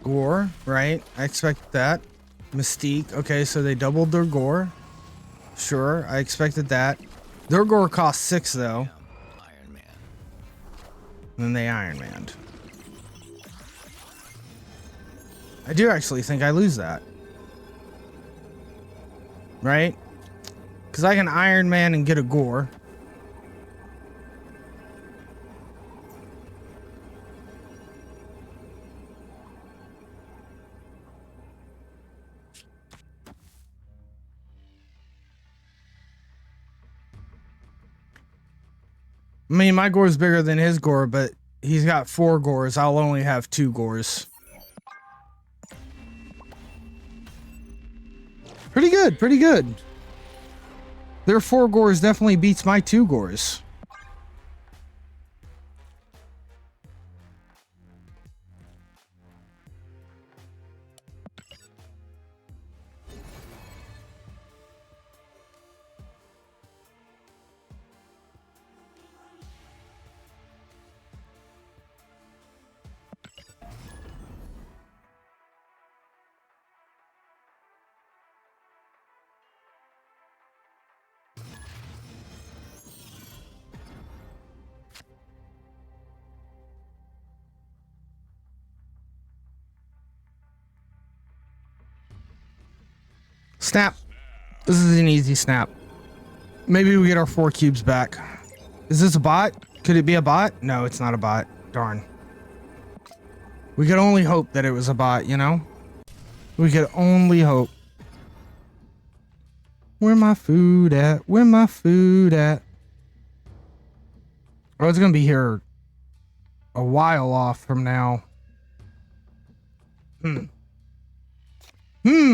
Speaker 3: Gore, right? I expect that. Mystique. Okay, so they doubled their gore. Sure, I expected that. Their gore cost 6 though.
Speaker 8: Iron Man.
Speaker 3: And then they Iron Manned. I do actually think I lose that. Right? Because I can Iron Man and get a gore. I mean, my gore is bigger than his gore, but he's got 4 gores. I'll only have 2 gores. Pretty good, pretty good. Their 4 gores definitely beats my 2 gores. Snap. This is an easy snap. Maybe we get our 4 cubes back. Is this a bot? Could it be a bot? No, it's not a bot. Darn. We could only hope that it was a bot, you know? We could only hope. Where my food at? Where my food at? Oh, it's gonna be here a while off from now.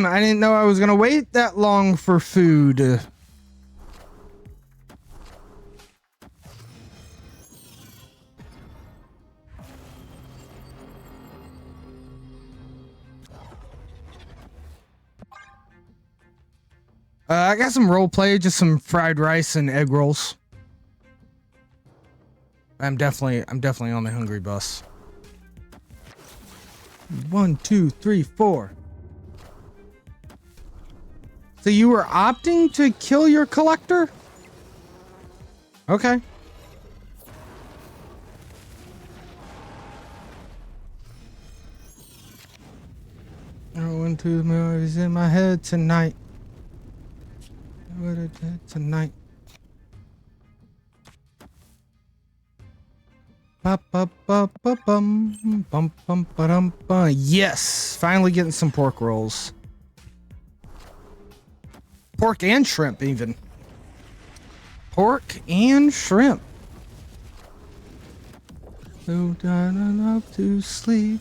Speaker 3: I didn't know I was gonna wait that long for food. I got some role play, just some fried rice and egg rolls. I'm definitely on the hungry bus. 1, 2, 3, 4. So you were opting to kill your collector? Okay. I went to the movies in my head tonight. What I did tonight. Yes, finally getting some pork rolls. Pork and shrimp, even. Pork and shrimp. So down enough to sleep.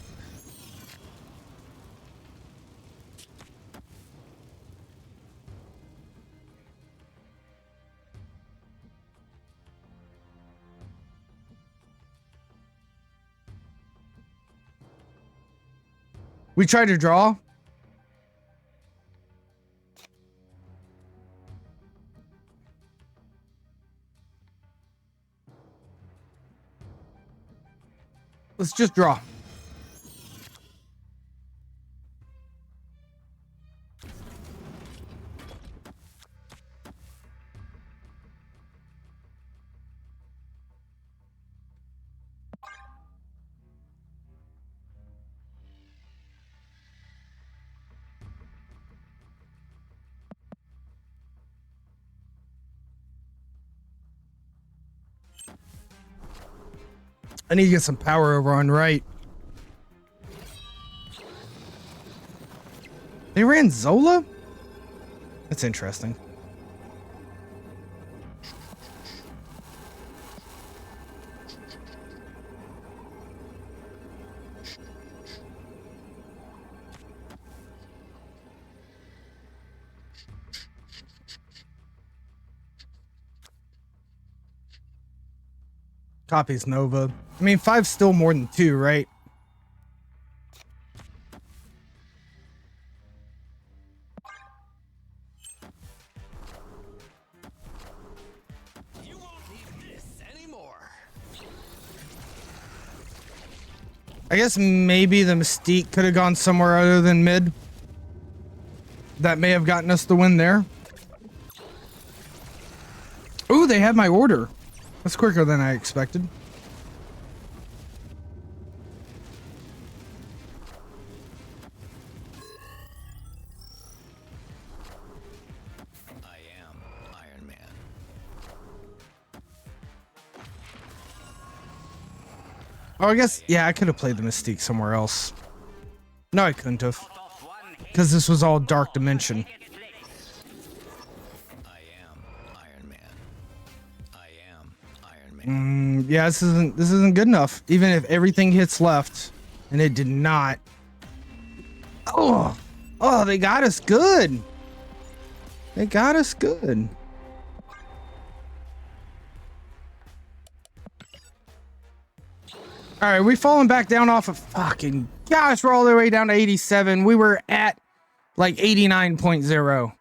Speaker 3: We tried to draw. Let's just draw. I need to get some power over on right. They ran Zola? That's interesting. Copies Nova. I mean, 5's still more than 2, right? I guess maybe the Mystique could have gone somewhere other than mid. That may have gotten us the win there. Ooh, they have my order. That's quicker than I expected.
Speaker 8: I am Iron Man.
Speaker 3: Oh, I guess, yeah, I could have played the Mystique somewhere else. No, I couldn't have. Because this was all Dark Dimension.
Speaker 8: I am Iron Man. I am Iron Man.
Speaker 3: Yeah, this isn't good enough. Even if everything hits left, and it did not. Oh, they got us good. They got us good. All right, we've fallen back down off of fucking gosh, we're all the way down to 87. We were at like 89.0.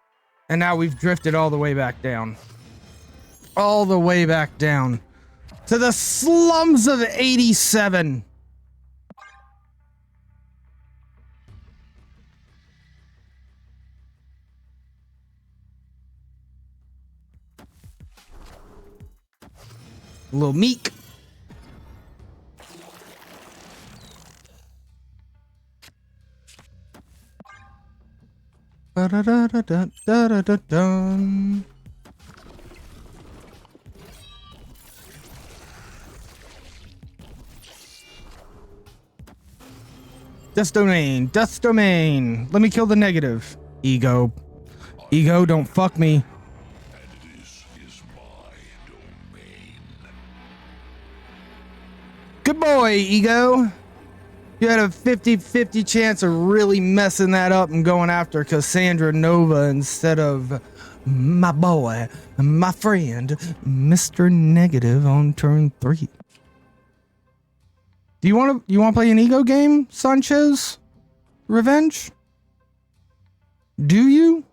Speaker 3: And now we've drifted all the way back down. All the way back down to the slums of 87. A little meek. Da-da-da-da-da-da-da-dun. Dust domain, dust domain. Let me kill the negative. Ego. Ego, don't fuck me.
Speaker 9: And this is my domain.
Speaker 3: Good boy, Ego. You had a 50-50 chance of really messing that up and going after Cassandra Nova instead of my boy, my friend, Mr. Negative on turn 3. Do you want to play an Ego game, Sanchez? Revenge? Do you? I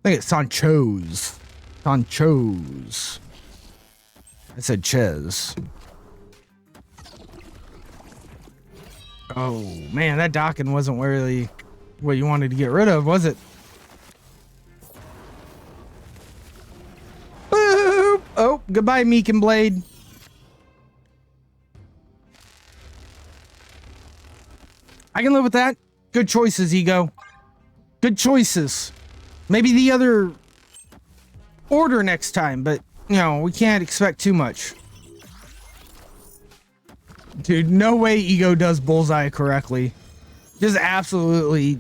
Speaker 3: think it's Sancho's. Sancho's. I said Ches. Oh, man, that docking wasn't really what you wanted to get rid of, was it? Boop. Oh, goodbye, Meek and Blade. I can live with that. Good choices, Ego. Good choices. Maybe the other order next time, but, you know, we can't expect too much. Dude, no way Ego does bullseye correctly. Just absolutely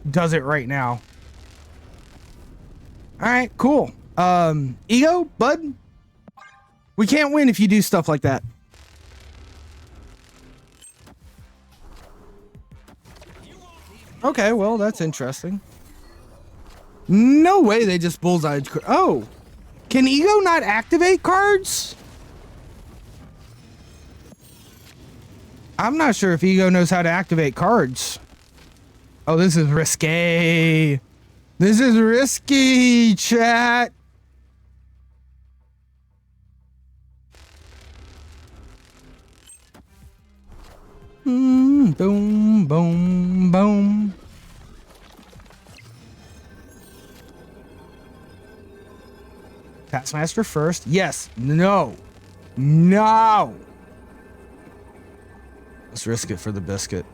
Speaker 3: does it right now. All right, cool. Ego, bud, we can't win if you do stuff like that. Okay, well, that's interesting. No way they just bullseyed. Oh, can Ego not activate cards? I'm not sure if Ego knows how to activate cards. Oh, this is risky. This is risky, chat. Boom, boom, boom. Taskmaster first. Yes. No. No. Let's risk it for the biscuit.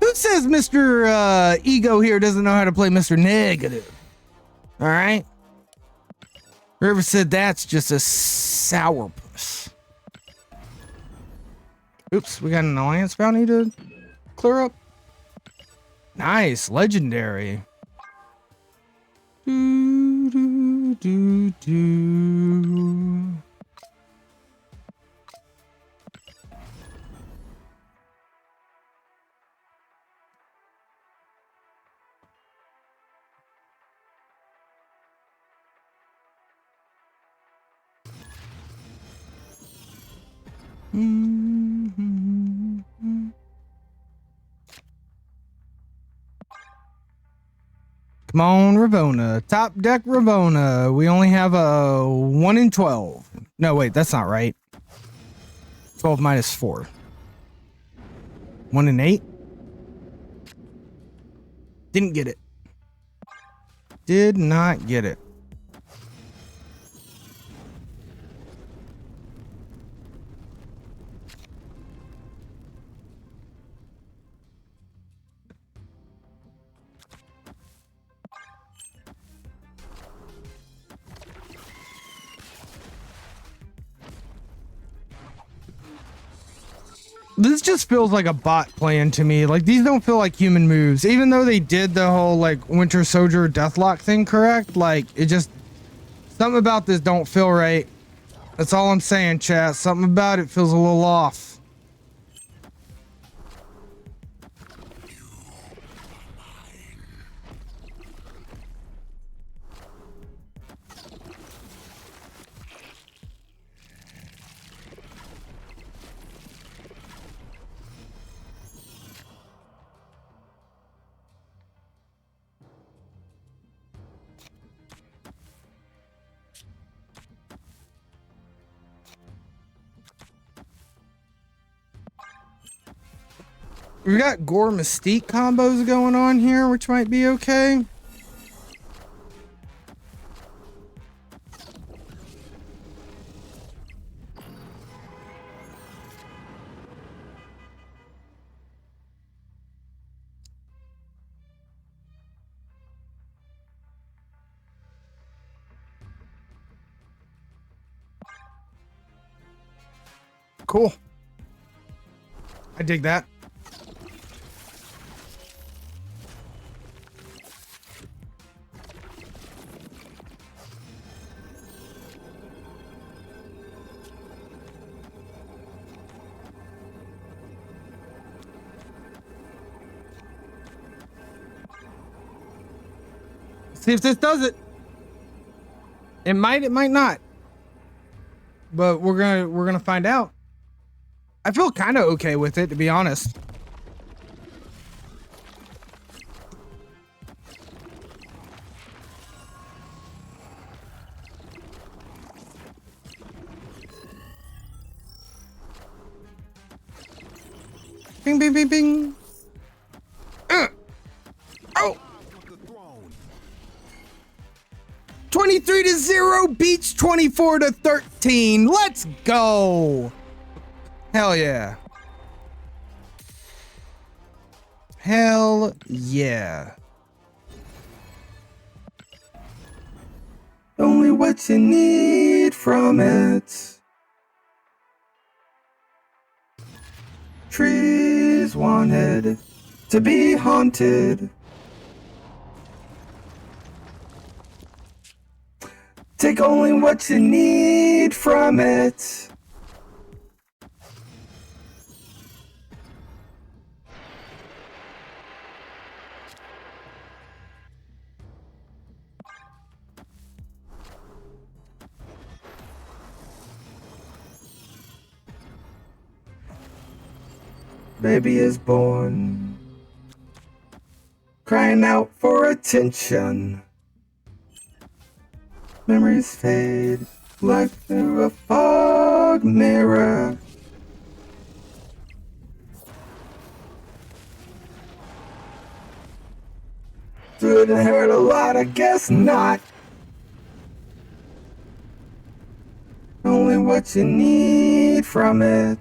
Speaker 3: Who says Mr. Ego here doesn't know how to play Mr. Negative? All right. Whoever said that's just a sourpuss. Oops, we got an alliance bounty to clear up. Nice, legendary. Do, do, do, do. Come on, Ravona. Top deck Ravona. We only have a 1 in 12. No, wait, that's not right. 12 minus 4. 1 and 8? Didn't get it. Did not get it. This just feels like a bot plan to me. Like, these don't feel like human moves. Even though they did the whole, like, Winter Soldier Deathlock thing correct, like, it just... Something about this don't feel right. That's all I'm saying, chat. Something about it feels a little off. We got Gore Mystique combos going on here, which might be okay. Cool. I dig that. See if this does it. It might not. But we're gonna find out. I feel kind of okay with it, to be honest. Bing, bing, bing, bing. Oh. 23-0 beats 24-13. Let's go. Hell yeah. Hell yeah. Only what you need from it. Trees wanted to be haunted. Take only what you need from it. Baby is born, crying out for attention. Memories fade like through a fog mirror. Didn't hurt a lot, I guess not. Only what you need from it.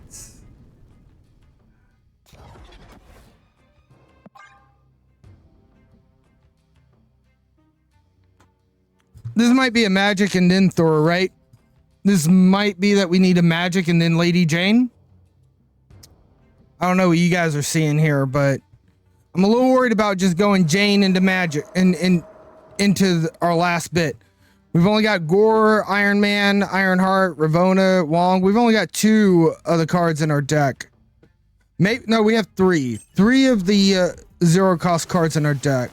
Speaker 3: This might be a magic and then Thor, right? This might be that we need a magic and then Lady Jane. I don't know what you guys are seeing here, but I'm a little worried about just going Jane into magic and into our last bit. We've only got Gore, Iron Man, Ironheart, Ravonna, Wong. We've only got 2 of the cards in our deck. No, we have 3. 3 of the 0 cost cards in our deck.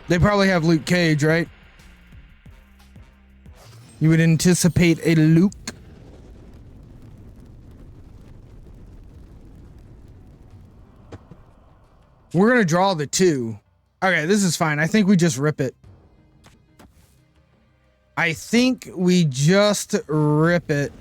Speaker 3: They probably have Luke Cage, right? You would anticipate a Luke. We're going to draw the 2. Okay, this is fine. I think we just rip it. I think we just rip it.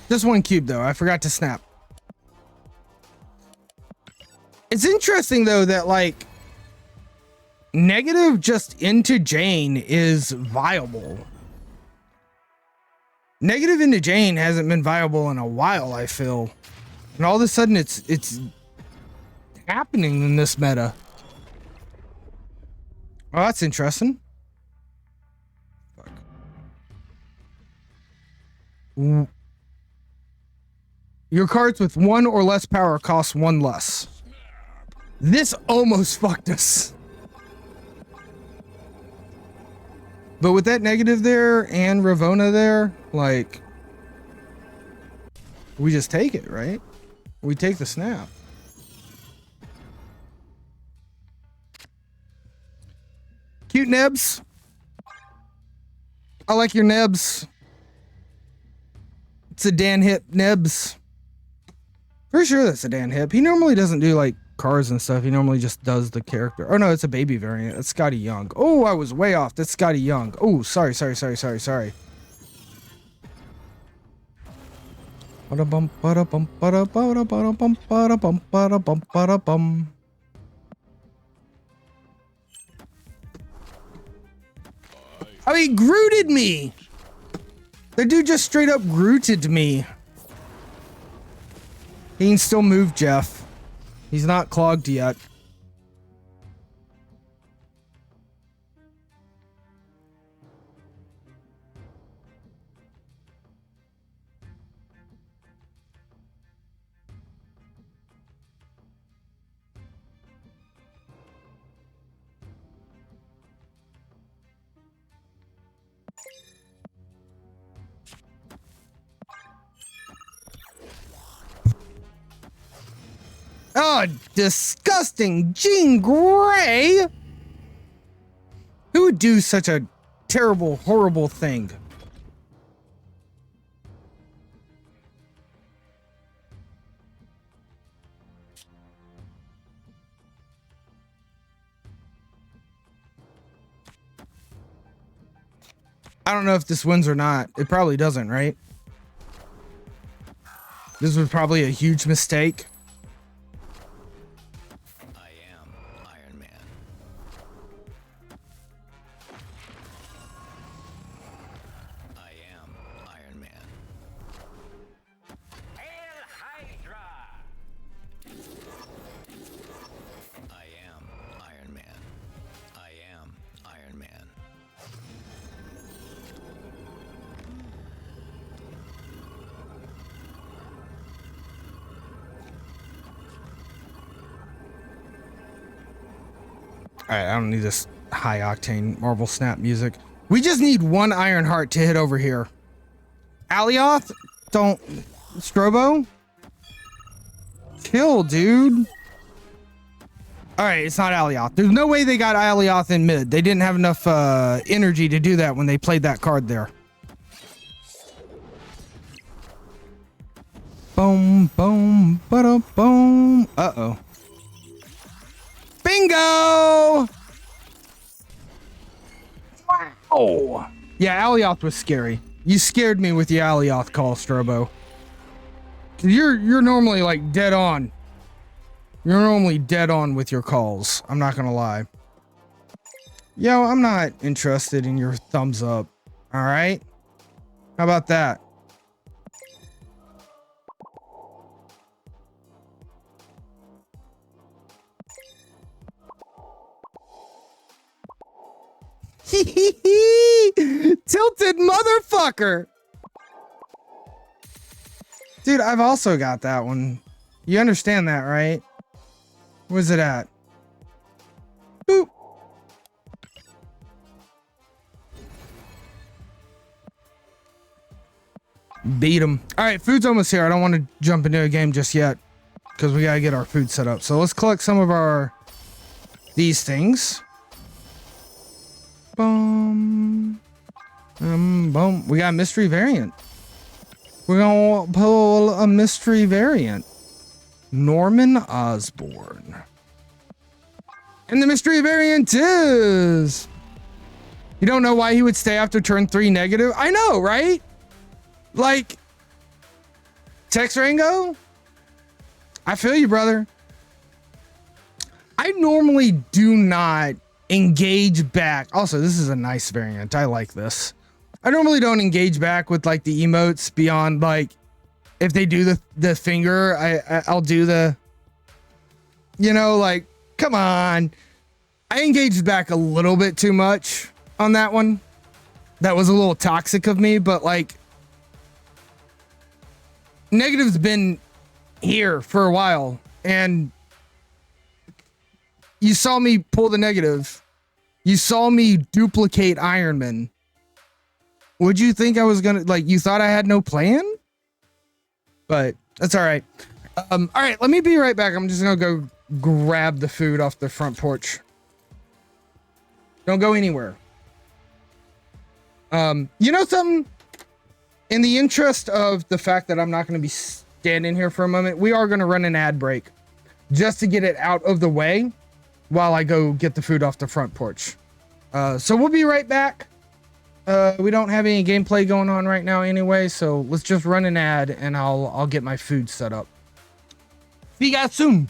Speaker 3: Just one cube though. I forgot to snap. It's interesting though that like negative just into Jane is viable. Negative into Jane hasn't been viable in a while, I feel. And all of a sudden it's happening in this meta. Oh, that's interesting. Fuck. Your cards with 1 or less power cost 1 less. This almost fucked us. But with that negative there and Ravona there, like, we just take it, right? We take the snap. Cute Nebs. I like your Nebs. It's a Dan Hip Nebs. For sure that's a Dan Hip. He normally doesn't do like cars and stuff. He normally just does the character. Oh no, it's a baby variant. That's Scotty Young. Oh, I was way off. That's Scotty Young. Oh, sorry. Oh, he Grooted me. The dude just straight up Grooted me. He can still move, Jeff. He's not clogged yet. Oh, disgusting Jean Grey! Who would do such a terrible, horrible thing? I don't know if this wins or not. It probably doesn't, right? This was probably a huge mistake. Alright, I don't need this high octane Marvel Snap music. We just need one Iron Heart to hit over here. Alioth? Don't... Strobo? Chill, dude. Alright, it's not Alioth. There's no way they got Alioth in mid. They didn't have enough energy to do that when they played that card there. Boom, boom, ba-da, boom. Uh-oh. Bingo! Wow. Yeah, Alioth was scary. You scared me with your Alioth call, Strobo. You're normally like dead on. You're normally dead on with your calls. I'm not gonna lie. Yo, I'm not interested in your thumbs up. All right? How about that? Tilted motherfucker. Dude, I've also got that one. You understand that, right? Where's it at? Boop. Beat him. All right, food's almost here. I don't want to jump into a game just yet because we got to get our food set up. So let's collect some of our these things. Boom. Boom. We got a mystery variant. We're gonna pull a mystery variant. Norman Osborn. And the mystery variant is... You don't know why he would stay after turn 3 negative? I know, right? Like, Tex Rango? I feel you, brother. I normally do not engage back. Also, this is a nice variant. I like this. I normally don't engage back with like the emotes beyond like, if they do the finger, I'll do the, you know, like, come on. I engaged back a little bit too much on that one. That was a little toxic of me, but like, Negative's been here for a while, and you saw me pull the negative. You saw me duplicate Ironman. Would you think I was gonna, like, you thought I had no plan? But that's all right. All right, let me be right back. I'm just gonna go grab the food off the front porch. Don't go anywhere. You know something? In the interest of the fact that I'm not going to be standing here for a moment, we are going to run an ad break just to get it out of the way while I go get the food off the front porch. So we'll be right back. We don't have any gameplay going on right now anyway, so let's just run an ad and I'll get my food set up. See you guys soon.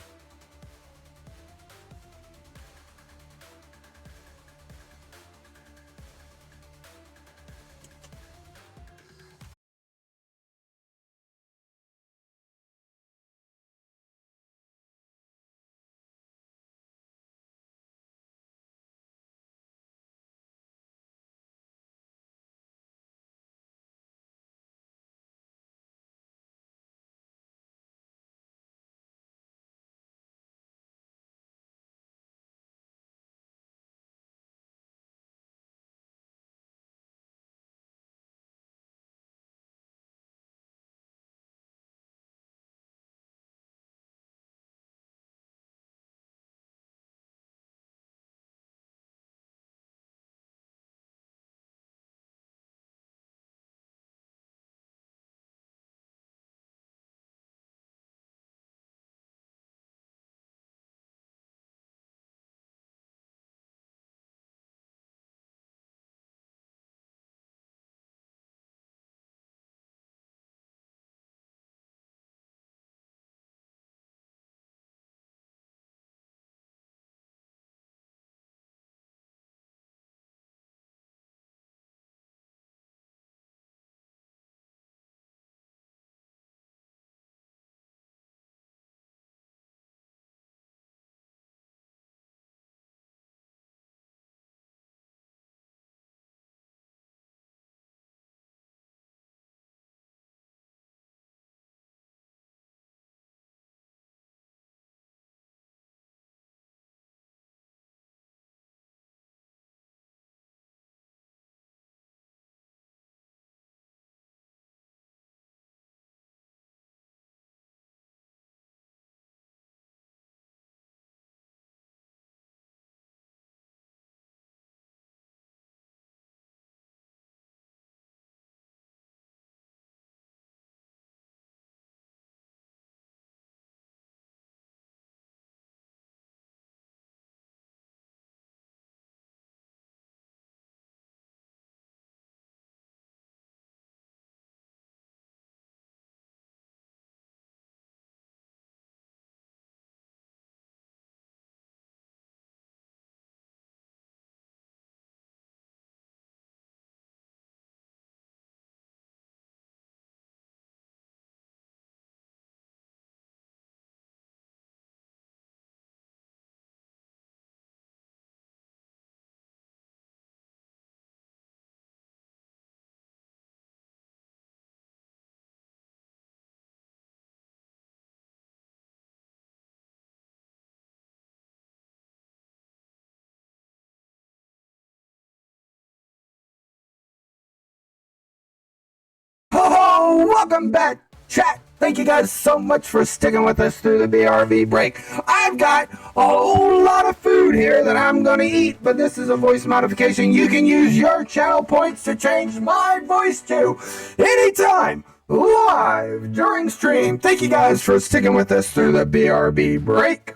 Speaker 4: Ho ho! Welcome back, chat. Thank you guys so much for sticking with us through the BRB break. I've got a whole lot of food here that I'm going to eat, but this is a voice modification. You can use your channel points to change my voice to anytime, live, during stream. Thank you guys for sticking with us through the BRB break.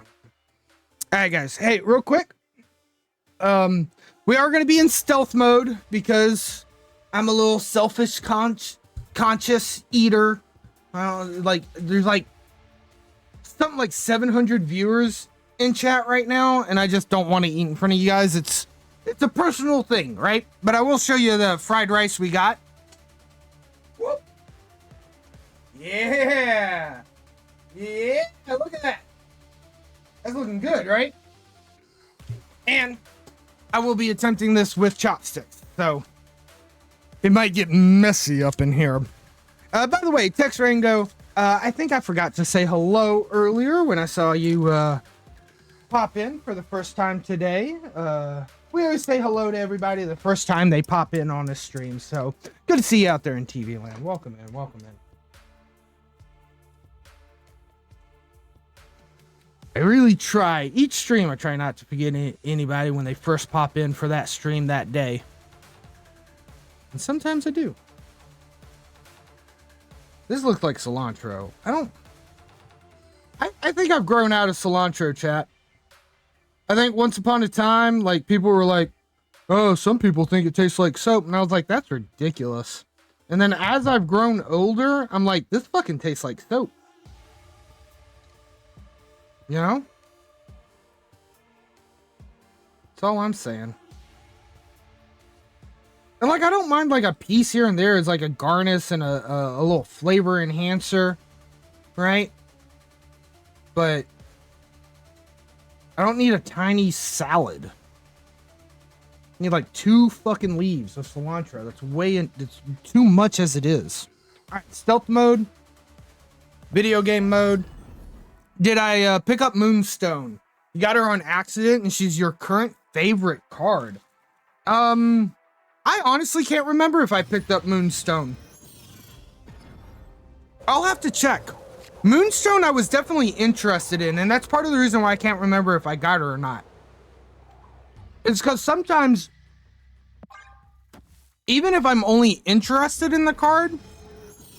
Speaker 3: All right, guys. Hey, real quick. We are going to be in stealth mode because I'm a little selfish, conscious eater. There's like something like 700 viewers in chat right now, and I just don't want to eat in front of you guys. It's a personal thing, right? But I will show you the fried rice we got. Whoop. Yeah. Yeah. Look at that. That's looking good, right? And I will be attempting this with chopsticks, so it might get messy up in here. By the way, Tex Rango, I think I forgot to say hello earlier when I saw you pop in for the first time today. We always say hello to everybody the first time they pop in on this stream, so good to see you out there in TV land. Welcome in, welcome in. I really try, each stream I try not to forget anybody when they first pop in for that stream that day. And sometimes I do. This looks like cilantro. I think I've grown out of cilantro, chat. I think once upon a time, like, people were like, oh, some people think it tastes like soap. And I was like, that's ridiculous. And then as I've grown older, I'm like, this fucking tastes like soap. You know? That's all I'm saying. And like, I don't mind like a piece here and there as like a garnish and a little flavor enhancer, right? But I don't need a tiny salad. I need like 2 fucking leaves of cilantro. It's too much as it is. All right, stealth mode, video game mode. Did I pick up Moonstone? You got her on accident and she's your current favorite card. I honestly can't remember if I picked up Moonstone. I'll have to check. Moonstone I was definitely interested in, and that's part of the reason why I can't remember if I got her or not. It's because sometimes, even if I'm only interested in the card,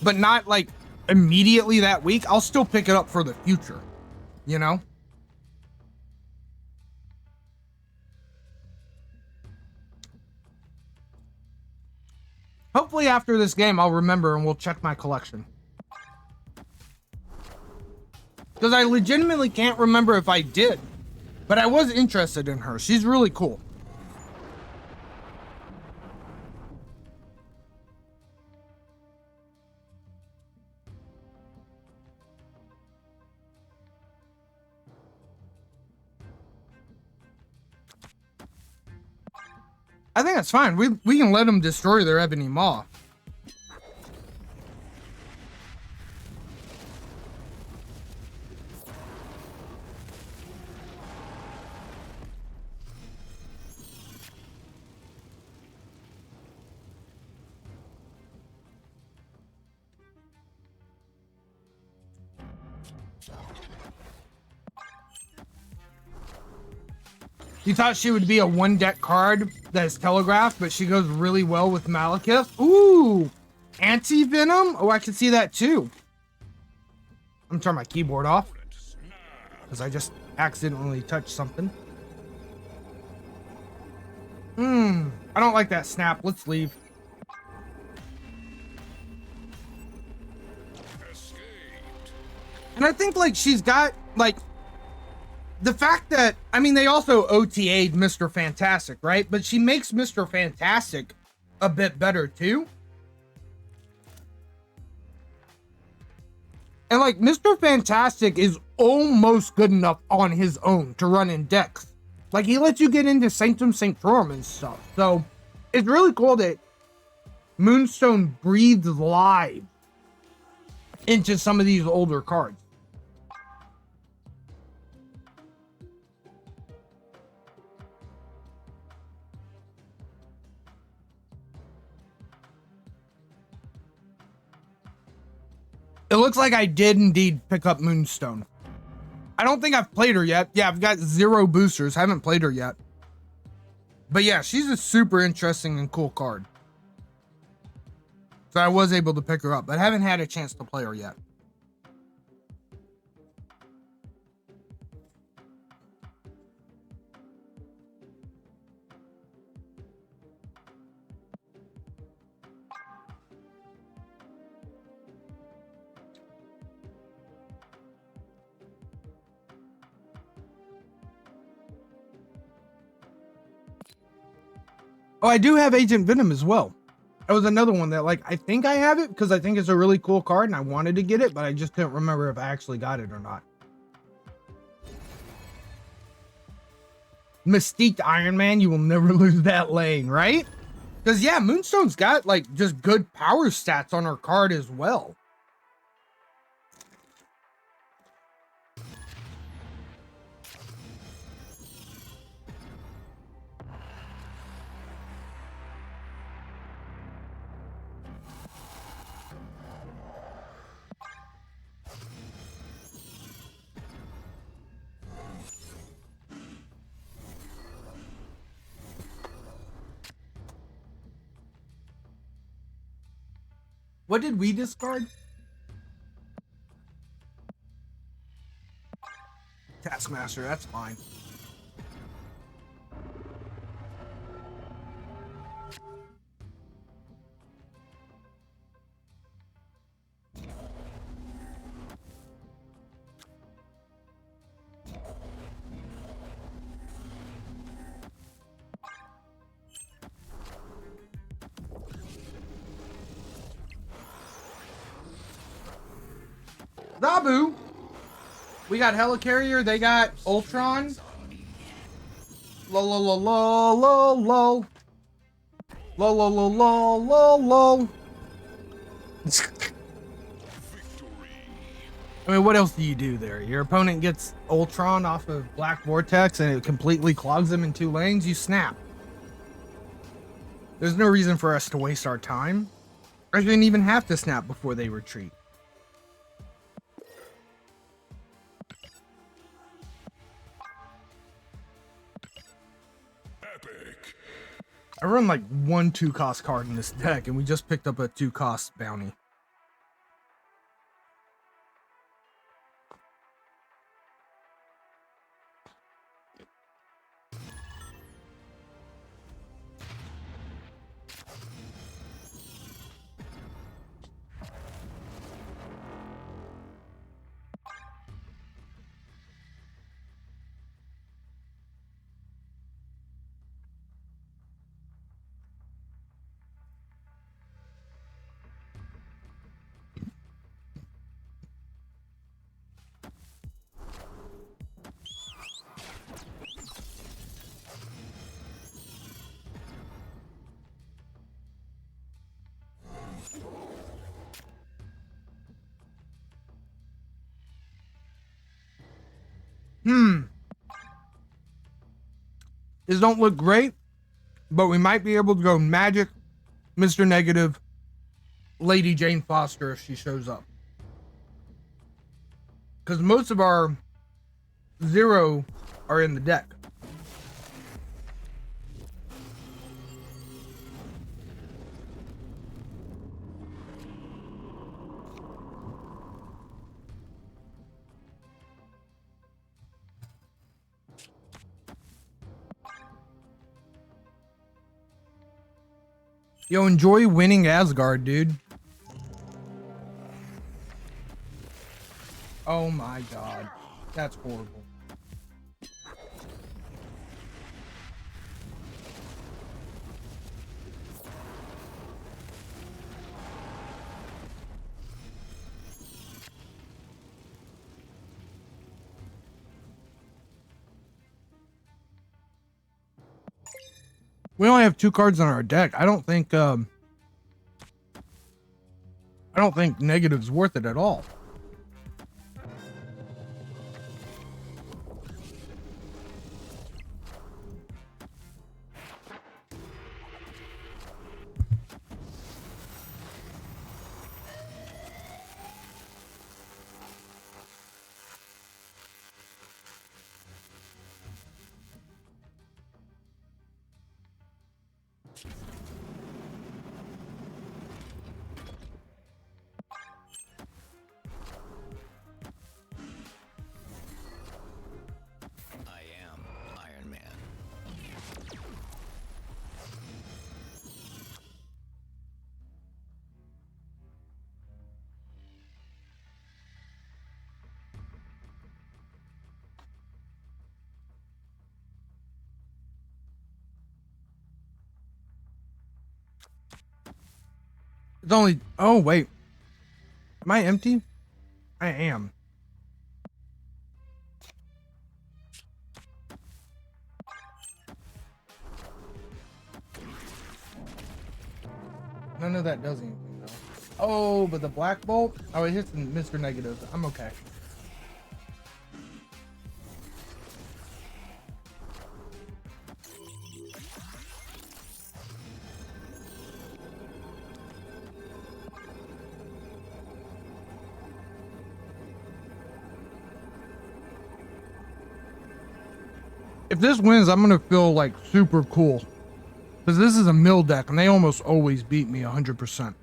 Speaker 3: but not like immediately that week, I'll still pick it up for the future, you know? Hopefully after this game, I'll remember and we'll check my collection. Because I legitimately can't remember if I did. But I was interested in her. She's really cool. I think that's fine. We can let them destroy their ebony maw. You thought she would be a 1-deck card that is telegraphed, but she goes really well with Malekith. Ooh, anti-venom? Oh, I can see that too. I'm gonna turn my keyboard off because I just accidentally touched something. I don't like that snap. Let's leave. And I think like she's got like the fact that, I mean, they also OTA'd Mr. Fantastic, right? But she makes Mr. Fantastic a bit better too. And like Mr. Fantastic is almost good enough on his own to run in decks. Like he lets you get into Sanctum Sanctorum and stuff. So it's really cool that Moonstone breathes live into some of these older cards. It looks like I did indeed pick up Moonstone. I don't think I've played her yet. Yeah, I've got 0 boosters. I haven't played her yet. But yeah, she's a super interesting and cool card. So I was able to pick her up, but I haven't had a chance to play her yet. Oh, I do have Agent Venom as well. That was another one that, like, I think I have it because I think it's a really cool card and I wanted to get it, but I just couldn't remember if I actually got it or not. Mystique Iron Man, you will never lose that lane, right? Because, yeah, Moonstone's got, like, just good power stats on her card as well. What did we discard? Taskmaster, that's fine. Zabu. We got Helicarrier. They got Ultron. Lol, lol, lol, lol, lol, lol. Lol, lol, lol, lol, lol, lol. I mean, what else do you do there? Your opponent gets Ultron off of Black Vortex and it completely clogs them in 2 lanes. You snap. There's no reason for us to waste our time. I didn't even have to snap before they retreat. I run like 1 2-cost card in this deck, and we just picked up a 2-cost bounty. These don't look great, but we might be able to go Magic, Mr. Negative, Lady Jane Foster if she shows up. Because most of our 0 are in the deck. Yo, enjoy winning Asgard, dude. Oh my god. That's horrible. We only have 2 cards on our deck. I don't think negative's worth it at all. It's only, oh wait. Am I empty? I am. None of that does anything though. Oh, but the black bolt? Oh, it hits Mr. Negative. I'm okay. If this wins, I'm gonna feel like super cool. Because this is a mill deck and they almost always beat me 100%.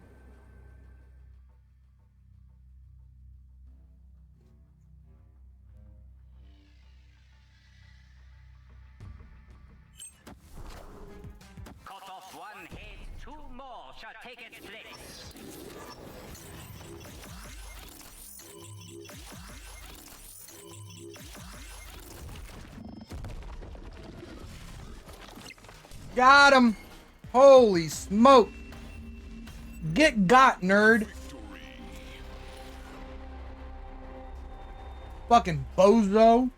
Speaker 7: Cut off one head, two more shall take its place.
Speaker 3: Got him. Holy smoke. Get got, nerd. Fucking bozo.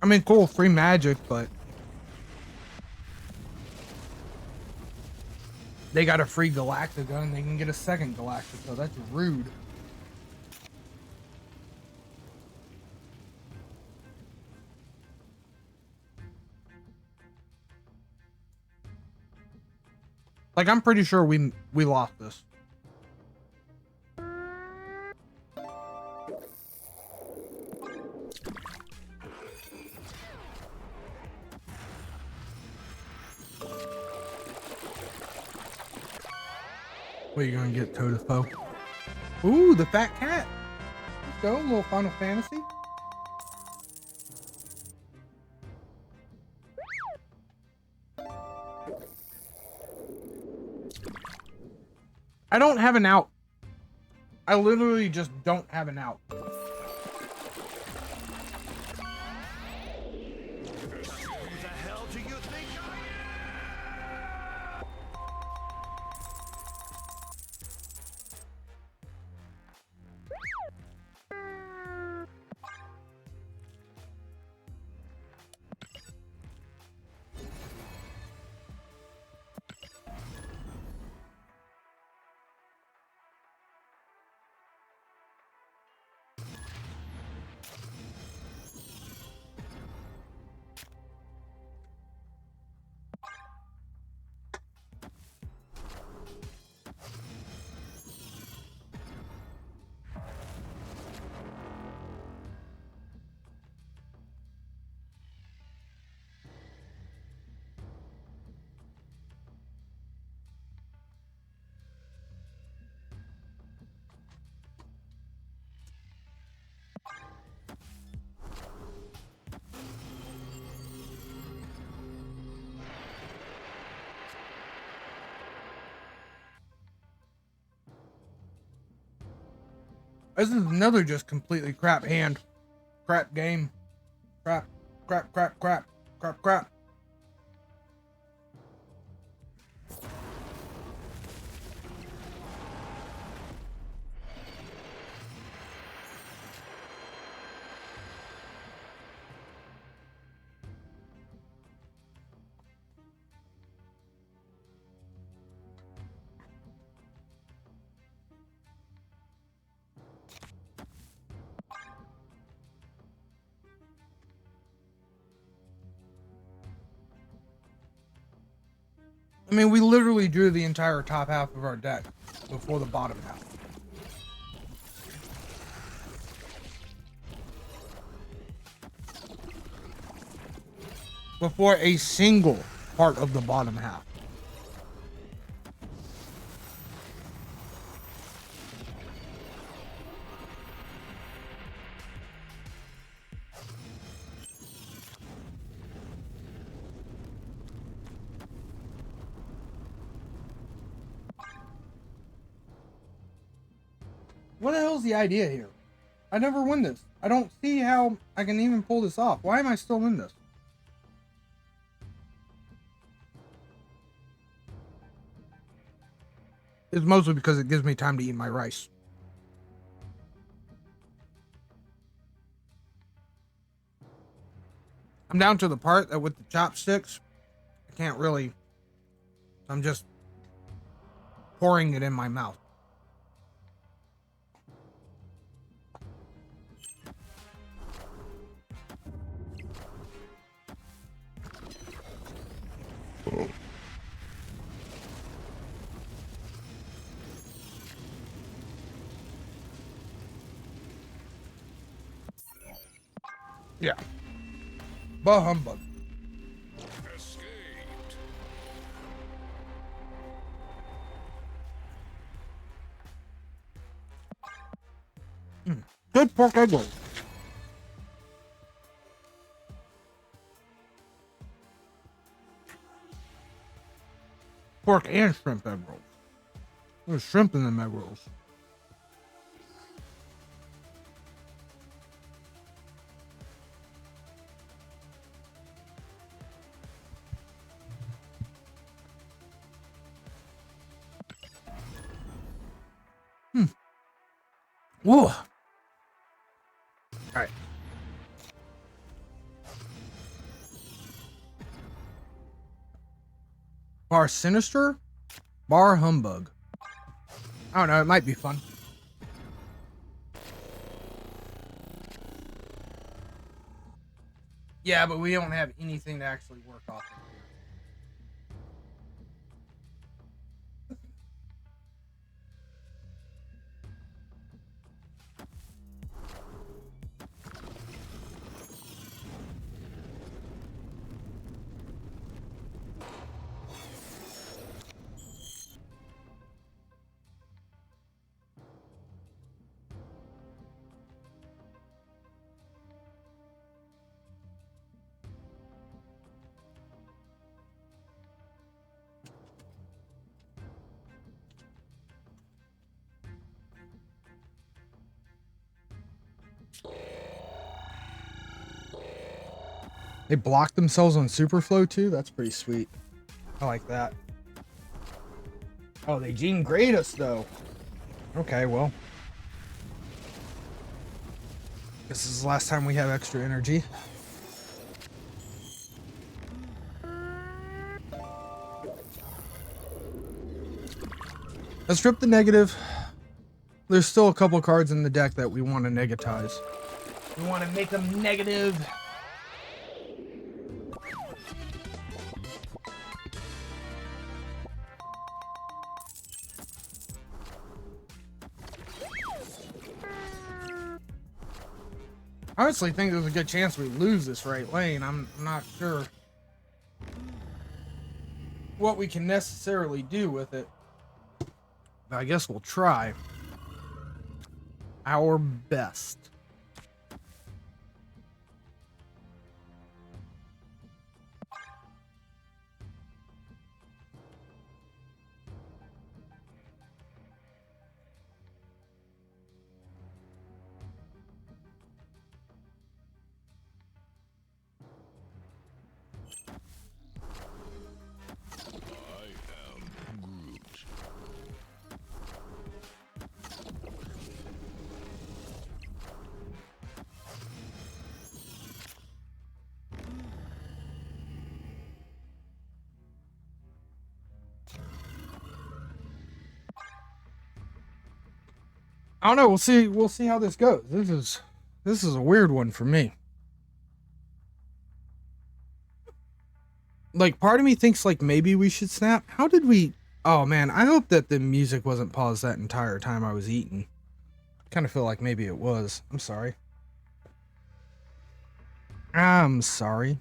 Speaker 3: I mean, cool, free magic, but they got a free Galactica and they can get a second Galactica. That's rude. Like, I'm pretty sure we lost this. What are you gonna get, Toadifo? Ooh, the fat cat. Let's go, a little Final Fantasy. I don't have an out. I literally just don't have an out. This is another just completely crap hand. Crap game. Crap. Crap, crap, crap. Crap, crap. I mean, we literally drew the entire top half of our deck before the bottom half. Before a single part of the bottom half. What the hell's the idea here? I never win this. I don't see how I can even pull this off. Why am I still in this? It's mostly because it gives me time to eat my rice. I'm down to the part that with the chopsticks, I can't really. I'm just pouring it in my mouth. Yeah. Bah humbug.
Speaker 9: Escaped.
Speaker 3: Good pork egg roll. Pork and shrimp egg rolls. There's shrimp in them egg rolls. Whoa. All right. Bar sinister, bar humbug. I don't know. It might be fun. Yeah, but we don't have anything to actually work off of. They block themselves on Superflow too? That's pretty sweet. I like that. Oh, they Gene grade us though. Okay, well. This is the last time we have extra energy. Let's strip the negative. There's still a couple cards in the deck that we want to negatize. We want to make them negative. I honestly think there's a good chance we lose this right lane. I'm not sure what we can necessarily do with it. But I guess we'll try our best. I don't know. We'll see how this goes. This is a weird one for me. like part of me thinks like maybe we should snap. How did we? Oh man, I hope that the music wasn't paused that entire time I was eating. Kind of feel like maybe it was. I'm sorry. I'm sorry.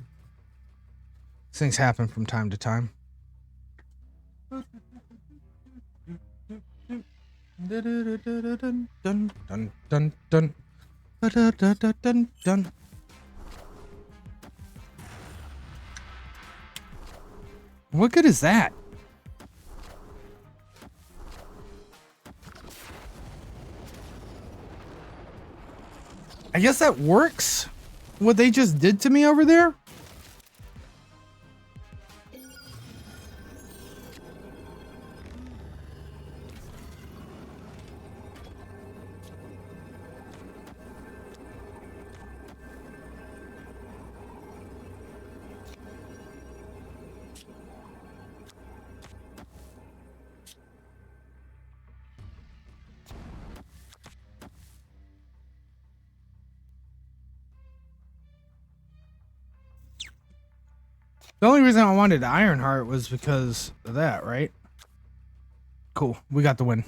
Speaker 3: These things happen from time to time. Dun dun dun dun dun dun dun dun. What good is that? I guess that works. What they just did to me over there? The only reason I wanted Ironheart was because of that, right? Cool. We got the win.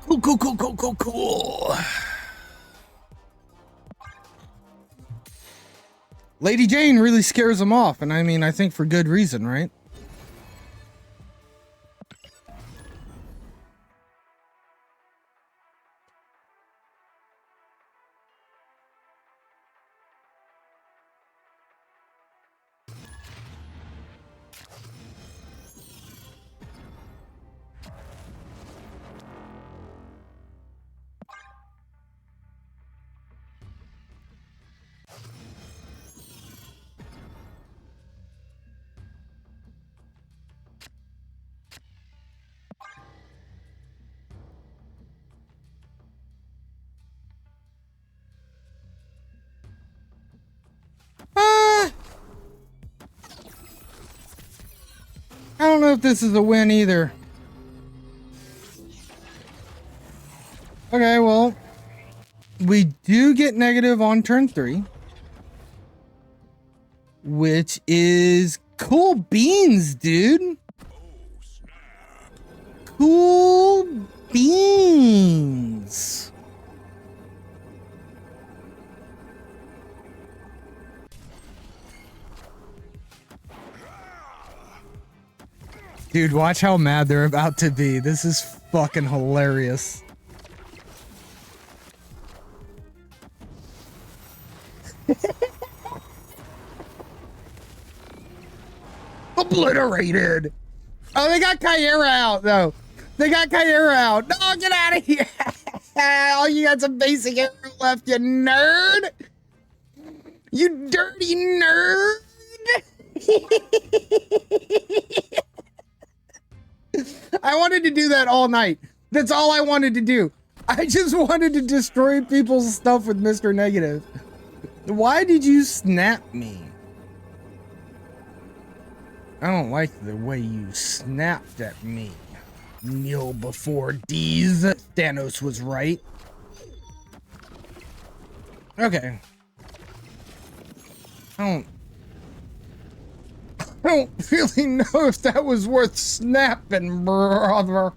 Speaker 3: Cool, cool, cool, cool, cool, cool. Lady Jane really scares him off, and I mean, I think for good reason, right? I don't know if this is a win either. Okay, well, we do get negative on turn 3, which is cool beans, dude. Cool beans. Dude, watch how mad they're about to be. This is fucking hilarious. Obliterated. Oh, they got Kyera out, though. They got Kyera out. No, get out of here. Oh, you got some basic arrow left, you nerd. You dirty nerd. I wanted to do that all night. That's all I wanted to do. I just wanted to destroy people's stuff with Mr. Negative. Why did you snap me? I don't like the way you snapped at me. Kneel before D's. Thanos was right. Okay. I don't really know if that was worth snapping, brother.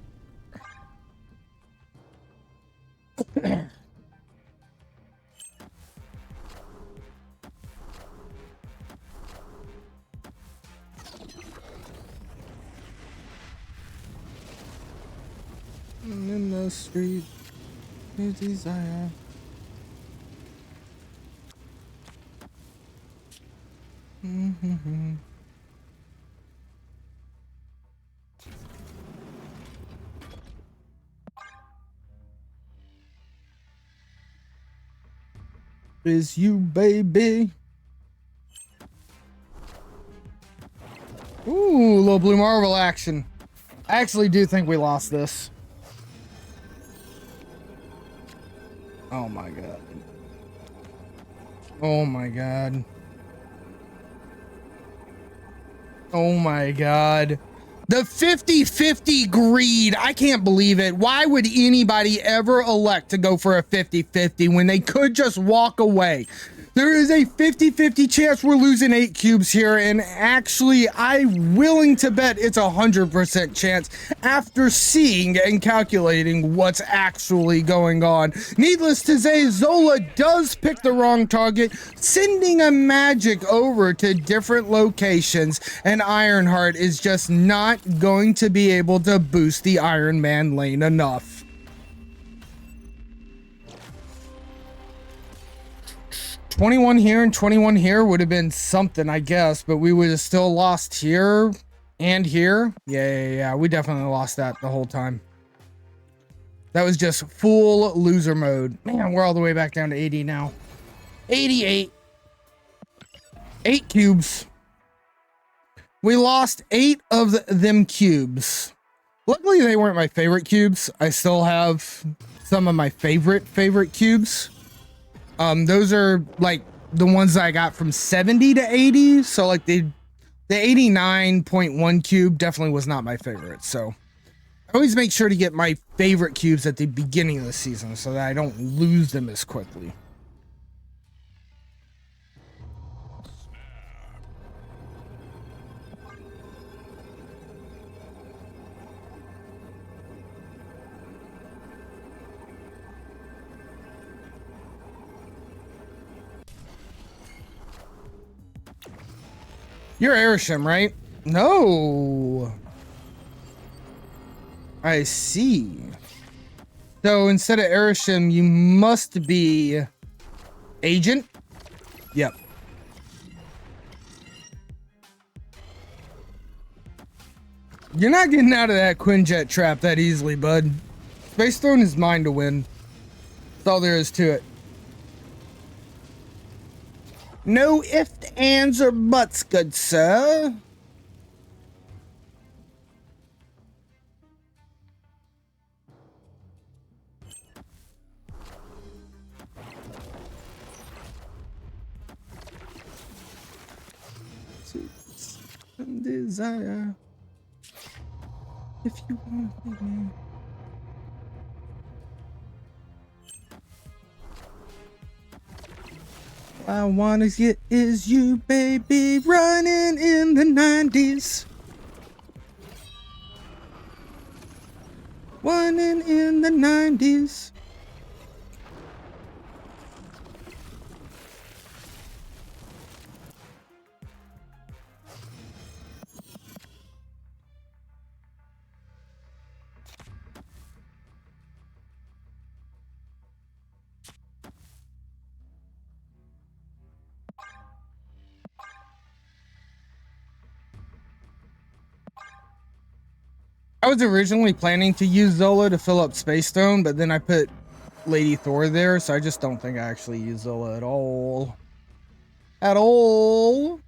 Speaker 3: In the street, his desire. Is you, baby. Ooh, little Blue Marvel action. I actually do think we lost this. Oh my god. Oh my god. Oh my god. The 50-50 greed. I can't believe it. Why would anybody ever elect to go for a 50-50 when they could just walk away? There is a 50-50 chance we're losing 8 cubes here, and actually I'm willing to bet it's 100% chance after seeing and calculating what's actually going on. Needless to say, Zola does pick the wrong target, sending a magic over to different locations, and Ironheart is just not going to be able to boost the Iron Man lane enough. 21 here and 21 here would have been something, I guess, but we would have still lost here and here. Yeah, we definitely lost that the whole time. That was just full loser mode. Man, we're all the way back down to 80 now. 88. 8 cubes. We lost 8 of them cubes. Luckily, they weren't my favorite cubes. I still have some of my favorite cubes. Those are like the ones that I got from 70 to 80. So like the 89.1 cube definitely was not my favorite. So I always make sure to get my favorite cubes at the beginning of the season so that I don't lose them as quickly. You're Airsham, right? No. I see. So instead of Airsham, you must be Agent? Yep. You're not getting out of that Quinjet trap that easily, bud. Space Throne is mine to win. That's all there is to it. No ifs, ands, or buts, good sir. Some desire. If you want me. I wanna get is you, baby, running in the 90s. Running in the 90s. I was originally planning to use Zola to fill up Space Stone, but then I put Lady Thor there, so I just don't think I actually use Zola at all. At all.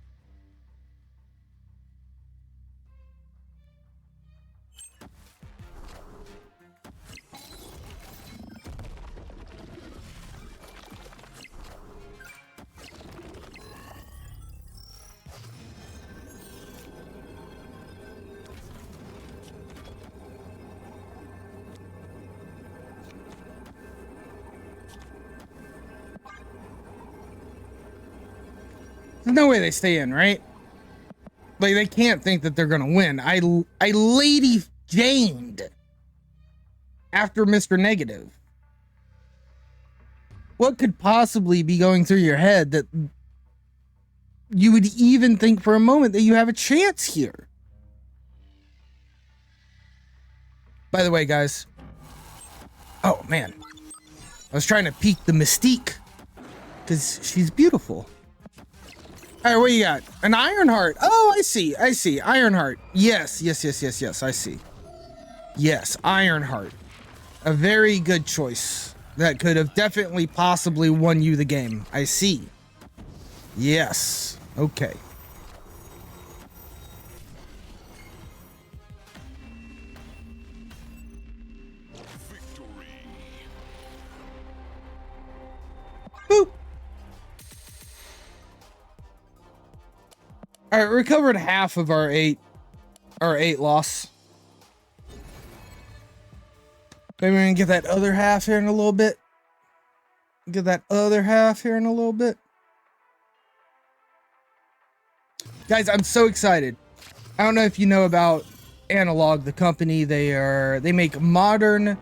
Speaker 3: There's no way they stay in, right? Like, they can't think that they're gonna win. I Lady Janed after Mr. Negative. What could possibly be going through your head that you would even think for a moment that you have a chance here? By the way, guys. Oh, man. I was trying to peek the Mystique because she's beautiful. All right, what you got? An Ironheart. Oh, I see. Ironheart. Yes. I see. Yes, Ironheart. A very good choice. That could have definitely possibly won you the game. I see. Yes. Okay. Boop. All right, recovered half of our eight loss. Maybe we can get that other half here in a little bit. Get that other half here in a little bit. Guys, I'm so excited. I don't know if you know about Analog, the company. They make modern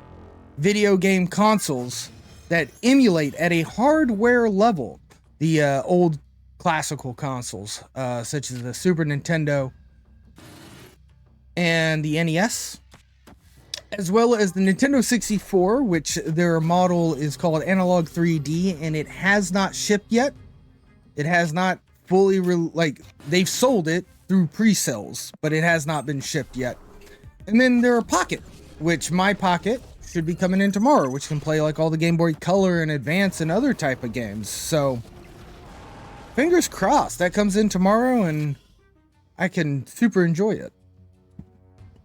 Speaker 3: video game consoles that emulate at a hardware level the old classical consoles, such as the Super Nintendo and the NES, as well as the Nintendo 64, which their model is called Analog 3D, and it has not shipped yet. It has not fully, they've sold it through pre-sales, but it has not been shipped yet. And then there are Pocket, which my Pocket should be coming in tomorrow, which can play like all the Game Boy Color and Advance and other type of games. So fingers crossed that comes in tomorrow and I can super enjoy it.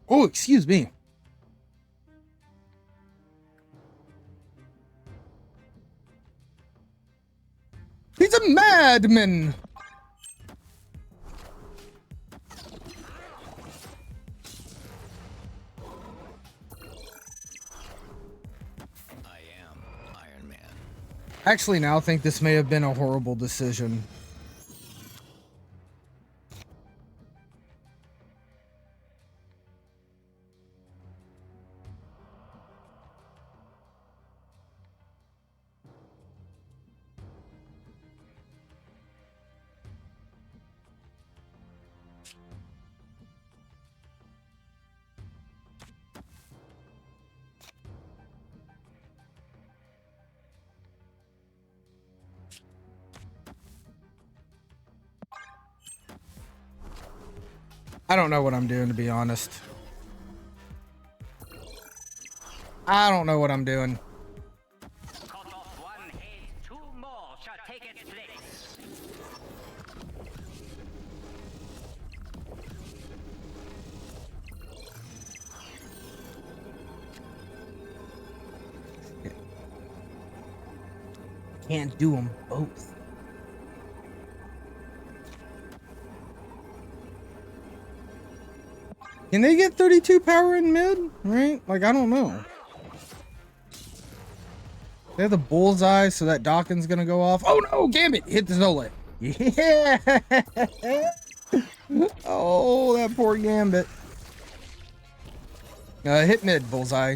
Speaker 3: Oh, excuse me. He's a madman. Actually, now I think this may have been a horrible decision. I don't know what I'm doing, to be honest. I don't know what I'm doing.
Speaker 7: Cut off one head, two more shall take its place.
Speaker 3: Can't do them both. Can they get 32 power in mid? Right? Like, I don't know. They have the bullseye, so that Dawkins gonna go off. Oh no, Gambit! Hit the Zola. Yeah! Oh, that poor Gambit. Hit mid, bullseye.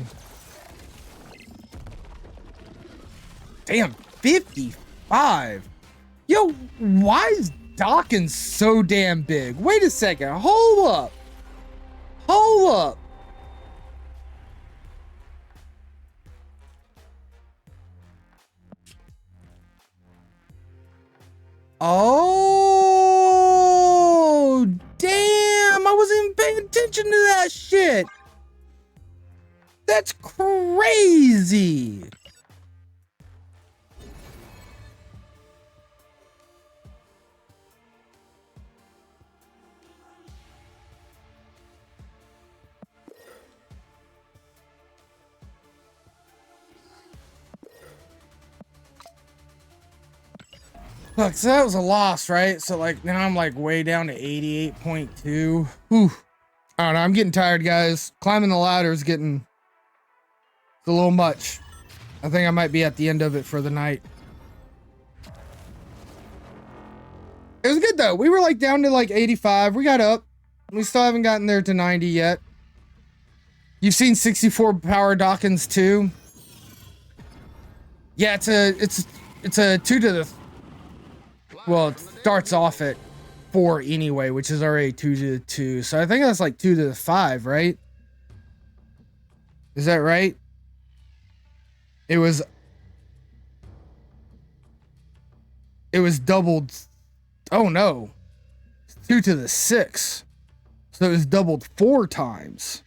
Speaker 3: Damn, 55. Yo, why is Dawkins so damn big? Wait a second, hold up. Hold up. Oh, damn. I wasn't even paying attention to that shit. That's crazy. Look, so that was a loss, right? So, like, now I'm, like, way down to 88.2. Whew. I don't know. I'm getting tired, guys. Climbing the ladder is getting a little much. I think I might be at the end of it for the night. It was good, though. We were, like, down to, like, 85. We got up. We still haven't gotten there to 90 yet. You've seen 64 power Dawkins, too. Yeah, it's a 2 to the... Well, it starts off at 4 anyway, which is already 2 to the 2. So I think that's like 2 to the 5, right? Is that right? It was doubled. Oh no. 2 to the 6. So it was doubled 4 times.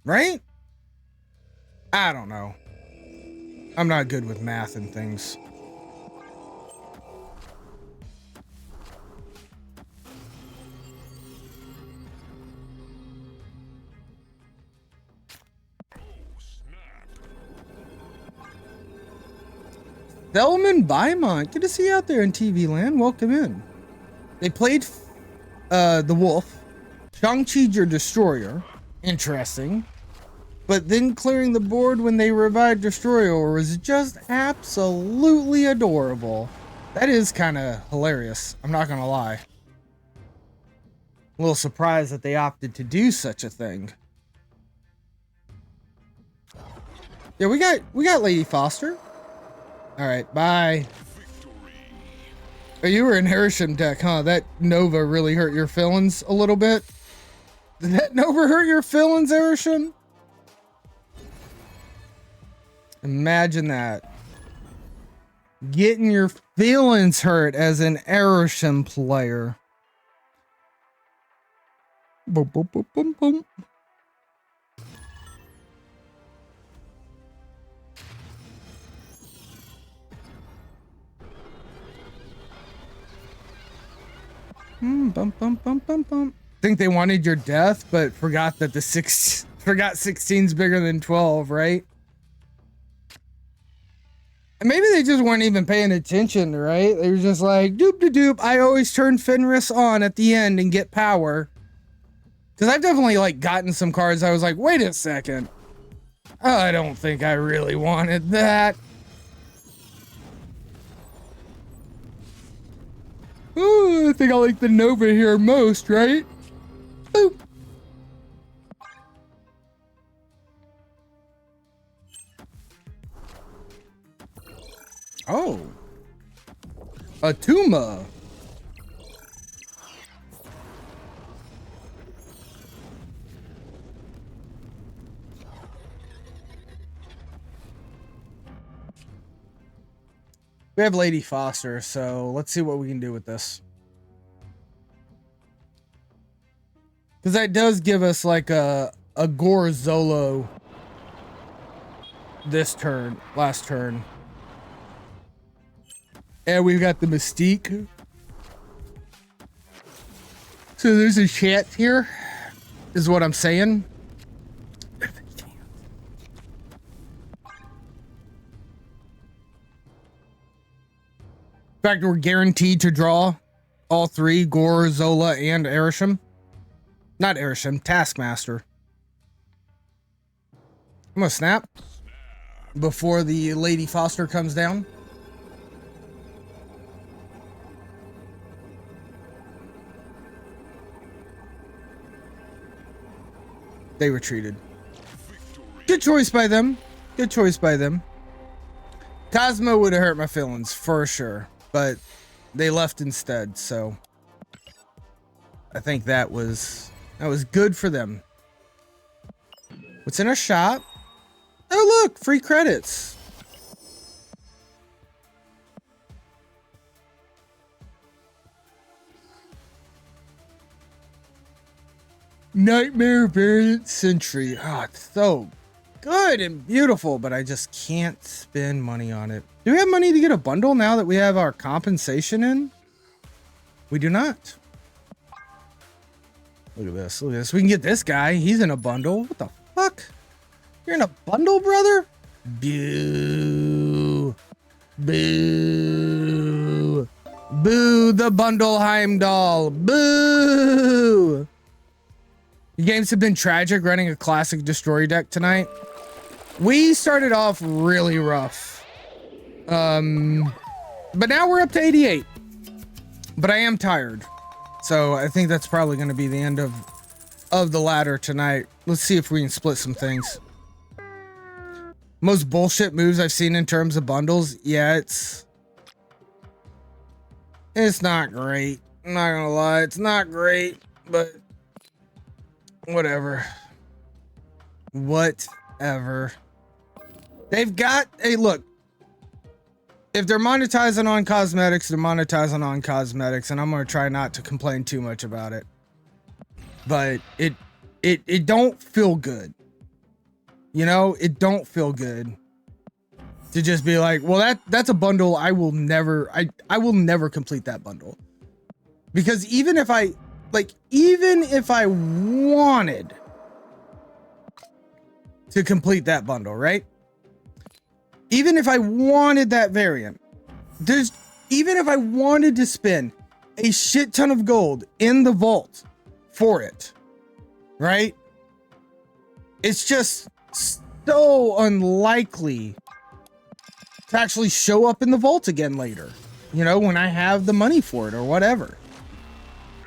Speaker 3: Right? I don't know. I'm not good with math and things. Thelman Beaumont, good to see you out there in TV land. Welcome in. They played the Wolf, Shang-Chi your Destroyer. Interesting. But then clearing the board when they revived Destroyer was just absolutely adorable. That is kind of hilarious. I'm not gonna lie. A little surprised that they opted to do such a thing. Yeah, we got Lady Foster. All right, bye. Oh, you were in Herisham deck, huh? That Nova really hurt your feelings a little bit. Did that Nova hurt your feelings, Herisham? Imagine that. Getting your feelings hurt as an Herisham player. Boom, boom, boom, boom, boom. Bum, bum, bum, bum, bum. Think they wanted your death, but forgot that 16's bigger than 12, right? And maybe they just weren't even paying attention, right? They were just like, doop de doop. I always turn Fenris on at the end and get power. Because I've definitely like gotten some cards. I was like, wait a second. I don't think I really wanted that. Ooh, I think I like the Nova here most, right? Boop. Oh. A Tuma. We have Lady Foster, so let's see what we can do with this. Because that does give us like a Gorzolo this turn, last turn. And we've got the Mystique. So there's a chance here, is what I'm saying. In fact, we're guaranteed to draw all three, Gore, Zola, and Erisham. Not Erisham, Taskmaster. I'm gonna snap before the Lady Foster comes down. They retreated. Good choice by them. Good choice by them. Cosmo would have hurt my feelings for sure, but they left instead, so I think that was good for them. What's in our shop? Oh look, free credits. Nightmare Variant Sentry. Oh, it's so good and beautiful, but I just can't spend money on it. Do we have money to get a bundle now that we have our compensation in? We do not. Look at this. Look at this. We can get this guy. He's in a bundle. What the fuck? You're in a bundle, brother? Boo. Boo. Boo the bundle Heimdall. Boo. The games have been tragic running a classic destroy deck tonight. We started off really rough. But now we're up to 88. But I am tired. So I think that's probably going to be the end of the ladder tonight. Let's see if we can split some things. Most bullshit moves I've seen in terms of bundles. Yeah, it's not great. I'm not gonna lie, it's not great, but whatever. Whatever. They've got a look. If they're monetizing on cosmetics, they're monetizing on cosmetics, and I'm gonna try not to complain too much about it. But it don't feel good. You know, it don't feel good to just be like, well, that's a bundle I will never complete that bundle. Because even if I wanted to complete that bundle, right? Even if I wanted that variant, even if I wanted to spend a shit ton of gold in the vault for it, right? It's just so unlikely to actually show up in the vault again later. you know, when I have the money for it or whatever.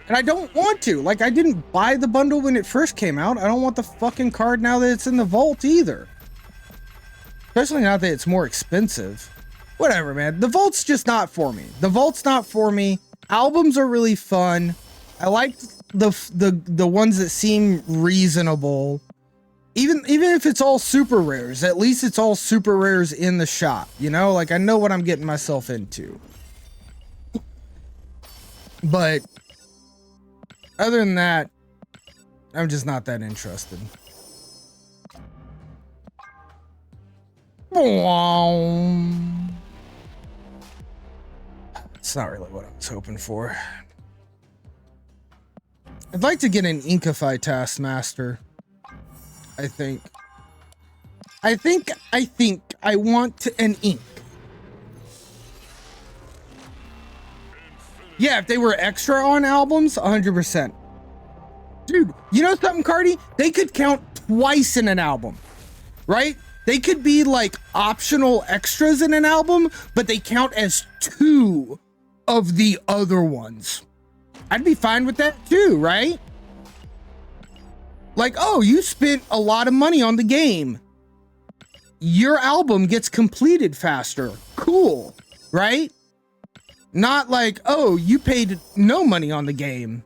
Speaker 3: And I don't want to. Like, I didn't buy the bundle when it first came out. I don't want the fucking card now that it's in the vault either. Especially now that it's more expensive. Whatever, man. The vault's just not for me. The vault's not for me. Albums are really fun. I like the ones that seem reasonable. Even if it's all super rares, at least it's all super rares in the shop, you know? Like, I know what I'm getting myself into. But other than that, I'm just not that interested. It's not really what I was hoping for. I'd like to get an Inkify Taskmaster. I think I want an ink. Yeah, if they were extra on albums, 100%. Dude, you know something, Cardi? They could count twice in an album, right? They could be like optional extras in an album, but they count as 2 of the other ones. I'd be fine with that too, right? Like, oh, you spent a lot of money on the game. Your album gets completed faster. Cool, right? Not like, oh, you paid no money on the game.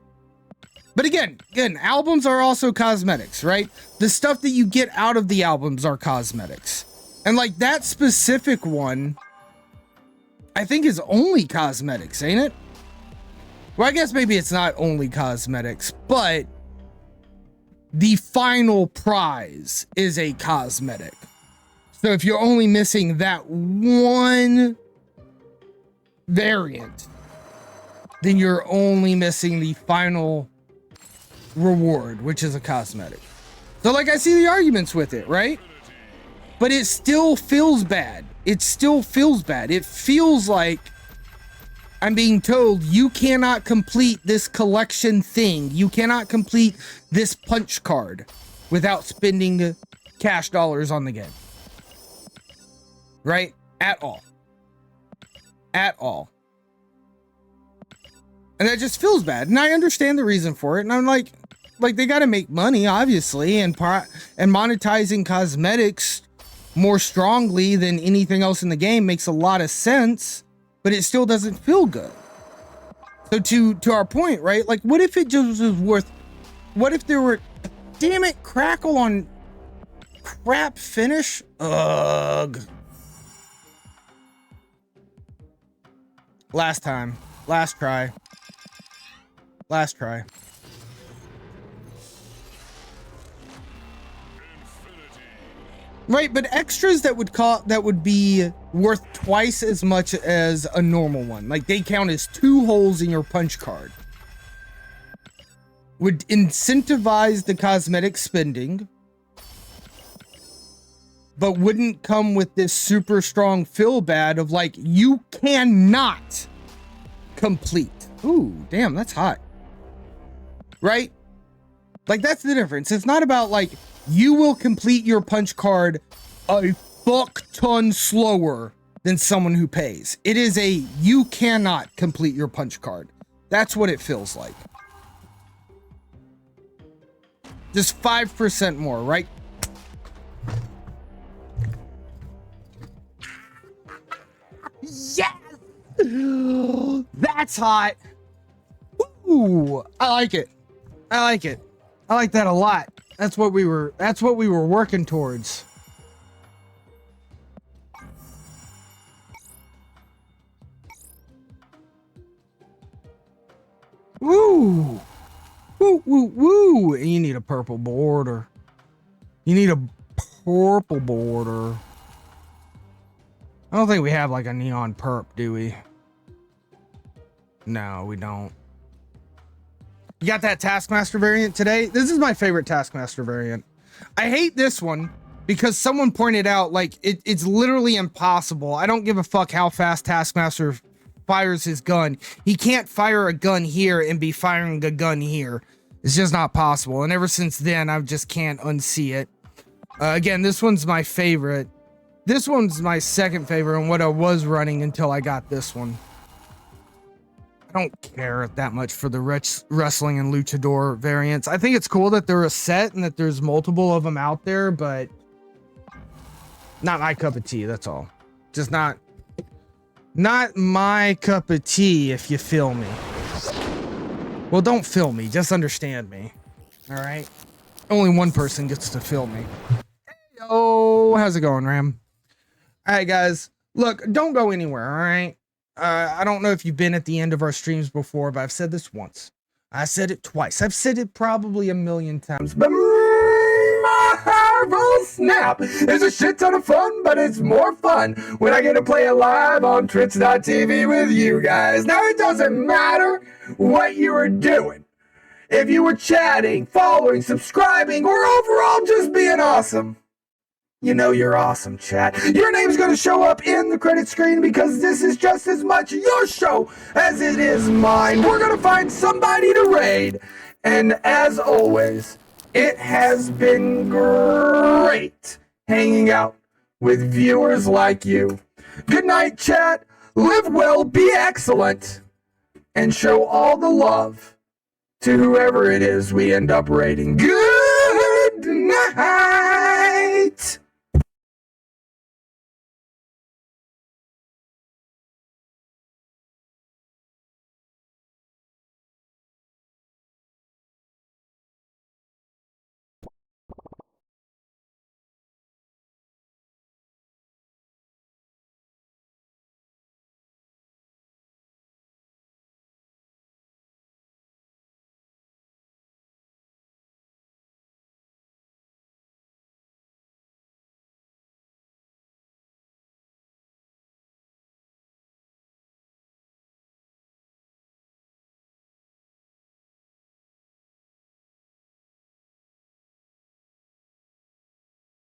Speaker 3: But again, albums are also cosmetics, right? The stuff that you get out of the albums are cosmetics. And like that specific one, I think is only cosmetics, ain't it? Well, I guess maybe it's not only cosmetics, but the final prize is a cosmetic. So if you're only missing that one variant, then you're only missing the final reward, which is a cosmetic. So like, I see the arguments with it, right? But it still feels bad. It still feels bad. It feels like I'm being told you cannot complete this collection thing. You cannot complete this punch card without spending cash dollars on the game. Right? At all. At all. And that just feels bad. And I understand the reason for it. And I'm like they got to make money, obviously, and monetizing cosmetics more strongly than anything else in the game makes a lot of sense, but it still doesn't feel good. So to our point, right? Like, what if it just was worth, what if there were, damn it, Crackle on crap finish? Ugh. Last time. Last try. Last try. Right, but extras that would be worth twice as much as a normal one, like they count as 2 holes in your punch card, would incentivize the cosmetic spending, but wouldn't come with this super strong feel bad of like, you cannot complete. Ooh, damn, that's hot. Right? Like, that's the difference. It's not about like, you will complete your punch card a fuck ton slower than someone who pays. It is a, you cannot complete your punch card. That's what it feels like. Just 5% more, right? Yes! That's hot. Ooh, I like it. I like it. I like that a lot. That's what we were working towards. Woo! Woo, woo, woo! And you need a purple border. You need a purple border. I don't think we have like a neon perp, do we? No, we don't. You got that Taskmaster variant today? This is my favorite Taskmaster variant. I hate this one because someone pointed out like it's literally impossible. I don't give a fuck how fast Taskmaster fires his gun. He can't fire a gun here and be firing a gun here. It's just not possible. And ever since then, I just can't unsee it. Again, this one's my favorite. This one's my second favorite and what I was running until I got this one. don't care that much for the wrestling and luchador variants. I think it's cool that they're a set and that there's multiple of them out there, but not my cup of tea. That's all. Just not my cup of tea, if you feel me. Well, don't feel me. Just understand me. All right. Only one person gets to feel me. Hey, yo, how's it going, Ram? All right, guys. Look, don't go anywhere. All right. I don't know if you've been at the end of our streams before, but I've said this once. I said it twice. I've said it probably 1,000,000 times.
Speaker 4: But Marvel Snap is a shit ton of fun, but it's more fun when I get to play it live on Twitch.tv with you guys. Now, it doesn't matter what you were doing. If you were chatting, following, subscribing, or overall just being awesome. You know you're awesome, chat. Your name's gonna show up in the credit screen because this is just as much your show as it is mine. We're gonna find somebody to raid. And as always, it has been great hanging out with viewers like you. Good night, chat. Live well, be excellent, and show all the love to whoever it is we end up raiding. Good night.